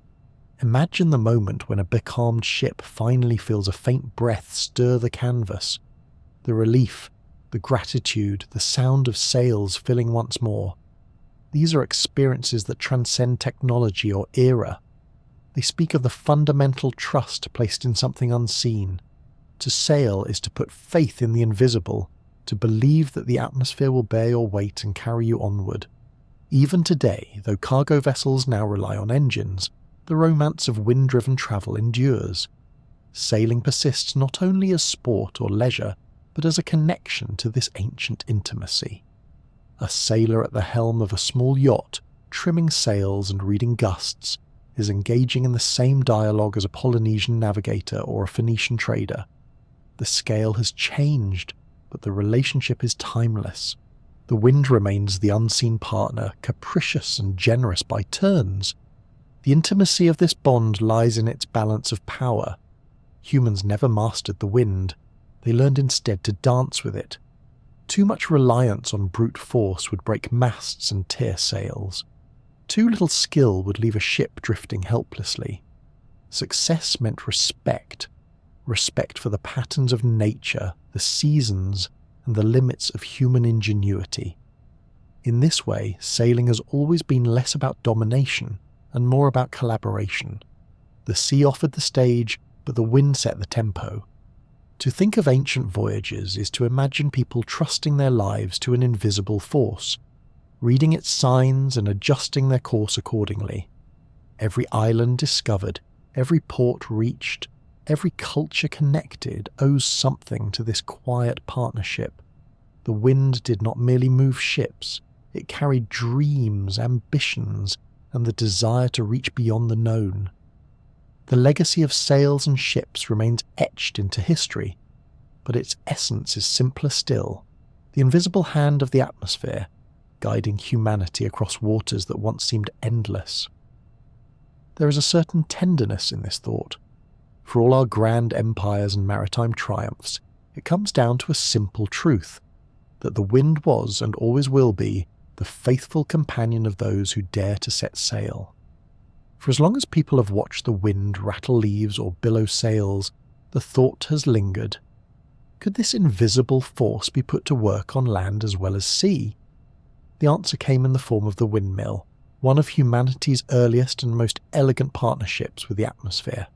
Imagine the moment when a becalmed ship finally feels a faint breath stir the canvas. The relief, the gratitude, the sound of sails filling once more. These are experiences that transcend technology or era. They speak of the fundamental trust placed in something unseen. To sail is to put faith in the invisible, to believe that the atmosphere will bear your weight and carry you onward. Even today, though cargo vessels now rely on engines, the romance of wind-driven travel endures. Sailing persists not only as sport or leisure, but as a connection to this ancient intimacy. A sailor at the helm of a small yacht, trimming sails and reading gusts, is engaging in the same dialogue as a Polynesian navigator or a Phoenician trader. The scale has changed, but the relationship is timeless. The wind remains the unseen partner, capricious and generous by turns. The intimacy of this bond lies in its balance of power. Humans never mastered the wind. They learned instead to dance with it. Too much reliance on brute force would break masts and tear sails. Too little skill would leave a ship drifting helplessly. Success meant respect. Respect for the patterns of nature, the seasons, and the limits of human ingenuity. In this way, sailing has always been less about domination and more about collaboration. The sea offered the stage, but the wind set the tempo. To think of ancient voyages is to imagine people trusting their lives to an invisible force, reading its signs and adjusting their course accordingly. Every island discovered, every port reached, every culture connected owes something to this quiet partnership. The wind did not merely move ships, it carried dreams, ambitions, and the desire to reach beyond the known. The legacy of sails and ships remains etched into history, but its essence is simpler still, the invisible hand of the atmosphere, guiding humanity across waters that once seemed endless. There is a certain tenderness in this thought. For all our grand empires and maritime triumphs, it comes down to a simple truth, that the wind was and always will be the faithful companion of those who dare to set sail. For as long as people have watched the wind rattle leaves or billow sails, the thought has lingered. Could this invisible force be put to work on land as well as sea? The answer came in the form of the windmill, one of humanity's earliest and most elegant partnerships with the atmosphere.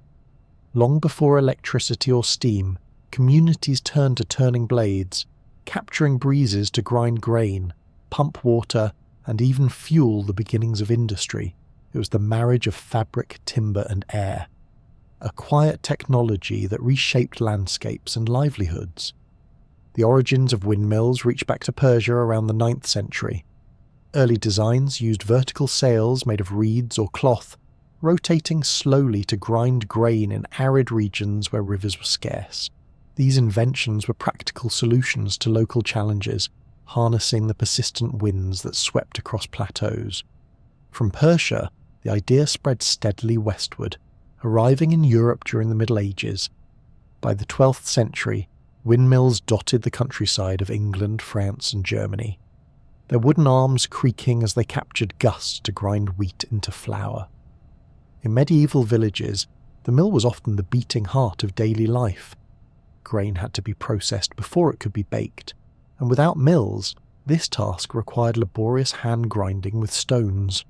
Long before electricity or steam, communities turned to turning blades, capturing breezes to grind grain, pump water, and even fuel the beginnings of industry. It was the marriage of fabric, timber, and air. A quiet technology that reshaped landscapes and livelihoods. The origins of windmills reach back to Persia around the 9th century. Early designs used vertical sails made of reeds or cloth, rotating slowly to grind grain in arid regions where rivers were scarce. These inventions were practical solutions to local challenges, harnessing the persistent winds that swept across plateaus. From Persia, the idea spread steadily westward, arriving in Europe during the Middle Ages. By the 12th century, windmills dotted the countryside of England, France, and Germany, their wooden arms creaking as they captured gusts to grind wheat into flour. In medieval villages, the mill was often the beating heart of daily life. Grain had to be processed before it could be baked, and without mills, this task required laborious hand grinding with stones.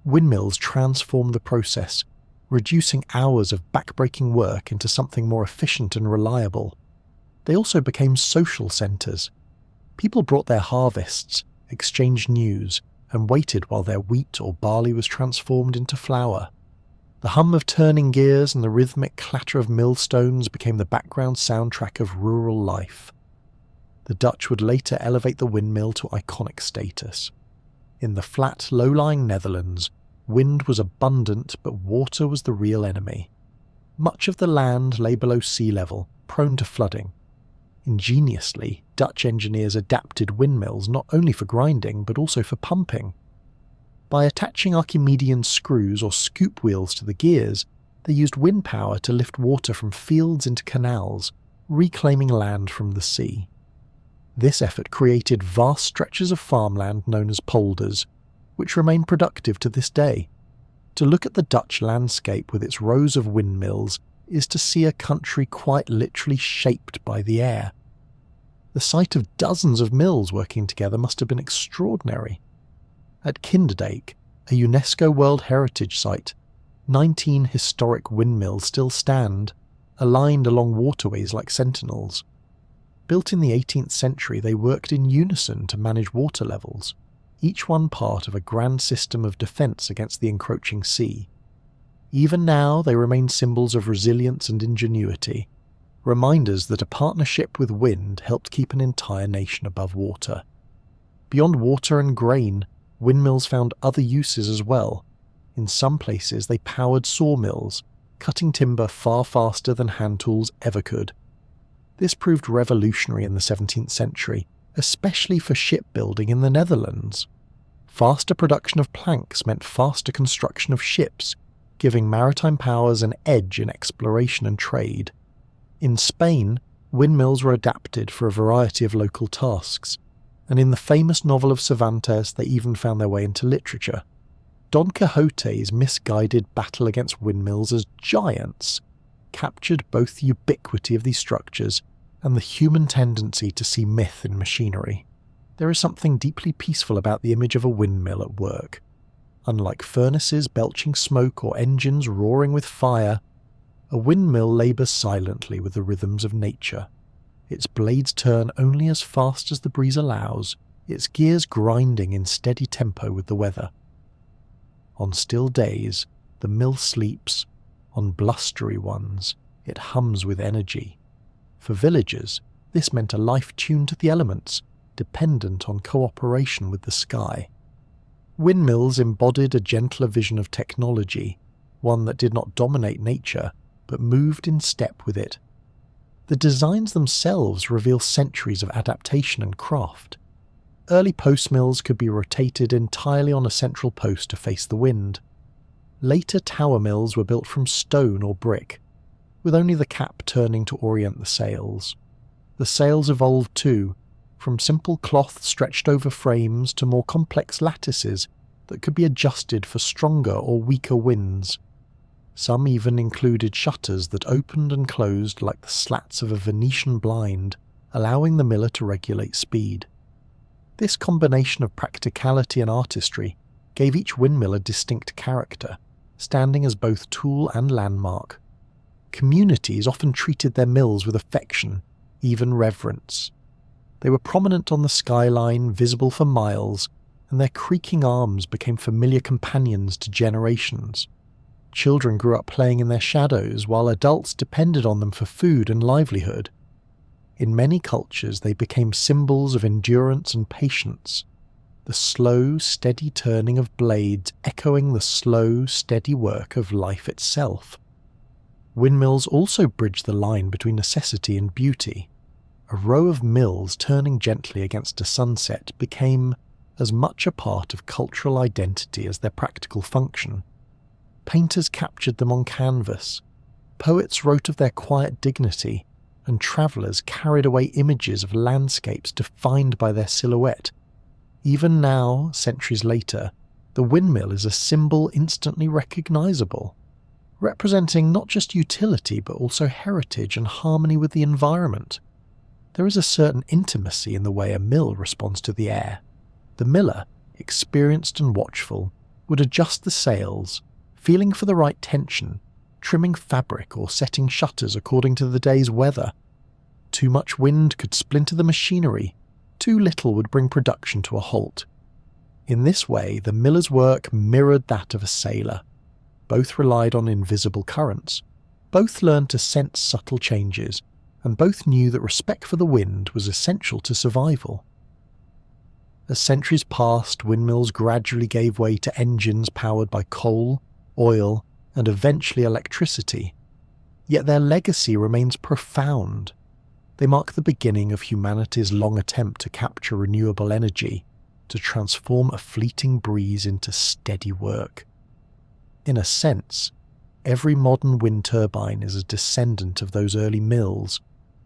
Windmills transformed the process, reducing hours of back-breaking work into something more efficient and reliable. They also became social centres. People brought their harvests, exchanged news, and waited while their wheat or barley was transformed into flour. The hum of turning gears and the rhythmic clatter of millstones became the background soundtrack of rural life. The Dutch would later elevate the windmill to iconic status. In the flat, low-lying Netherlands, wind was abundant, but water was the real enemy. Much of the land lay below sea level, prone to flooding. Ingeniously, Dutch engineers adapted windmills not only for grinding, but also for pumping. By attaching Archimedean screws or scoop wheels to the gears, they used wind power to lift water from fields into canals, reclaiming land from the sea. This effort created vast stretches of farmland known as polders, which remain productive to this day. To look at the Dutch landscape with its rows of windmills is to see a country quite literally shaped by the air. The sight of dozens of mills working together must have been extraordinary. At Kinderdijk, a UNESCO World Heritage Site, 19 historic windmills still stand, aligned along waterways like sentinels. Built in the 18th century, they worked in unison to manage water levels, each one part of a grand system of defence against the encroaching sea. Even now, they remain symbols of resilience and ingenuity, reminders that a partnership with wind helped keep an entire nation above water. Beyond water and grain, windmills found other uses as well. In some places they powered sawmills, cutting timber far faster than hand tools ever could. This proved revolutionary in the 17th century, especially for shipbuilding in the Netherlands. Faster production of planks meant faster construction of ships, giving maritime powers an edge in exploration and trade. In Spain, windmills were adapted for a variety of local tasks, and in the famous novel of Cervantes they even found their way into literature. Don Quixote's misguided battle against windmills as giants captured both the ubiquity of these structures and the human tendency to see myth in machinery. There is something deeply peaceful about the image of a windmill at work. Unlike furnaces belching smoke or engines roaring with fire, a windmill labours silently with the rhythms of nature. Its blades turn only as fast as the breeze allows, its gears grinding in steady tempo with the weather. On still days, the mill sleeps. On blustery ones, it hums with energy. For villagers, this meant a life tuned to the elements, dependent on cooperation with the sky. Windmills embodied a gentler vision of technology, one that did not dominate nature, but moved in step with it. The designs themselves reveal centuries of adaptation and craft. Early post mills could be rotated entirely on a central post to face the wind. Later tower mills were built from stone or brick, with only the cap turning to orient the sails. The sails evolved too, from simple cloth stretched over frames to more complex lattices that could be adjusted for stronger or weaker winds. Some even included shutters that opened and closed like the slats of a Venetian blind, allowing the miller to regulate speed. This combination of practicality and artistry gave each windmill a distinct character, standing as both tool and landmark. Communities often treated their mills with affection, even reverence. They were prominent on the skyline, visible for miles, and their creaking arms became familiar companions to generations. Children grew up playing in their shadows, while adults depended on them for food and livelihood. In many cultures, they became symbols of endurance and patience, the slow, steady turning of blades echoing the slow, steady work of life itself. Windmills also bridged the line between necessity and beauty. A row of mills turning gently against a sunset became as much a part of cultural identity as their practical function. Painters captured them on canvas, poets wrote of their quiet dignity, and travellers carried away images of landscapes defined by their silhouette. Even now, centuries later, the windmill is a symbol instantly recognisable, representing not just utility but also heritage and harmony with the environment. There is a certain intimacy in the way a mill responds to the air. The miller, experienced and watchful, would adjust the sails, feeling for the right tension, trimming fabric or setting shutters according to the day's weather. Too much wind could splinter the machinery, too little would bring production to a halt. In this way, the miller's work mirrored that of a sailor. Both relied on invisible currents, both learned to sense subtle changes, and both knew that respect for the wind was essential to survival. As centuries passed, windmills gradually gave way to engines powered by coal, oil, and eventually electricity. Yet their legacy remains profound. They mark the beginning of humanity's long attempt to capture renewable energy, to transform a fleeting breeze into steady work. In a sense, every modern wind turbine is a descendant of those early mills,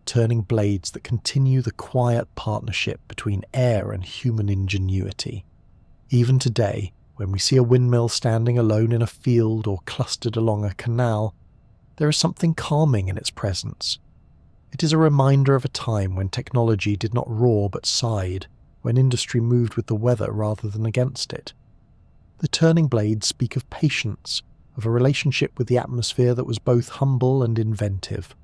turning blades that continue the quiet partnership between air and human ingenuity. Even today, when we see a windmill standing alone in a field or clustered along a canal, there is something calming in its presence. It is a reminder of a time when technology did not roar but sighed, when industry moved with the weather rather than against it. The turning blades speak of patience, of a relationship with the atmosphere that was both humble and inventive.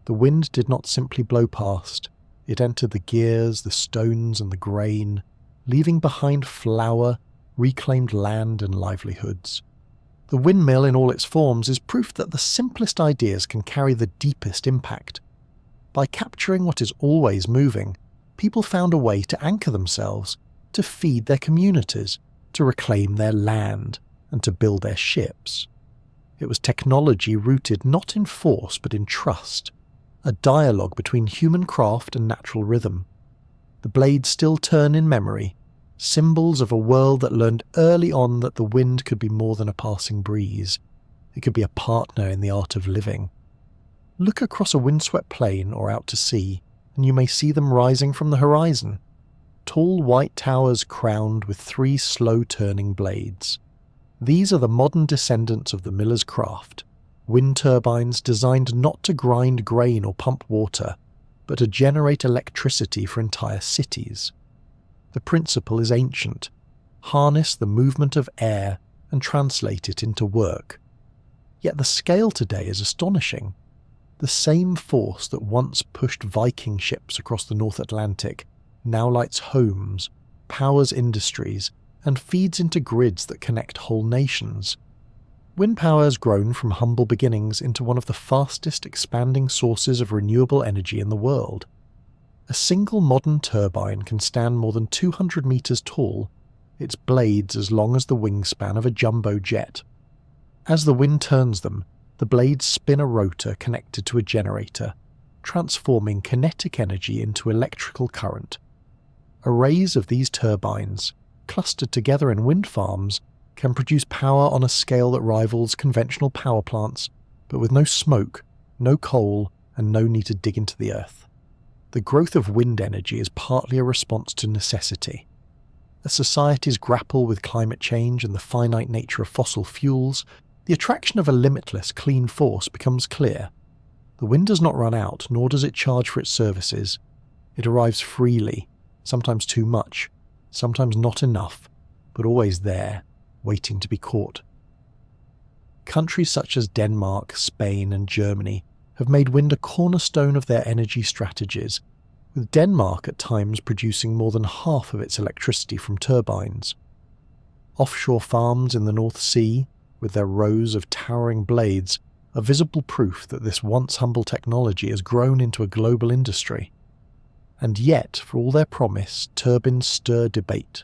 The wind did not simply blow past, it entered the gears, the stones and the grain, leaving behind flour, reclaimed land and livelihoods. The windmill in all its forms is proof that the simplest ideas can carry the deepest impact. By capturing what is always moving, people found a way to anchor themselves, to feed their communities, to reclaim their land, and to build their ships. It was technology rooted not in force but in trust, a dialogue between human craft and natural rhythm. The blades still turn in memory, symbols of a world that learned early on that the wind could be more than a passing breeze. It could be a partner in the art of living. Look across a windswept plain or out to sea, and you may see them rising from the horizon. Tall white towers crowned with 3 slow-turning blades. These are the modern descendants of the miller's craft, wind turbines designed not to grind grain or pump water, but to generate electricity for entire cities. The principle is ancient. Harness the movement of air and translate it into work. Yet the scale today is astonishing. The same force that once pushed Viking ships across the North Atlantic now lights homes, powers industries, and feeds into grids that connect whole nations. Wind power has grown from humble beginnings into one of the fastest expanding sources of renewable energy in the world. A single modern turbine can stand more than 200 meters tall, its blades as long as the wingspan of a jumbo jet. As the wind turns them, the blades spin a rotor connected to a generator, transforming kinetic energy into electrical current. Arrays of these turbines, clustered together in wind farms, can produce power on a scale that rivals conventional power plants, but with no smoke, no coal, and no need to dig into the earth. The growth of wind energy is partly a response to necessity. As societies grapple with climate change and the finite nature of fossil fuels, the attraction of a limitless, clean force becomes clear. The wind does not run out, nor does it charge for its services. It arrives freely, sometimes too much, sometimes not enough, but always there, waiting to be caught. countries such as Denmark, Spain, and Germany have made wind a cornerstone of their energy strategies, with Denmark at times producing more than half of its electricity from turbines. Offshore farms in the North Sea, with their rows of towering blades, are visible proof that this once humble technology has grown into a global industry. And yet, for all their promise, turbines stir debate.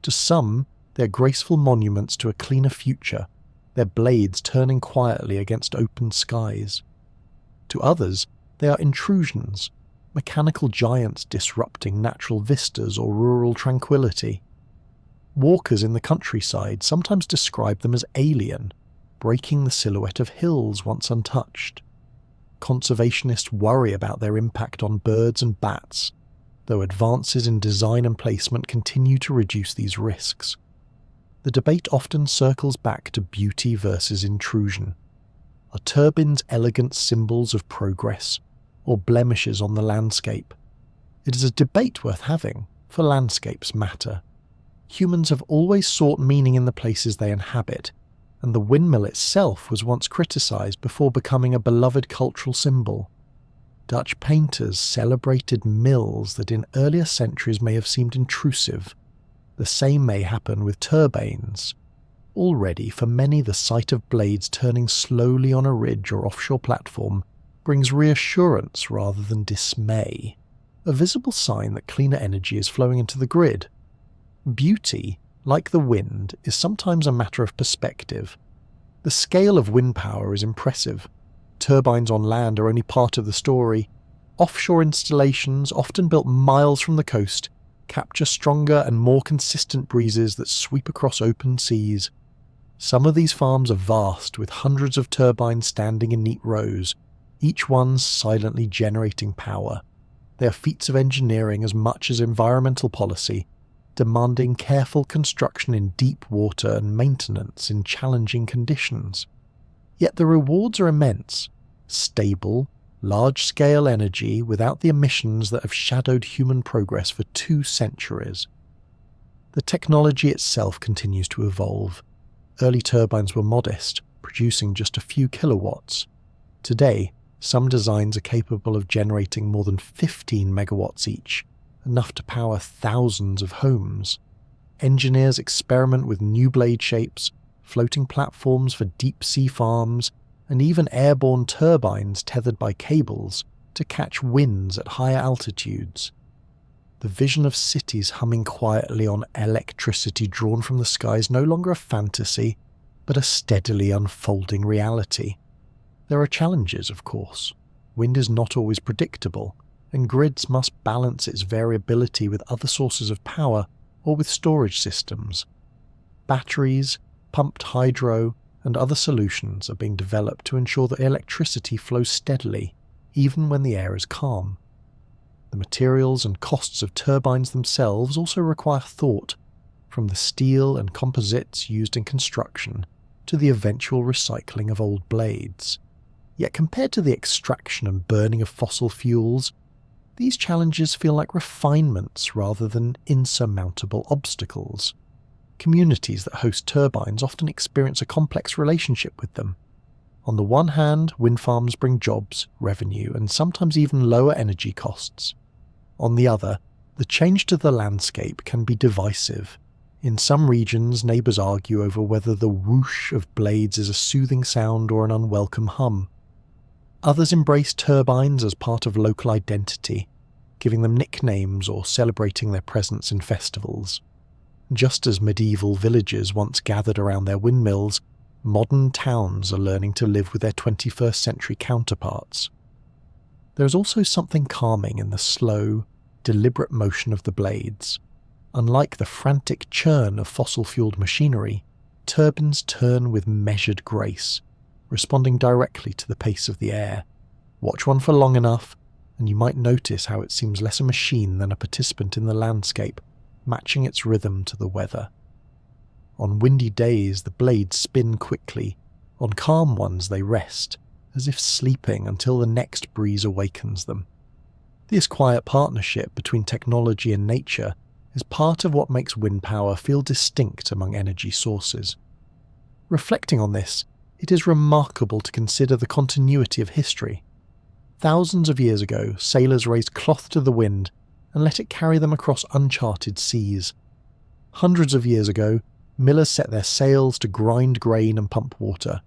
To some, they are graceful monuments to a cleaner future, their blades turning quietly against open skies. To others, they are intrusions, mechanical giants disrupting natural vistas or rural tranquility. Walkers in the countryside sometimes describe them as alien, breaking the silhouette of hills once untouched. Conservationists worry about their impact on birds and bats, though advances in design and placement continue to reduce these risks. The debate often circles back to beauty versus intrusion. Are turbines elegant symbols of progress, or blemishes on the landscape? It is a debate worth having, for landscapes matter. Humans have always sought meaning in the places they inhabit, and the windmill itself was once criticised before becoming a beloved cultural symbol. Dutch painters celebrated mills that in earlier centuries may have seemed intrusive. The same may happen with turbines. Already, for many, the sight of blades turning slowly on a ridge or offshore platform brings reassurance rather than dismay, a visible sign that cleaner energy is flowing into the grid. Beauty, like the wind, is sometimes a matter of perspective. The scale of wind power is impressive. Turbines on land are only part of the story. Offshore installations, often built miles from the coast, capture stronger and more consistent breezes that sweep across open seas. Some of these farms are vast, with hundreds of turbines standing in neat rows, each one silently generating power. They are feats of engineering as much as environmental policy, demanding careful construction in deep water and maintenance in challenging conditions. Yet the rewards are immense: stable, large-scale energy without the emissions that have shadowed human progress for 2 centuries. The technology itself continues to evolve. Early turbines were modest, producing just a few kilowatts. Today, some designs are capable of generating more than 15 megawatts each, enough to power thousands of homes. Engineers experiment with new blade shapes, floating platforms for deep-sea farms, and even airborne turbines tethered by cables to catch winds at higher altitudes. The vision of cities humming quietly on electricity drawn from the sky is no longer a fantasy, but a steadily unfolding reality. There are challenges, of course. Wind is not always predictable, and grids must balance its variability with other sources of power or with storage systems. Batteries, pumped hydro, and other solutions are being developed to ensure that electricity flows steadily, even when the air is calm. The materials and costs of turbines themselves also require thought, from the steel and composites used in construction to the eventual recycling of old blades. Yet compared to the extraction and burning of fossil fuels, these challenges feel like refinements rather than insurmountable obstacles. Communities that host turbines often experience a complex relationship with them. On the one hand, wind farms bring jobs, revenue, and sometimes even lower energy costs. On the other, the change to the landscape can be divisive. In some regions, neighbours argue over whether the whoosh of blades is a soothing sound or an unwelcome hum. Others embrace turbines as part of local identity, giving them nicknames or celebrating their presence in festivals. Just as medieval villages once gathered around their windmills, modern towns are learning to live with their 21st century counterparts. There is also something calming in the slow, deliberate motion of the blades. Unlike the frantic churn of fossil-fueled machinery, turbines turn with measured grace, responding directly to the pace of the air. Watch one for long enough, and you might notice how it seems less a machine than a participant in the landscape, matching its rhythm to the weather. On windy days, the blades spin quickly. On calm ones, they rest, as if sleeping until the next breeze awakens them. This quiet partnership between technology and nature is part of what makes wind power feel distinct among energy sources. Reflecting on this, It is remarkable to consider the continuity of history. Thousands of years ago, sailors raised cloth to the wind and let it carry them across uncharted seas. Hundreds of years ago, millers set their sails to grind grain and pump water.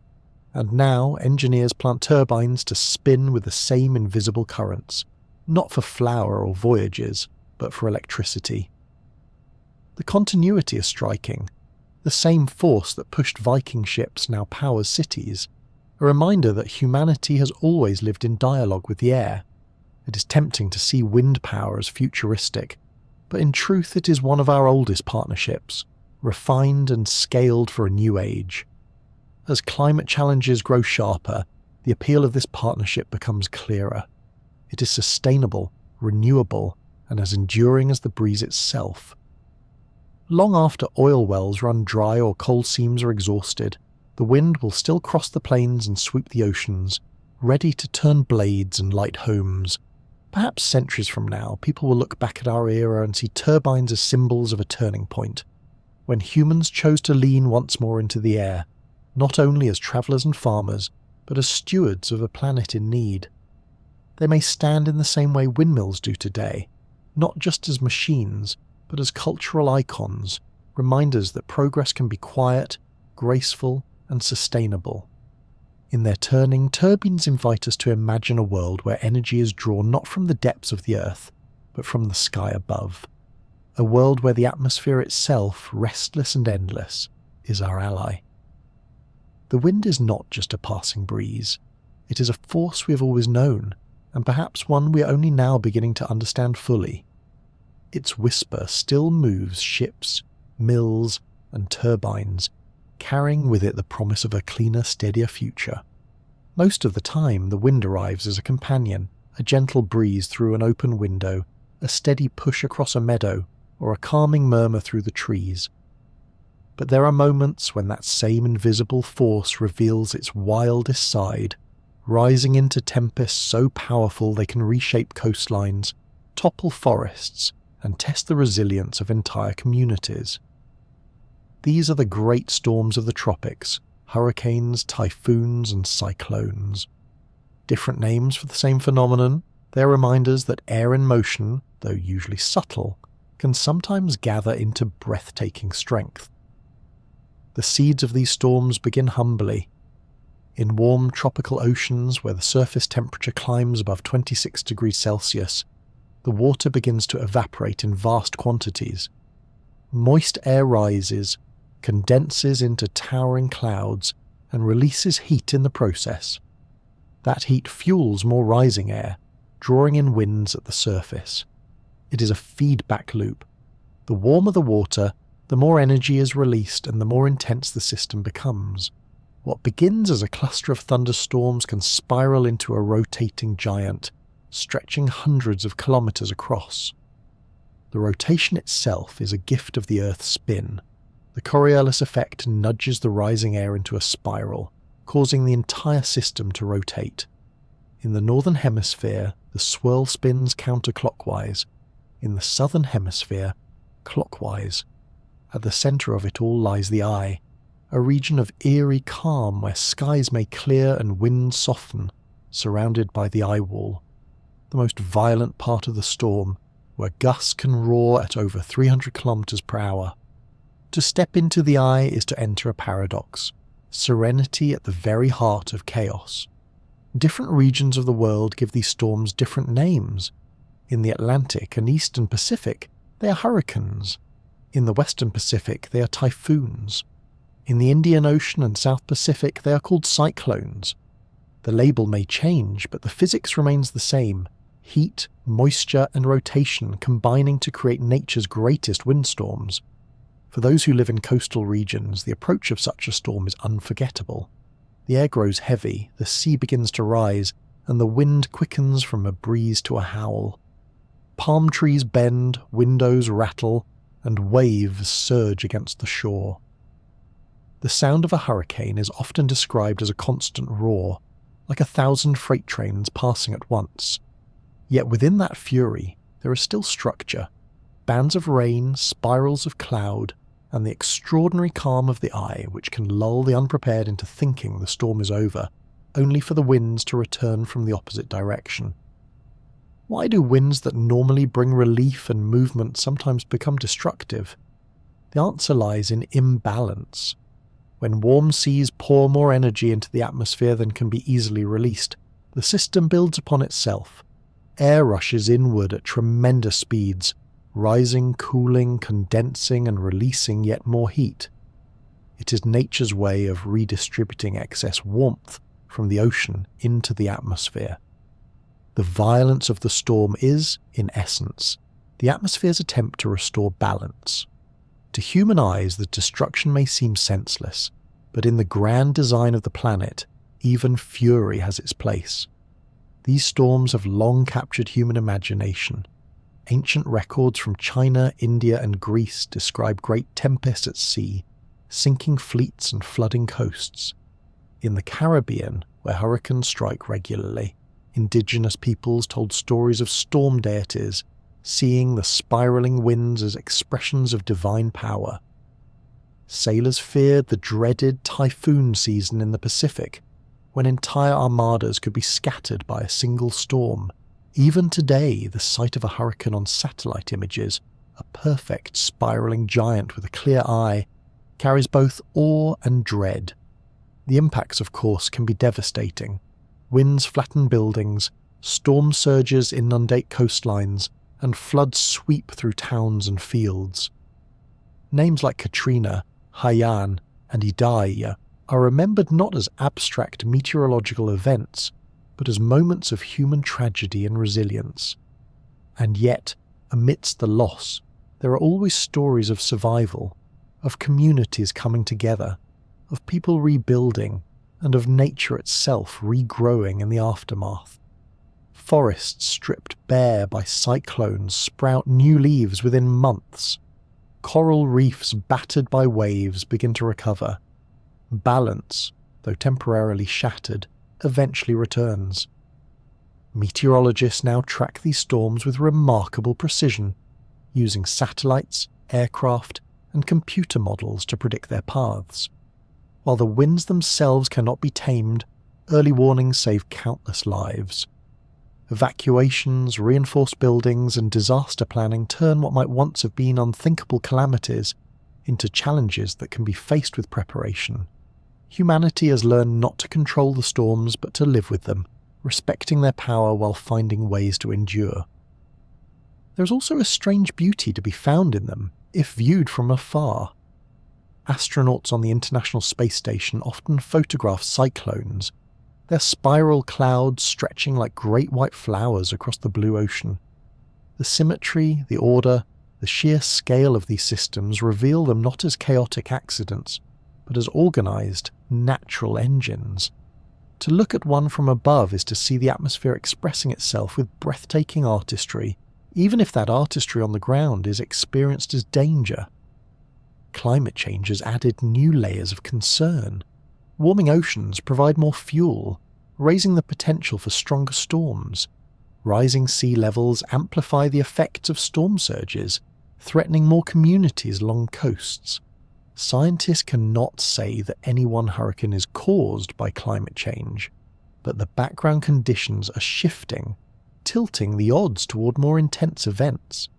And now engineers plant turbines to spin with the same invisible currents, not for flour or voyages, but for electricity. The continuity is striking. The same force that pushed Viking ships now powers cities, a reminder that humanity has always lived in dialogue with the air. It is tempting to see wind power as futuristic, but in truth it is one of our oldest partnerships, refined and scaled for a new age. As climate challenges grow sharper, the appeal of this partnership becomes clearer. It is sustainable, renewable, and as enduring as the breeze itself. Long after oil wells run dry or coal seams are exhausted, the wind will still cross the plains and sweep the oceans, ready to turn blades and light homes. Perhaps centuries from now, people will look back at our era and see turbines as symbols of a turning point, when humans chose to lean once more into the air, not only as travellers and farmers, but as stewards of a planet in need. They may stand in the same way windmills do today, not just as machines, but as cultural icons, reminders that progress can be quiet, graceful, and sustainable. In their turning, turbines invite us to imagine a world where energy is drawn not from the depths of the earth, but from the sky above. A world where the atmosphere itself, restless and endless, is our ally. The wind is not just a passing breeze. It is a force we have always known, and perhaps one we are only now beginning to understand fully. Its whisper still moves ships, mills, and turbines, carrying with it the promise of a cleaner, steadier future. Most of the time, the wind arrives as a companion, a gentle breeze through an open window, a steady push across a meadow, or a calming murmur through the trees. But there are moments when that same invisible force reveals its wildest side, rising into tempests so powerful they can reshape coastlines, topple forests, and test the resilience of entire communities. These are the great storms of the tropics, hurricanes, typhoons, and cyclones. Different names for the same phenomenon, they are reminders that air in motion, though usually subtle, can sometimes gather into breathtaking strength. The seeds of these storms begin humbly. In warm tropical oceans where the surface temperature climbs above 26 degrees Celsius, the water begins to evaporate in vast quantities. Moist air rises, condenses into towering clouds, and releases heat in the process. That heat fuels more rising air, drawing in winds at the surface. It is a feedback loop. The warmer the water, the more energy is released and the more intense the system becomes. What begins as a cluster of thunderstorms can spiral into a rotating giant, stretching hundreds of kilometers across. The rotation itself is a gift of the Earth's spin. The Coriolis effect nudges the rising air into a spiral, causing the entire system to rotate. In the northern hemisphere, the swirl spins counterclockwise. In the southern hemisphere, clockwise. At the centre of it all lies the eye, a region of eerie calm where skies may clear and winds soften, surrounded by the eye wall. The most violent part of the storm, where gusts can roar at over 300 kilometers per hour. To step into the eye is to enter a paradox, serenity at the very heart of chaos. Different regions of the world give these storms different names. In the Atlantic and Eastern Pacific, they are hurricanes. In the Western Pacific, they are typhoons. In the Indian Ocean and South Pacific, they are called cyclones. The label may change, but the physics remains the same. Heat, moisture, and rotation combining to create nature's greatest windstorms. For those who live in coastal regions, the approach of such a storm is unforgettable. The air grows heavy, the sea begins to rise, and the wind quickens from a breeze to a howl. Palm trees bend, windows rattle, and waves surge against the shore. The sound of a hurricane is often described as a constant roar, like 1,000 freight trains passing at once. Yet within that fury, there is still structure. Bands of rain, spirals of cloud, and the extraordinary calm of the eye which can lull the unprepared into thinking the storm is over, only for the winds to return from the opposite direction. Why do winds that normally bring relief and movement sometimes become destructive? The answer lies in imbalance. When warm seas pour more energy into the atmosphere than can be easily released, the system builds upon itself. Air rushes inward at tremendous speeds, rising, cooling, condensing and releasing yet more heat. It is nature's way of redistributing excess warmth from the ocean into the atmosphere. The violence of the storm is, in essence, the atmosphere's attempt to restore balance. To human eyes, the destruction may seem senseless, but in the grand design of the planet, even fury has its place. These storms have long captured human imagination. Ancient records from China, India, and Greece describe great tempests at sea, sinking fleets and flooding coasts. In the Caribbean, where hurricanes strike regularly, indigenous peoples told stories of storm deities, seeing the spiraling winds as expressions of divine power. Sailors feared the dreaded typhoon season in the Pacific, when entire armadas could be scattered by a single storm. Even today, the sight of a hurricane on satellite images, a perfect spiraling giant with a clear eye, carries both awe and dread. The impacts, of course, can be devastating. Winds flatten buildings, storm surges inundate coastlines, and floods sweep through towns and fields. Names like Katrina, Haiyan, and Idai are remembered not as abstract meteorological events, but as moments of human tragedy and resilience. And yet, amidst the loss, there are always stories of survival, of communities coming together, of people rebuilding, and of nature itself regrowing in the aftermath. Forests stripped bare by cyclones sprout new leaves within months. Coral reefs battered by waves begin to recover. Balance, though temporarily shattered, eventually returns. Meteorologists now track these storms with remarkable precision, using satellites, aircraft, and computer models to predict their paths. While the winds themselves cannot be tamed, early warnings save countless lives. Evacuations, reinforced buildings, and disaster planning turn what might once have been unthinkable calamities into challenges that can be faced with preparation. Humanity has learned not to control the storms but to live with them, respecting their power while finding ways to endure. There is also a strange beauty to be found in them, if viewed from afar. Astronauts on the International Space Station often photograph cyclones, their spiral clouds stretching like great white flowers across the blue ocean. The symmetry, the order, the sheer scale of these systems reveal them not as chaotic accidents, but as organized, natural engines. To look at one from above is to see the atmosphere expressing itself with breathtaking artistry, even if that artistry on the ground is experienced as danger. Climate change has added new layers of concern. Warming oceans provide more fuel, raising the potential for stronger storms. Rising sea levels amplify the effects of storm surges, threatening more communities along coasts. Scientists cannot say that any one hurricane is caused by climate change, but the background conditions are shifting, tilting the odds toward more intense events.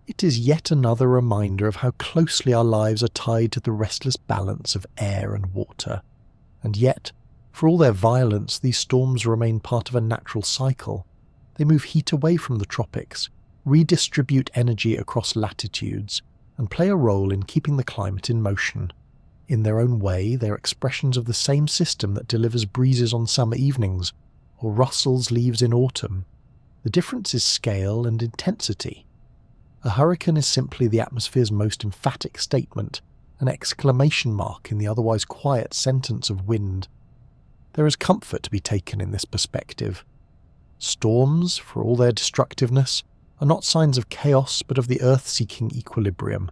It is yet another reminder of how closely our lives are tied to the restless balance of air and water. And yet, for all their violence, these storms remain part of a natural cycle. They move heat away from the tropics, redistribute energy across latitudes, and play a role in keeping the climate in motion. In their own way, they are expressions of the same system that delivers breezes on summer evenings, or rustles leaves in autumn. The difference is scale and intensity. A hurricane is simply the atmosphere's most emphatic statement, an exclamation mark in the otherwise quiet sentence of wind. There is comfort to be taken in this perspective. Storms, for all their destructiveness, are not signs of chaos but of the earth seeking equilibrium.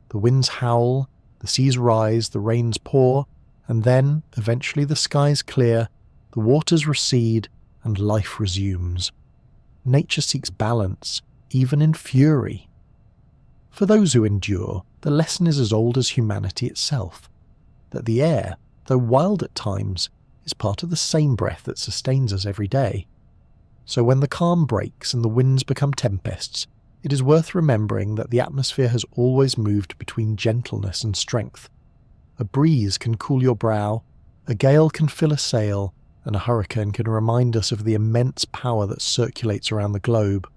The winds howl, the seas rise, the rains pour, and then, eventually the skies clear, the waters recede, and life resumes. Nature seeks balance, even in fury. For those who endure, the lesson is as old as humanity itself, that the air, though wild at times, is part of the same breath that sustains us every day. So when the calm breaks and the winds become tempests, it is worth remembering that the atmosphere has always moved between gentleness and strength. A breeze can cool your brow, a gale can fill a sail, and a hurricane can remind us of the immense power that circulates around the globe.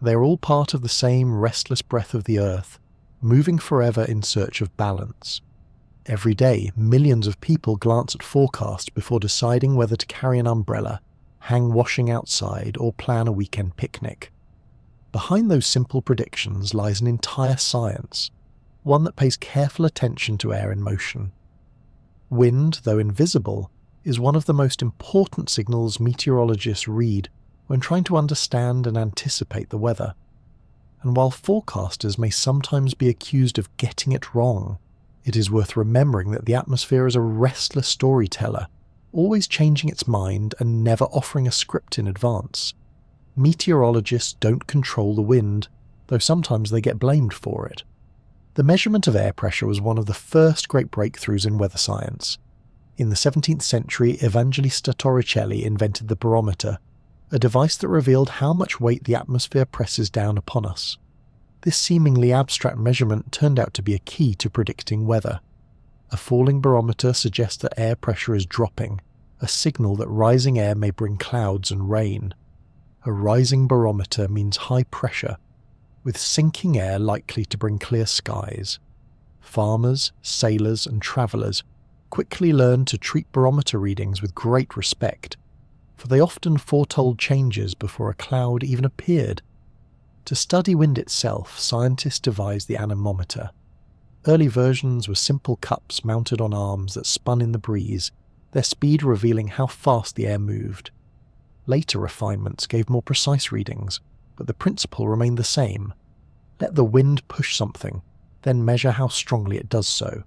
They are all part of the same restless breath of the earth, moving forever in search of balance. Every day, millions of people glance at forecasts before deciding whether to carry an umbrella, hang washing outside, or plan a weekend picnic. Behind those simple predictions lies an entire science, one that pays careful attention to air in motion. Wind, though invisible, is one of the most important signals meteorologists read when trying to understand and anticipate the weather. And while forecasters may sometimes be accused of getting it wrong, it is worth remembering that the atmosphere is a restless storyteller, always changing its mind and never offering a script in advance. Meteorologists don't control the wind, though sometimes they get blamed for it. The measurement of air pressure was one of the first great breakthroughs in weather science. In the 17th century, Evangelista Torricelli invented the barometer, a device that revealed how much weight the atmosphere presses down upon us. This seemingly abstract measurement turned out to be a key to predicting weather. A falling barometer suggests that air pressure is dropping, a signal that rising air may bring clouds and rain. A rising barometer means high pressure, with sinking air likely to bring clear skies. Farmers, sailors, and travellers quickly learned to treat barometer readings with great respect, for they often foretold changes before a cloud even appeared. To study wind itself, scientists devised the anemometer. Early versions were simple cups mounted on arms that spun in the breeze, their speed revealing how fast the air moved. Later refinements gave more precise readings, but the principle remained the same. Let the wind push something, then measure how strongly it does so.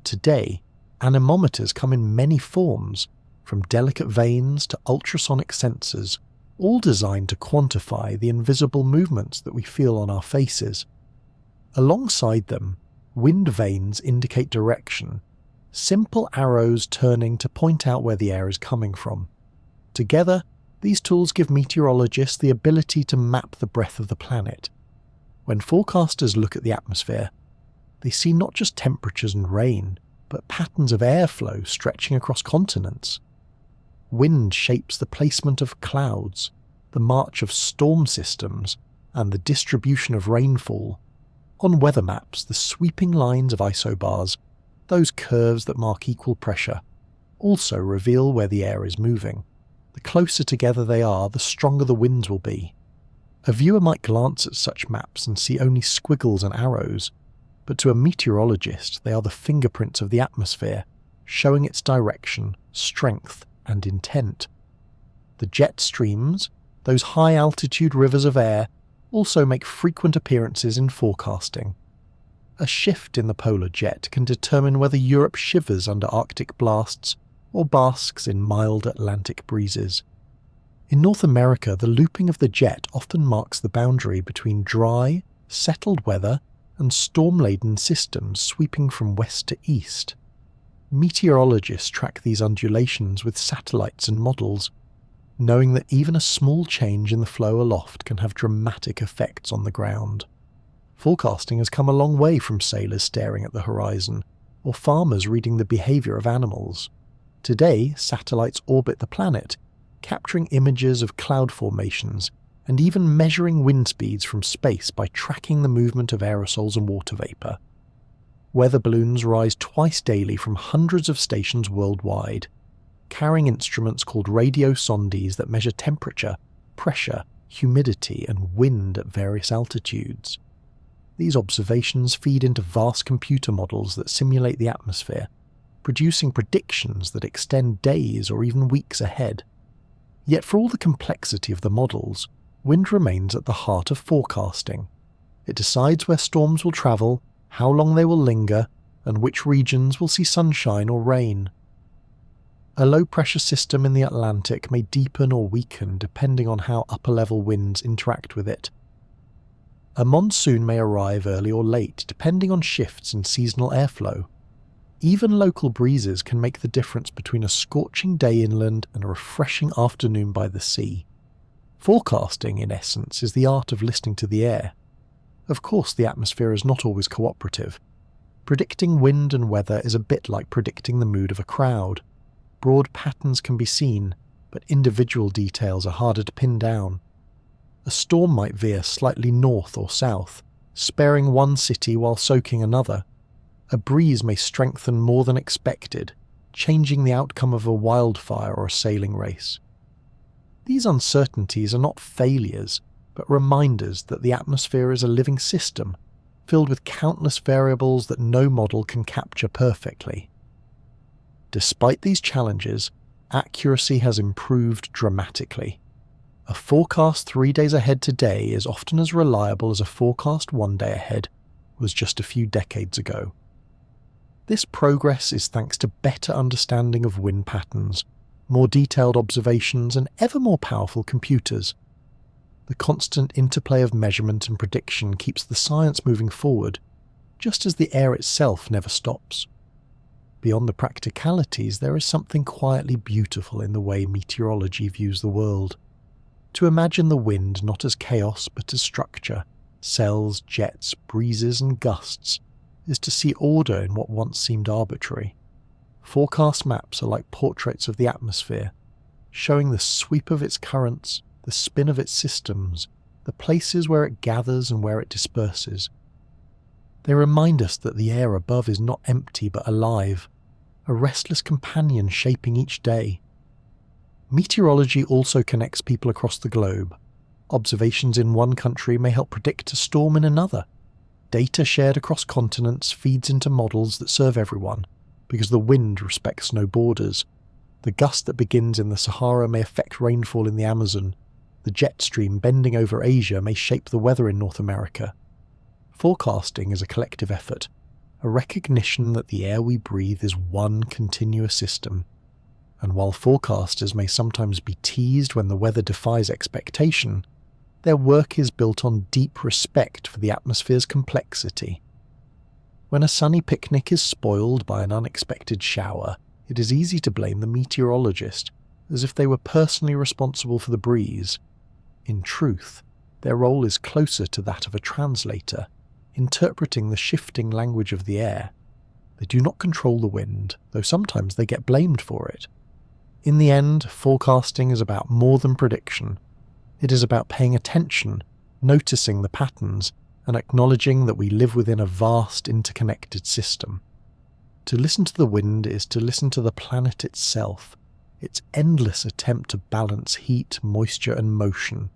Today, anemometers come in many forms, from delicate vanes to ultrasonic sensors, all designed to quantify the invisible movements that we feel on our faces. Alongside them, wind vanes indicate direction, simple arrows turning to point out where the air is coming from. Together, these tools give meteorologists the ability to map the breadth of the planet. When forecasters look at the atmosphere, they see not just temperatures and rain, but patterns of airflow stretching across continents. Wind shapes the placement of clouds, the march of storm systems, and the distribution of rainfall. On weather maps, the sweeping lines of isobars, those curves that mark equal pressure, also reveal where the air is moving. The closer together they are, the stronger the winds will be. A viewer might glance at such maps and see only squiggles and arrows, but to a meteorologist they are the fingerprints of the atmosphere, showing its direction, strength, and intent. The jet streams, those high-altitude rivers of air, also make frequent appearances in forecasting. A shift in the polar jet can determine whether Europe shivers under Arctic blasts or basks in mild Atlantic breezes. In North America, the looping of the jet often marks the boundary between dry, settled weather and storm-laden systems sweeping from west to east. Meteorologists track these undulations with satellites and models, knowing that even a small change in the flow aloft can have dramatic effects on the ground. Forecasting has come a long way from sailors staring at the horizon, or farmers reading the behaviour of animals. Today, satellites orbit the planet, capturing images of cloud formations and even measuring wind speeds from space by tracking the movement of aerosols and water vapour. Weather balloons rise twice daily from hundreds of stations worldwide, carrying instruments called radiosondes that measure temperature, pressure, humidity, and wind at various altitudes. These observations feed into vast computer models that simulate the atmosphere, producing predictions that extend days or even weeks ahead. Yet for all the complexity of the models, wind remains at the heart of forecasting. It decides where storms will travel, how long they will linger, and which regions will see sunshine or rain. A low-pressure system in the Atlantic may deepen or weaken depending on how upper-level winds interact with it. A monsoon may arrive early or late depending on shifts in seasonal airflow. Even local breezes can make the difference between a scorching day inland and a refreshing afternoon by the sea. Forecasting, in essence, is the art of listening to the air. Of course, the atmosphere is not always cooperative. Predicting wind and weather is a bit like predicting the mood of a crowd. Broad patterns can be seen, but individual details are harder to pin down. A storm might veer slightly north or south, sparing one city while soaking another. A breeze may strengthen more than expected, changing the outcome of a wildfire or a sailing race. These uncertainties are not failures, but reminders that the atmosphere is a living system, filled with countless variables that no model can capture perfectly. Despite these challenges, accuracy has improved dramatically. A forecast 3 days ahead today is often as reliable as a forecast 1 day ahead was just a few decades ago. This progress is thanks to better understanding of wind patterns, more detailed observations, and ever more powerful computers. The constant interplay of measurement and prediction keeps the science moving forward, just as the air itself never stops. Beyond the practicalities, there is something quietly beautiful in the way meteorology views the world. To imagine the wind not as chaos but as structure, cells, jets, breezes and gusts, is to see order in what once seemed arbitrary. Forecast maps are like portraits of the atmosphere, showing the sweep of its currents, the spin of its systems, the places where it gathers and where it disperses. They remind us that the air above is not empty but alive, a restless companion shaping each day. Meteorology also connects people across the globe. Observations in one country may help predict a storm in another. Data shared across continents feeds into models that serve everyone, because the wind respects no borders. The gust that begins in the Sahara may affect rainfall in the Amazon. The jet stream bending over Asia may shape the weather in North America. Forecasting is a collective effort, a recognition that the air we breathe is one continuous system. And while forecasters may sometimes be teased when the weather defies expectation, their work is built on deep respect for the atmosphere's complexity. When a sunny picnic is spoiled by an unexpected shower, it is easy to blame the meteorologist, as if they were personally responsible for the breeze. In truth, their role is closer to that of a translator, interpreting the shifting language of the air. They do not control the wind, though sometimes they get blamed for it. In the end, forecasting is about more than prediction. It is about paying attention, noticing the patterns, and acknowledging that we live within a vast interconnected system. To listen to the wind is to listen to the planet itself, its endless attempt to balance heat, moisture, and motion.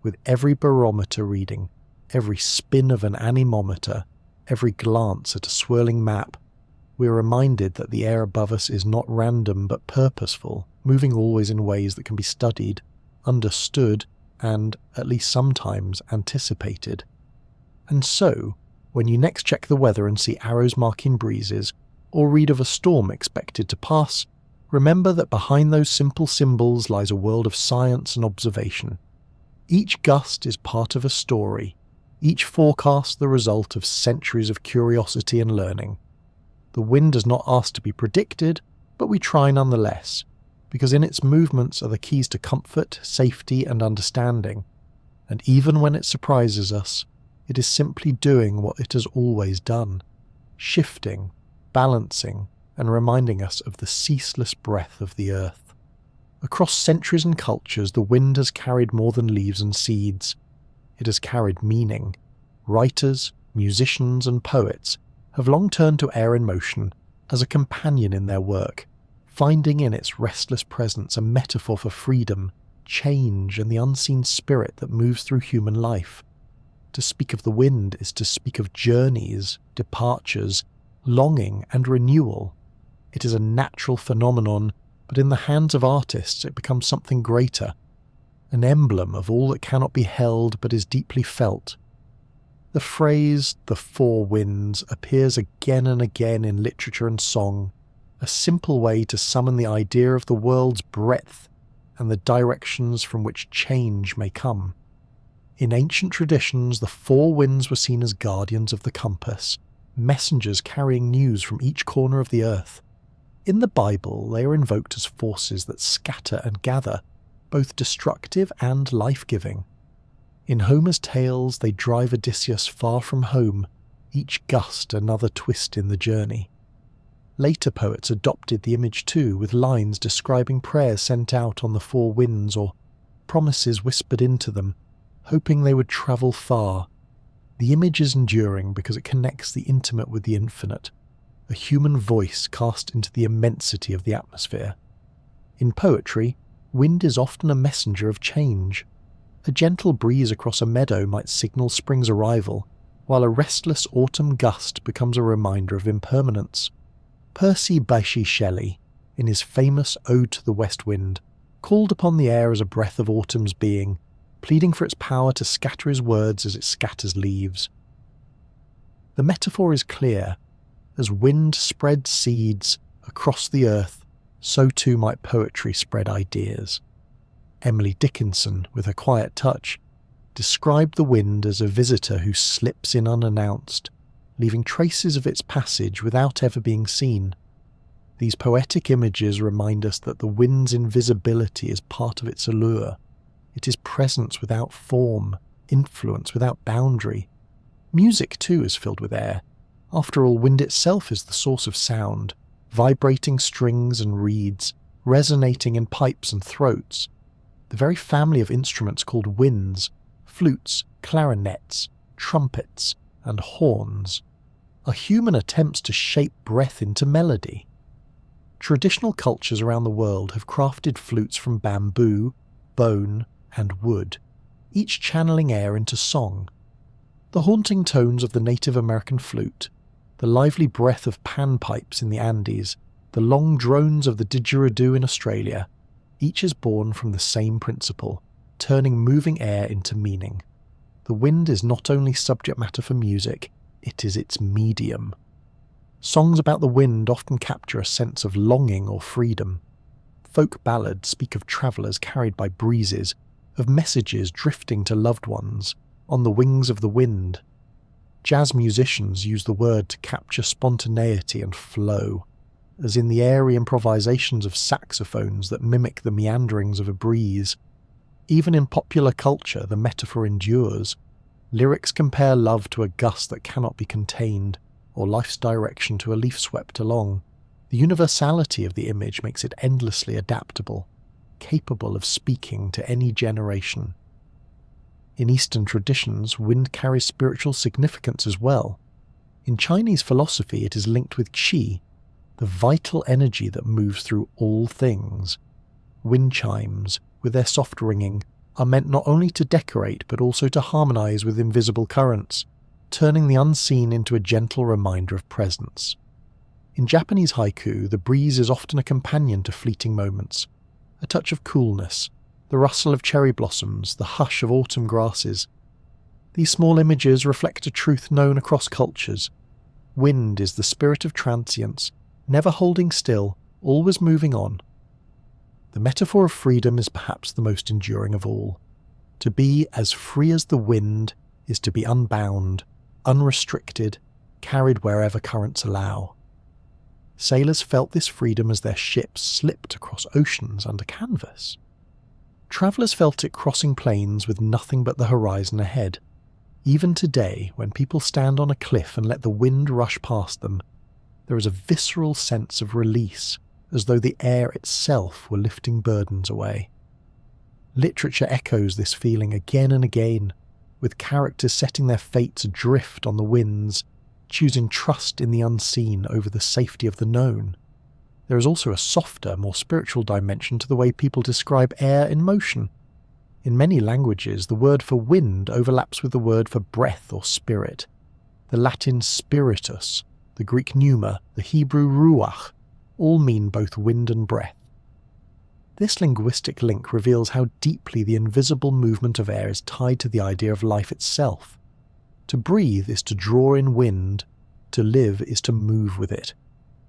With every barometer reading, every spin of an anemometer, every glance at a swirling map, we are reminded that the air above us is not random but purposeful, moving always in ways that can be studied, understood, and, at least sometimes, anticipated. And so, when you next check the weather and see arrows marking breezes, or read of a storm expected to pass, remember that behind those simple symbols lies a world of science and observation. Each gust is part of a story, each forecast the result of centuries of curiosity and learning. The wind does not ask to be predicted, but we try nonetheless, because in its movements are the keys to comfort, safety, and understanding. And even when it surprises us, it is simply doing what it has always done, shifting, balancing, and reminding us of the ceaseless breath of the earth. Across centuries and cultures, the wind has carried more than leaves and seeds. It has carried meaning. Writers, musicians, and poets have long turned to air in motion as a companion in their work, finding in its restless presence a metaphor for freedom, change, and the unseen spirit that moves through human life. To speak of the wind is to speak of journeys, departures, longing, and renewal. It is a natural phenomenon, but in the hands of artists it becomes something greater, an emblem of all that cannot be held but is deeply felt. The phrase, "the four winds," appears again and again in literature and song, a simple way to summon the idea of the world's breadth and the directions from which change may come. In ancient traditions, the four winds were seen as guardians of the compass, messengers carrying news from each corner of the earth. In the Bible, they are invoked as forces that scatter and gather, both destructive and life-giving. In Homer's tales, they drive Odysseus far from home, each gust another twist in the journey. Later poets adopted the image too, with lines describing prayers sent out on the four winds or promises whispered into them, hoping they would travel far. The image is enduring because it connects the intimate with the infinite, a human voice cast into the immensity of the atmosphere. In poetry, wind is often a messenger of change. A gentle breeze across a meadow might signal spring's arrival, while a restless autumn gust becomes a reminder of impermanence. Percy Bysshe Shelley, in his famous Ode to the West Wind, called upon the air as a breath of autumn's being, pleading for its power to scatter his words as it scatters leaves. The metaphor is clear. As wind spreads seeds across the earth, so too might poetry spread ideas. Emily Dickinson, with her quiet touch, described the wind as a visitor who slips in unannounced, leaving traces of its passage without ever being seen. These poetic images remind us that the wind's invisibility is part of its allure. It is presence without form, influence without boundary. Music, too, is filled with air. After all, wind itself is the source of sound, vibrating strings and reeds, resonating in pipes and throats. The very family of instruments called winds, flutes, clarinets, trumpets, and horns, are human attempts to shape breath into melody. Traditional cultures around the world have crafted flutes from bamboo, bone, and wood, each channeling air into song. The haunting tones of the Native American flute, the lively breath of panpipes in the Andes, the long drones of the didgeridoo in Australia, each is born from the same principle, turning moving air into meaning. The wind is not only subject matter for music, it is its medium. Songs about the wind often capture a sense of longing or freedom. Folk ballads speak of travellers carried by breezes, of messages drifting to loved ones, on the wings of the wind. Jazz musicians use the word to capture spontaneity and flow, as in the airy improvisations of saxophones that mimic the meanderings of a breeze. Even in popular culture, the metaphor endures. Lyrics compare love to a gust that cannot be contained, or life's direction to a leaf swept along. The universality of the image makes it endlessly adaptable, capable of speaking to any generation. In Eastern traditions, wind carries spiritual significance as well. In Chinese philosophy, it is linked with qi, the vital energy that moves through all things. Wind chimes, with their soft ringing, are meant not only to decorate but also to harmonize with invisible currents, turning the unseen into a gentle reminder of presence. In Japanese haiku, the breeze is often a companion to fleeting moments, a touch of coolness, the rustle of cherry blossoms, the hush of autumn grasses. These small images reflect a truth known across cultures. Wind is the spirit of transience, never holding still, always moving on. The metaphor of freedom is perhaps the most enduring of all. To be as free as the wind is to be unbound, unrestricted, carried wherever currents allow. Sailors felt this freedom as their ships slipped across oceans under canvas. Travellers felt it crossing plains with nothing but the horizon ahead. Even today, when people stand on a cliff and let the wind rush past them, there is a visceral sense of release, as though the air itself were lifting burdens away. Literature echoes this feeling again and again, with characters setting their fates adrift on the winds, choosing trust in the unseen over the safety of the known. There is also a softer, more spiritual dimension to the way people describe air in motion. In many languages, the word for wind overlaps with the word for breath or spirit. The Latin spiritus, the Greek pneuma, the Hebrew ruach, all mean both wind and breath. This linguistic link reveals how deeply the invisible movement of air is tied to the idea of life itself. To breathe is to draw in wind, to live is to move with it.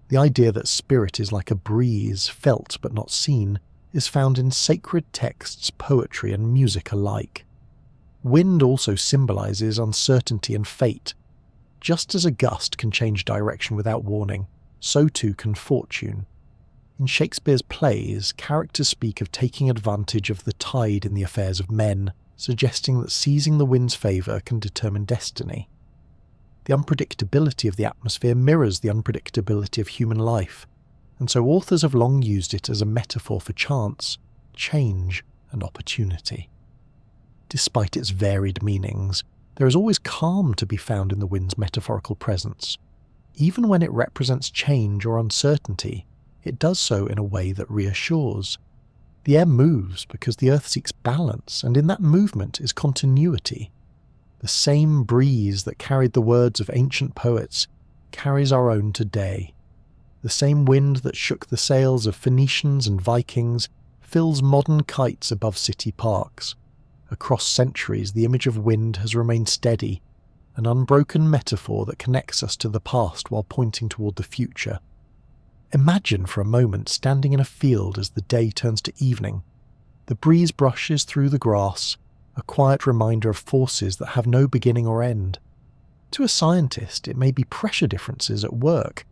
The idea that spirit is like a breeze, felt but not seen, is found in sacred texts, poetry and music alike. Wind also symbolises uncertainty and fate. Just as a gust can change direction without warning, so too can fortune. In Shakespeare's plays, characters speak of taking advantage of the tide in the affairs of men, suggesting that seizing the wind's favour can determine destiny. The unpredictability of the atmosphere mirrors the unpredictability of human life, and so authors have long used it as a metaphor for chance, change, and opportunity. Despite its varied meanings, there is always calm to be found in the wind's metaphorical presence. Even when it represents change or uncertainty, it does so in a way that reassures. The air moves because the earth seeks balance, and in that movement is continuity. The same breeze that carried the words of ancient poets carries our own today. The same wind that shook the sails of Phoenicians and Vikings fills modern kites above city parks. Across centuries, the image of wind has remained steady, an unbroken metaphor that connects us to the past while pointing toward the future. Imagine for a moment standing in a field as the day turns to evening. The breeze brushes through the grass, a quiet reminder of forces that have no beginning or end. To a scientist, it may be pressure differences at work.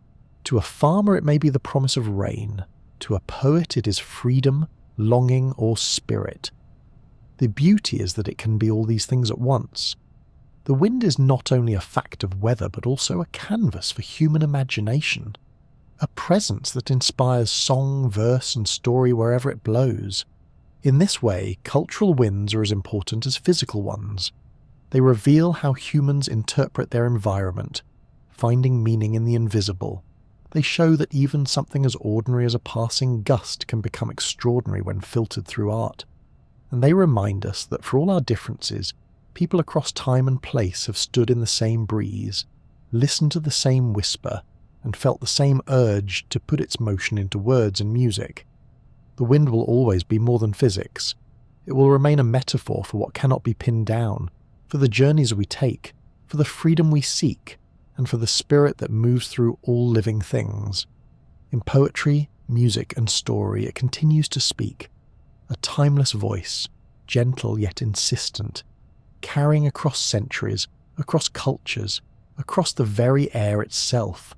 To a farmer, it may be the promise of rain. To a poet, it is freedom, longing, or spirit. The beauty is that it can be all these things at once. The wind is not only a fact of weather, but also a canvas for human imagination. A presence that inspires song, verse, and story wherever it blows. In this way, cultural winds are as important as physical ones. They reveal how humans interpret their environment, finding meaning in the invisible. They show that even something as ordinary as a passing gust can become extraordinary when filtered through art. And they remind us that for all our differences, people across time and place have stood in the same breeze, listened to the same whisper, and felt the same urge to put its motion into words and music. The wind will always be more than physics. It will remain a metaphor for what cannot be pinned down, for the journeys we take, for the freedom we seek, and for the spirit that moves through all living things. In poetry, music, and story, it continues to speak, a timeless voice, gentle yet insistent, carrying across centuries, across cultures, across the very air itself.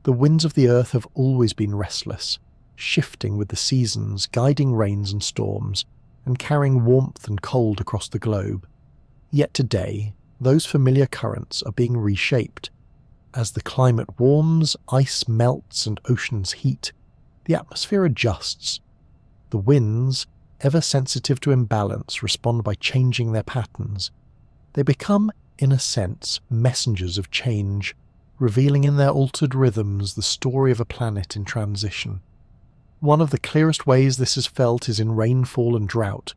The winds of the earth have always been restless, shifting with the seasons, guiding rains and storms, and carrying warmth and cold across the globe. Yet today, those familiar currents are being reshaped. As the climate warms, ice melts, and oceans heat, the atmosphere adjusts. The winds, ever sensitive to imbalance, respond by changing their patterns. They become, in a sense, messengers of change, revealing in their altered rhythms the story of a planet in transition. One of the clearest ways this is felt is in rainfall and drought.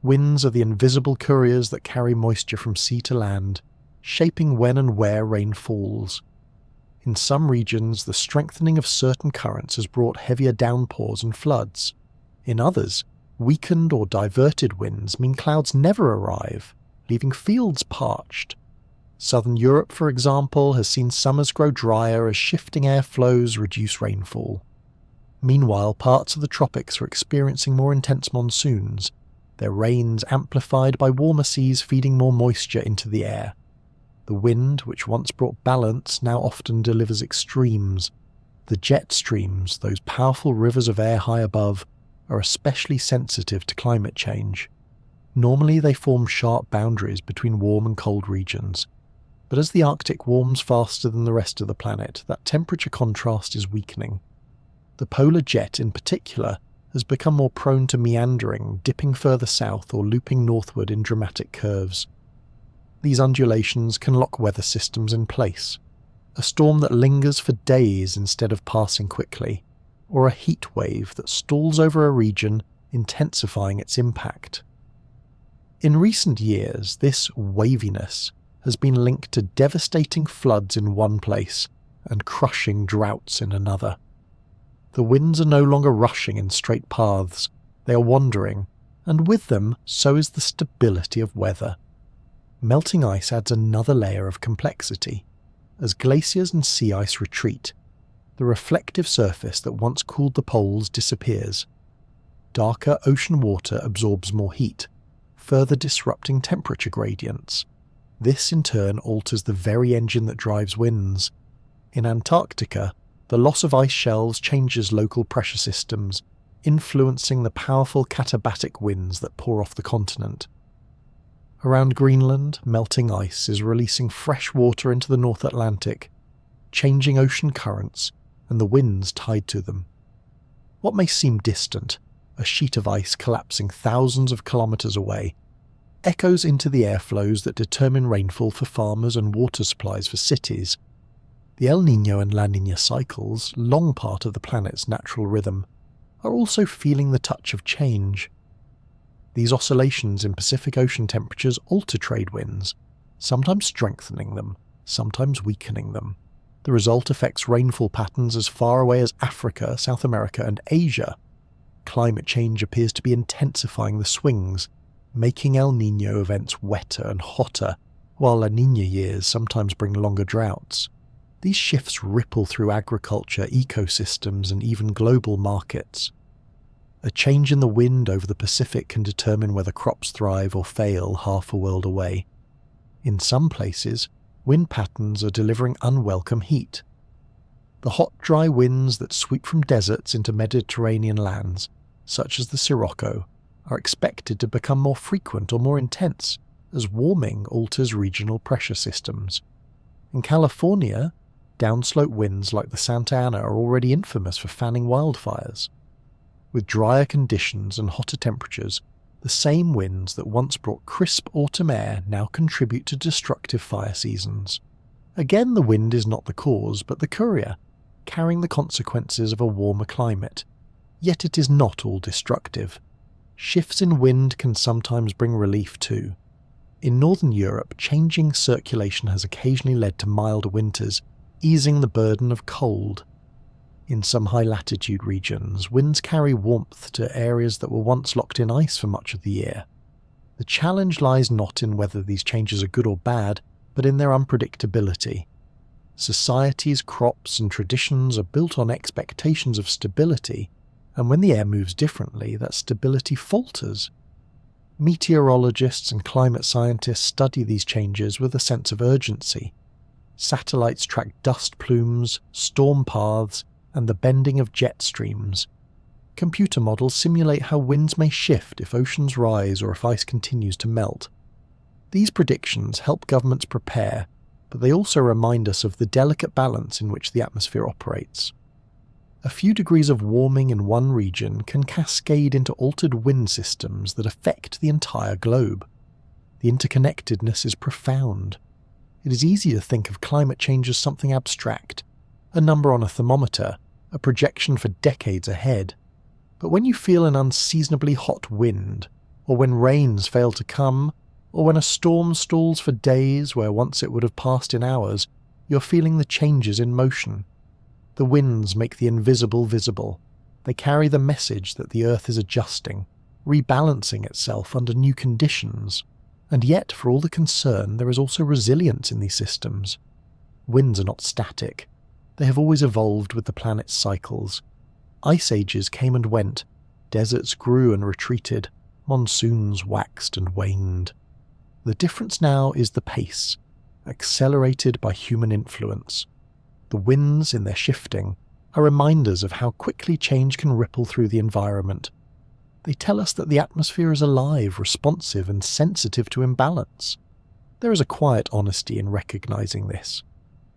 Winds are the invisible couriers that carry moisture from sea to land, shaping when and where rain falls. In some regions, the strengthening of certain currents has brought heavier downpours and floods. In others, weakened or diverted winds mean clouds never arrive, leaving fields parched. Southern Europe, for example, has seen summers grow drier as shifting air flows reduce rainfall. Meanwhile, parts of the tropics are experiencing more intense monsoons, their rains amplified by warmer seas feeding more moisture into the air. The wind, which once brought balance, now often delivers extremes. The jet streams, those powerful rivers of air high above, are especially sensitive to climate change. Normally they form sharp boundaries between warm and cold regions, but as the Arctic warms faster than the rest of the planet, that temperature contrast is weakening. The polar jet in particular has become more prone to meandering, dipping further south or looping northward in dramatic curves. These undulations can lock weather systems in place. A storm that lingers for days instead of passing quickly, or a heat wave that stalls over a region, intensifying its impact. In recent years, this waviness has been linked to devastating floods in one place and crushing droughts in another. The winds are no longer rushing in straight paths, they are wandering, and with them so is the stability of weather. Melting ice adds another layer of complexity. As glaciers and sea ice retreat, the reflective surface that once cooled the poles disappears. Darker ocean water absorbs more heat, further disrupting temperature gradients. This in turn alters the very engine that drives winds. In Antarctica, the loss of ice shelves changes local pressure systems, influencing the powerful katabatic winds that pour off the continent. Around Greenland, melting ice is releasing fresh water into the North Atlantic, changing ocean currents and the winds tied to them. What may seem distant, a sheet of ice collapsing thousands of kilometres away, echoes into the airflows that determine rainfall for farmers and water supplies for cities. The El Niño and La Niña cycles, long part of the planet's natural rhythm, are also feeling the touch of change. These oscillations in Pacific Ocean temperatures alter trade winds, sometimes strengthening them, sometimes weakening them. The result affects rainfall patterns as far away as Africa, South America, and Asia. Climate change appears to be intensifying the swings, making El Niño events wetter and hotter, while La Niña years sometimes bring longer droughts. These shifts ripple through agriculture, ecosystems, and even global markets. A change in the wind over the Pacific can determine whether crops thrive or fail half a world away. In some places, wind patterns are delivering unwelcome heat. The hot, dry winds that sweep from deserts into Mediterranean lands, such as the Sirocco, are expected to become more frequent or more intense as warming alters regional pressure systems. In California, downslope winds like the Santa Ana are already infamous for fanning wildfires. With drier conditions and hotter temperatures, the same winds that once brought crisp autumn air now contribute to destructive fire seasons. Again, the wind is not the cause, but the courier, carrying the consequences of a warmer climate. Yet it is not all destructive. Shifts in wind can sometimes bring relief too. In northern Europe, changing circulation has occasionally led to milder winters, easing the burden of cold. In some high-latitude regions, winds carry warmth to areas that were once locked in ice for much of the year. The challenge lies not in whether these changes are good or bad, but in their unpredictability. Societies, crops, and traditions are built on expectations of stability, and when the air moves differently, that stability falters. Meteorologists and climate scientists study these changes with a sense of urgency. Satellites track dust plumes, storm paths, and the bending of jet streams. Computer models simulate how winds may shift if oceans rise or if ice continues to melt. These predictions help governments prepare, but they also remind us of the delicate balance in which the atmosphere operates. A few degrees of warming in one region can cascade into altered wind systems that affect the entire globe. The interconnectedness is profound. It is easy to think of climate change as something abstract, a number on a thermometer, a projection for decades ahead. But when you feel an unseasonably hot wind, or when rains fail to come, or when a storm stalls for days where once it would have passed in hours, you're feeling the changes in motion. The winds make the invisible visible. They carry the message that the earth is adjusting, rebalancing itself under new conditions. And yet, for all the concern, there is also resilience in these systems. Winds are not static. They have always evolved with the planet's cycles. Ice ages came and went, deserts grew and retreated, monsoons waxed and waned. The difference now is the pace, accelerated by human influence. The winds, in their shifting, are reminders of how quickly change can ripple through the environment. They tell us that the atmosphere is alive, responsive, and sensitive to imbalance. There is a quiet honesty in recognizing this.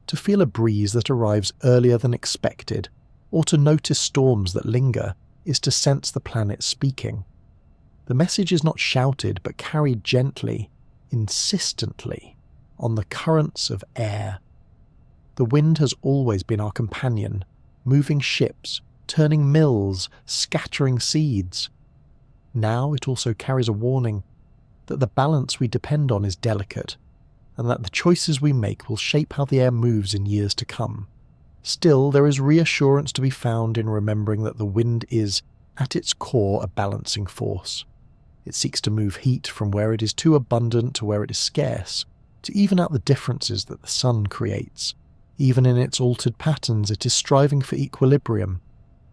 To feel a breeze that arrives earlier than expected, or to notice storms that linger, is to sense the planet speaking. The message is not shouted but carried gently, insistently, on the currents of air. The wind has always been our companion, moving ships, turning mills, scattering seeds. Now it also carries a warning that the balance we depend on is delicate, and that the choices we make will shape how the air moves in years to come. Still, there is reassurance to be found in remembering that the wind is, at its core, a balancing force. It seeks to move heat from where it is too abundant to where it is scarce, to even out the differences that the sun creates. Even in its altered patterns, it is striving for equilibrium.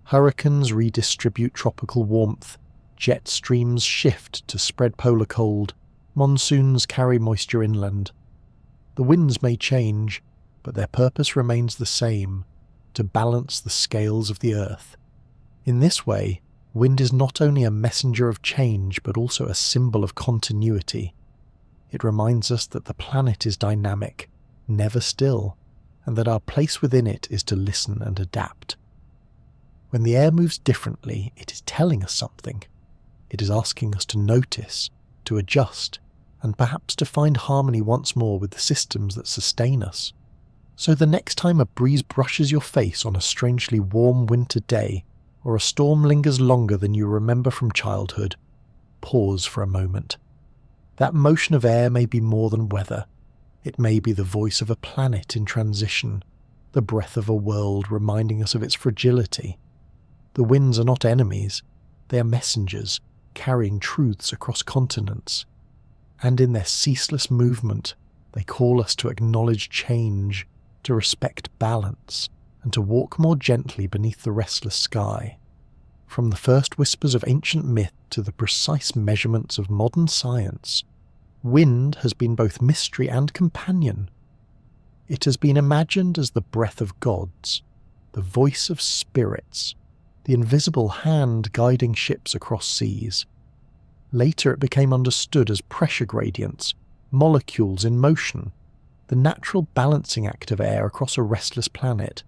Hurricanes redistribute tropical warmth, jet streams shift to spread polar cold, monsoons carry moisture inland. The winds may change, but their purpose remains the same, to balance the scales of the earth. In this way, wind is not only a messenger of change but also a symbol of continuity. It reminds us that the planet is dynamic, never still, and that our place within it is to listen and adapt. When the air moves differently, it is telling us something. It is asking us to notice, to adjust, and perhaps to find harmony once more with the systems that sustain us. So the next time a breeze brushes your face on a strangely warm winter day, or a storm lingers longer than you remember from childhood, pause for a moment. That motion of air may be more than weather. It may be the voice of a planet in transition, the breath of a world reminding us of its fragility. The winds are not enemies, they are messengers, carrying truths across continents. And in their ceaseless movement, they call us to acknowledge change, to respect balance, and to walk more gently beneath the restless sky. From the first whispers of ancient myth to the precise measurements of modern science, wind has been both mystery and companion. It has been imagined as the breath of gods, the voice of spirits, the invisible hand guiding ships across seas. Later it became understood as pressure gradients, molecules in motion, the natural balancing act of air across a restless planet.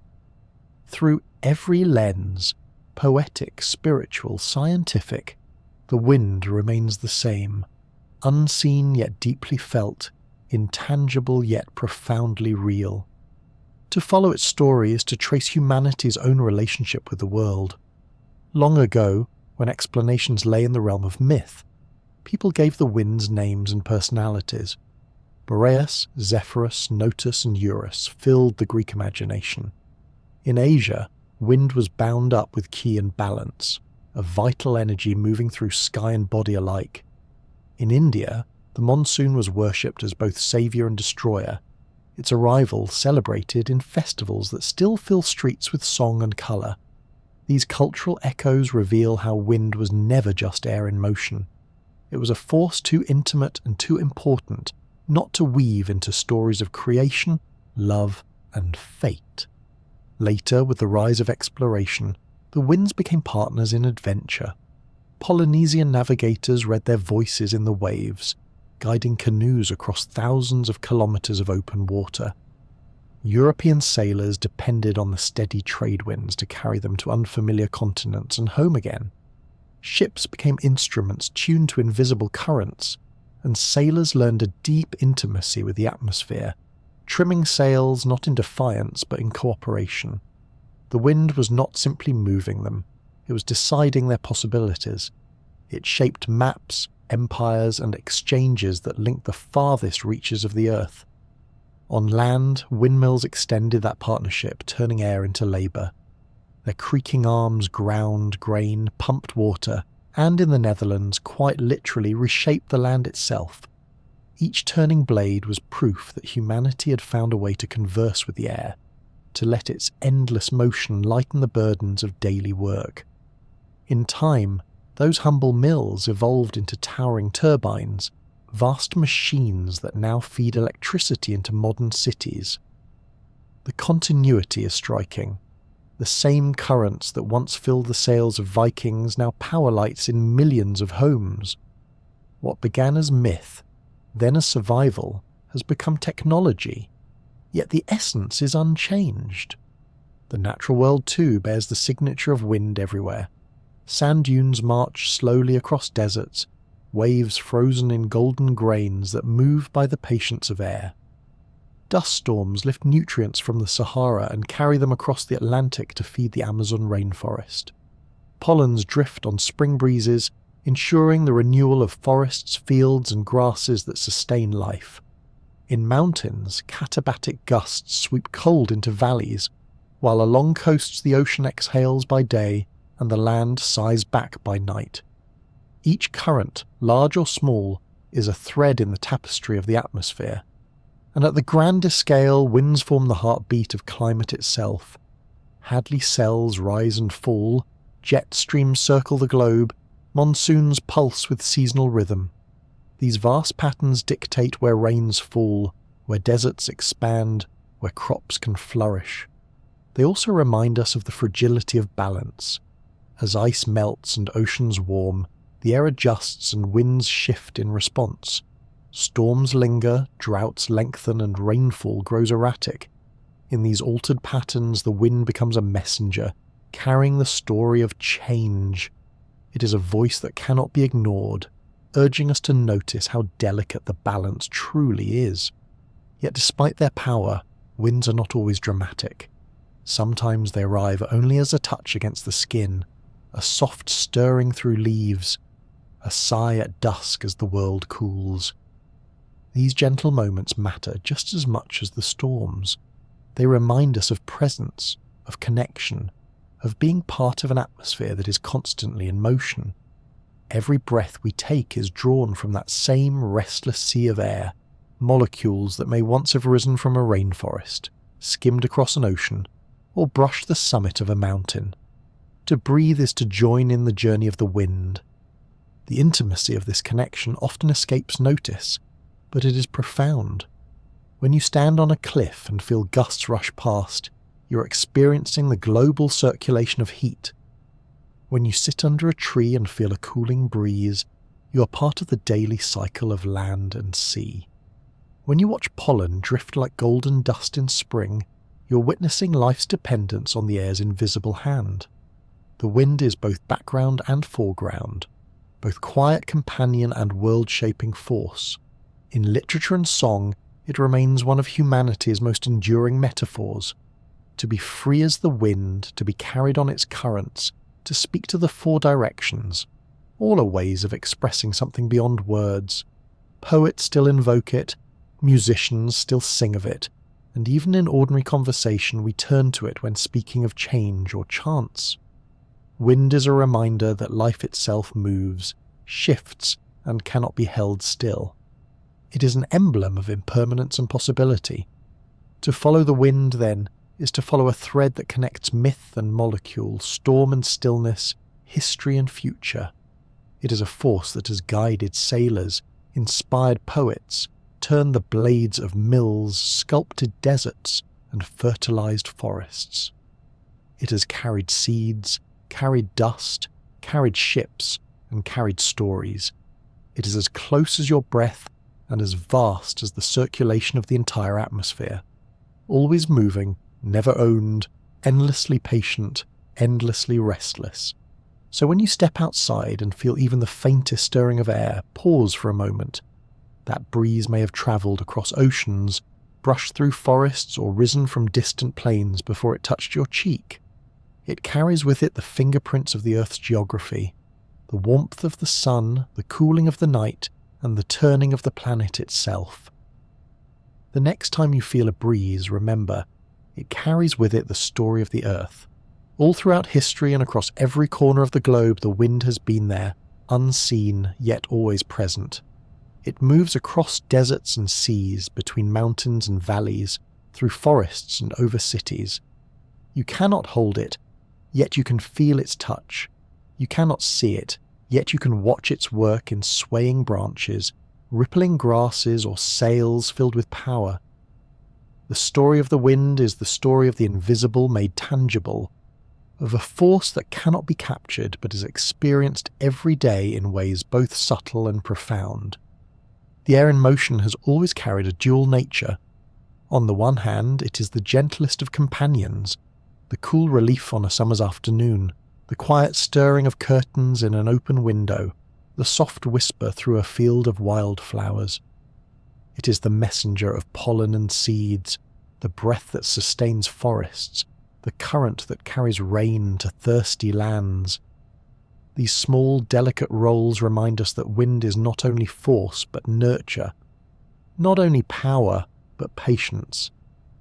Through every lens, poetic, spiritual, scientific, the wind remains the same, unseen yet deeply felt, intangible yet profoundly real. To follow its story is to trace humanity's own relationship with the world. Long ago, when explanations lay in the realm of myth, people gave the winds names and personalities. Boreas, Zephyrus, Notus and Eurus filled the Greek imagination. In Asia, wind was bound up with ki and balance, a vital energy moving through sky and body alike. In India, the monsoon was worshipped as both saviour and destroyer, its arrival celebrated in festivals that still fill streets with song and colour. These cultural echoes reveal how wind was never just air in motion. It was a force too intimate and too important not to weave into stories of creation, love, and fate. Later, with the rise of exploration, the winds became partners in adventure. Polynesian navigators read their voices in the waves, guiding canoes across thousands of kilometres of open water. European sailors depended on the steady trade winds to carry them to unfamiliar continents and home again. Ships became instruments tuned to invisible currents, and sailors learned a deep intimacy with the atmosphere, trimming sails not in defiance but in cooperation. The wind was not simply moving them, it was deciding their possibilities. It shaped maps, empires, and exchanges that linked the farthest reaches of the earth. On land, windmills extended that partnership, turning air into labour. Their creaking arms ground grain, pumped water, and in the Netherlands quite literally reshaped the land itself. Each turning blade was proof that humanity had found a way to converse with the air, to let its endless motion lighten the burdens of daily work. In time, those humble mills evolved into towering turbines, vast machines that now feed electricity into modern cities. The continuity is striking. The same currents that once filled the sails of Vikings now power lights in millions of homes. What began as myth, then as survival, has become technology, yet the essence is unchanged. The natural world too bears the signature of wind everywhere. Sand dunes march slowly across deserts, waves frozen in golden grains that move by the patience of air. Dust storms lift nutrients from the Sahara and carry them across the Atlantic to feed the Amazon rainforest. Pollens drift on spring breezes, ensuring the renewal of forests, fields and grasses that sustain life. In mountains, katabatic gusts sweep cold into valleys, while along coasts the ocean exhales by day and the land sighs back by night. Each current, large or small, is a thread in the tapestry of the atmosphere. And at the grandest scale, winds form the heartbeat of climate itself. Hadley cells rise and fall, jet streams circle the globe, Monsoons pulse with seasonal rhythm. These vast patterns dictate where rains fall, where deserts expand, where crops can flourish. They also remind us of the fragility of balance. As ice melts and oceans warm, the air adjusts and winds shift in response. Storms linger, droughts lengthen, and rainfall grows erratic. In these altered patterns, the wind becomes a messenger, carrying the story of change. It is a voice that cannot be ignored, urging us to notice how delicate the balance truly is. Yet despite their power, winds are not always dramatic. Sometimes they arrive only as a touch against the skin, a soft stirring through leaves, a sigh at dusk as the world cools. These gentle moments matter just as much as the storms. They remind us of presence, of connection, of being part of an atmosphere that is constantly in motion. Every breath we take is drawn from that same restless sea of air, molecules that may once have risen from a rainforest, skimmed across an ocean, or brushed the summit of a mountain. To breathe is to join in the journey of the wind. The intimacy of this connection often escapes notice, but it is profound. When you stand on a cliff and feel gusts rush past, you're experiencing the global circulation of heat. When you sit under a tree and feel a cooling breeze, you are part of the daily cycle of land and sea. When you watch pollen drift like golden dust in spring, you're witnessing life's dependence on the air's invisible hand. The wind is both background and foreground, both quiet companion and world-shaping force. In literature and song, it remains one of humanity's most enduring metaphors. To be free as the wind, to be carried on its currents, to speak to the four directions, all are ways of expressing something beyond words. Poets still invoke it, musicians still sing of it, and even in ordinary conversation we turn to it when speaking of change or chance. Wind is a reminder that life itself moves, shifts, and cannot be held still. It is an emblem of impermanence and possibility. To follow the wind, then, is to follow a thread that connects myth and molecule, storm and stillness, history and future. It is a force that has guided sailors, inspired poets, turned the blades of mills, sculpted deserts, and fertilized forests. It has carried seeds, carried dust, carried ships, and carried stories. It is as close as your breath and as vast as the circulation of the entire atmosphere. Always moving, never owned, endlessly patient, endlessly restless. So when you step outside and feel even the faintest stirring of air, pause for a moment. That breeze may have travelled across oceans, brushed through forests, or risen from distant plains before it touched your cheek. It carries with it the fingerprints of the Earth's geography, the warmth of the sun, the cooling of the night, and the turning of the planet itself. The next time you feel a breeze, remember, it carries with it the story of the Earth. All throughout history and across every corner of the globe, the wind has been there, unseen yet always present. It moves across deserts and seas, between mountains and valleys, through forests and over cities. You cannot hold it, yet you can feel its touch. You cannot see it, yet you can watch its work in swaying branches, rippling grasses, or sails filled with power. The story of the wind is the story of the invisible made tangible, of a force that cannot be captured but is experienced every day in ways both subtle and profound. The air in motion has always carried a dual nature. On the one hand, it is the gentlest of companions, the cool relief on a summer's afternoon, the quiet stirring of curtains in an open window, the soft whisper through a field of wildflowers. It is the messenger of pollen and seeds, the breath that sustains forests, the current that carries rain to thirsty lands. These small, delicate roles remind us that wind is not only force but nurture, not only power but patience.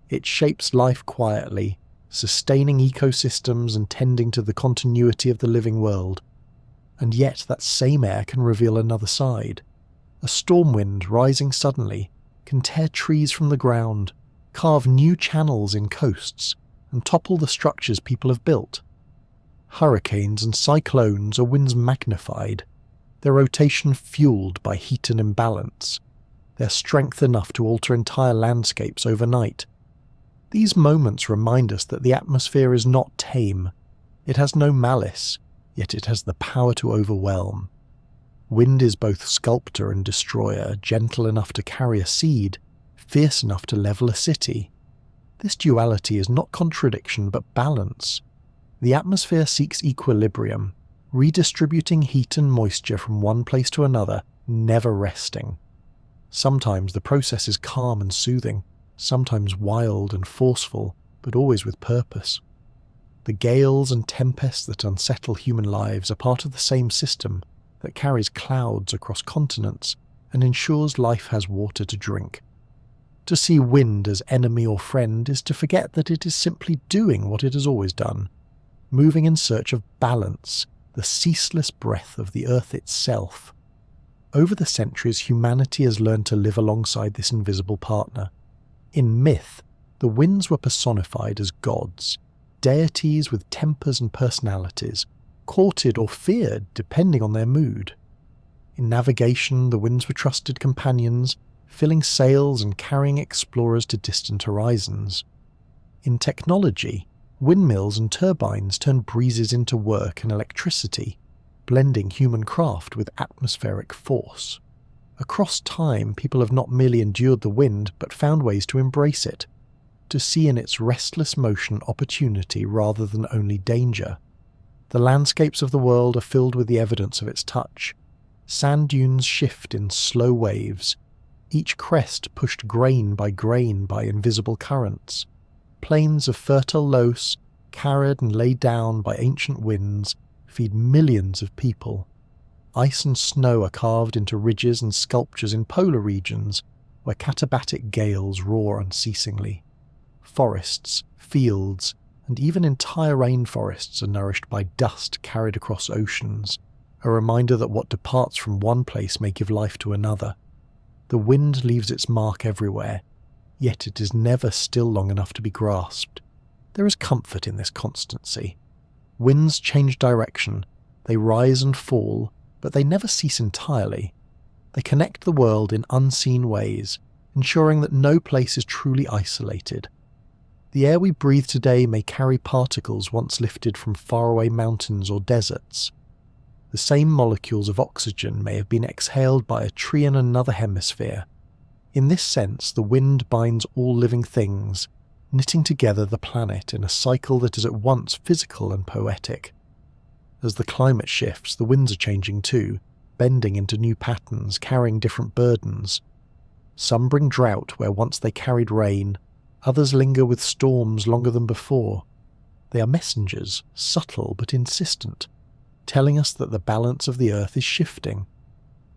It shapes life quietly, sustaining ecosystems and tending to the continuity of the living world. And yet that same air can reveal another side. A storm wind rising suddenly can tear trees from the ground, carve new channels in coasts, and topple the structures people have built. Hurricanes and cyclones are winds magnified, their rotation fueled by heat and imbalance, their strength enough to alter entire landscapes overnight. These moments remind us that the atmosphere is not tame. It has no malice, yet it has the power to overwhelm. Wind is both sculptor and destroyer, gentle enough to carry a seed, fierce enough to level a city. This duality is not contradiction but balance. The atmosphere seeks equilibrium, redistributing heat and moisture from one place to another, never resting. Sometimes the process is calm and soothing, sometimes wild and forceful, but always with purpose. The gales and tempests that unsettle human lives are part of the same system that carries clouds across continents and ensures life has water to drink. To see wind as enemy or friend is to forget that it is simply doing what it has always done, moving in search of balance, the ceaseless breath of the earth itself. Over the centuries, humanity has learned to live alongside this invisible partner. In myth, the winds were personified as gods, deities with tempers and personalities, courted or feared depending on their mood. In navigation, the winds were trusted companions, filling sails and carrying explorers to distant horizons. In technology, windmills and turbines turned breezes into work and electricity, blending human craft with atmospheric force. Across time, people have not merely endured the wind, but found ways to embrace it, to see in its restless motion opportunity rather than only danger. The landscapes of the world are filled with the evidence of its touch. Sand dunes shift in slow waves, each crest pushed grain by invisible currents. Plains of fertile loess, carried and laid down by ancient winds, feed millions of people. Ice and snow are carved into ridges and sculptures in polar regions, where katabatic gales roar unceasingly. Forests, fields, and even entire rainforests are nourished by dust carried across oceans, a reminder that what departs from one place may give life to another. The wind leaves its mark everywhere, yet it is never still long enough to be grasped. There is comfort in this constancy. Winds change direction, they rise and fall, but they never cease entirely. They connect the world in unseen ways, ensuring that no place is truly isolated. The air we breathe today may carry particles once lifted from faraway mountains or deserts. The same molecules of oxygen may have been exhaled by a tree in another hemisphere. In this sense, the wind binds all living things, knitting together the planet in a cycle that is at once physical and poetic. As the climate shifts, the winds are changing too, bending into new patterns, carrying different burdens. Some bring drought where once they carried rain, others linger with storms longer than before. They are messengers, subtle but insistent, telling us that the balance of the earth is shifting.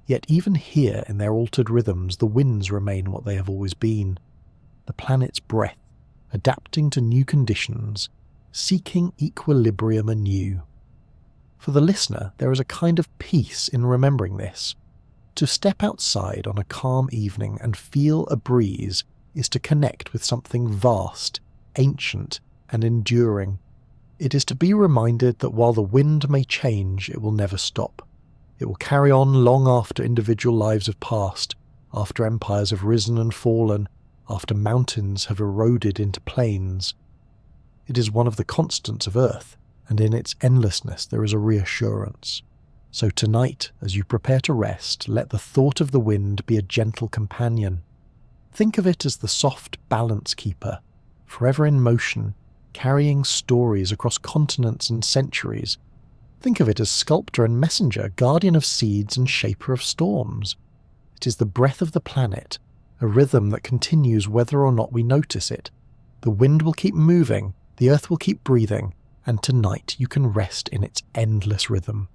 Yet even here in their altered rhythms, the winds remain what they have always been. The planet's breath, adapting to new conditions, seeking equilibrium anew. For the listener, there is a kind of peace in remembering this. To step outside on a calm evening and feel a breeze is to connect with something vast, ancient, and enduring. It is to be reminded that while the wind may change, it will never stop. It will carry on long after individual lives have passed, after empires have risen and fallen, after mountains have eroded into plains. It is one of the constants of Earth, and in its endlessness there is a reassurance. So tonight, as you prepare to rest, let the thought of the wind be a gentle companion. Think of it as the soft balance keeper, forever in motion, carrying stories across continents and centuries. Think of it as sculptor and messenger, guardian of seeds and shaper of storms. It is the breath of the planet, a rhythm that continues whether or not we notice it. The wind will keep moving, the earth will keep breathing, and tonight you can rest in its endless rhythm.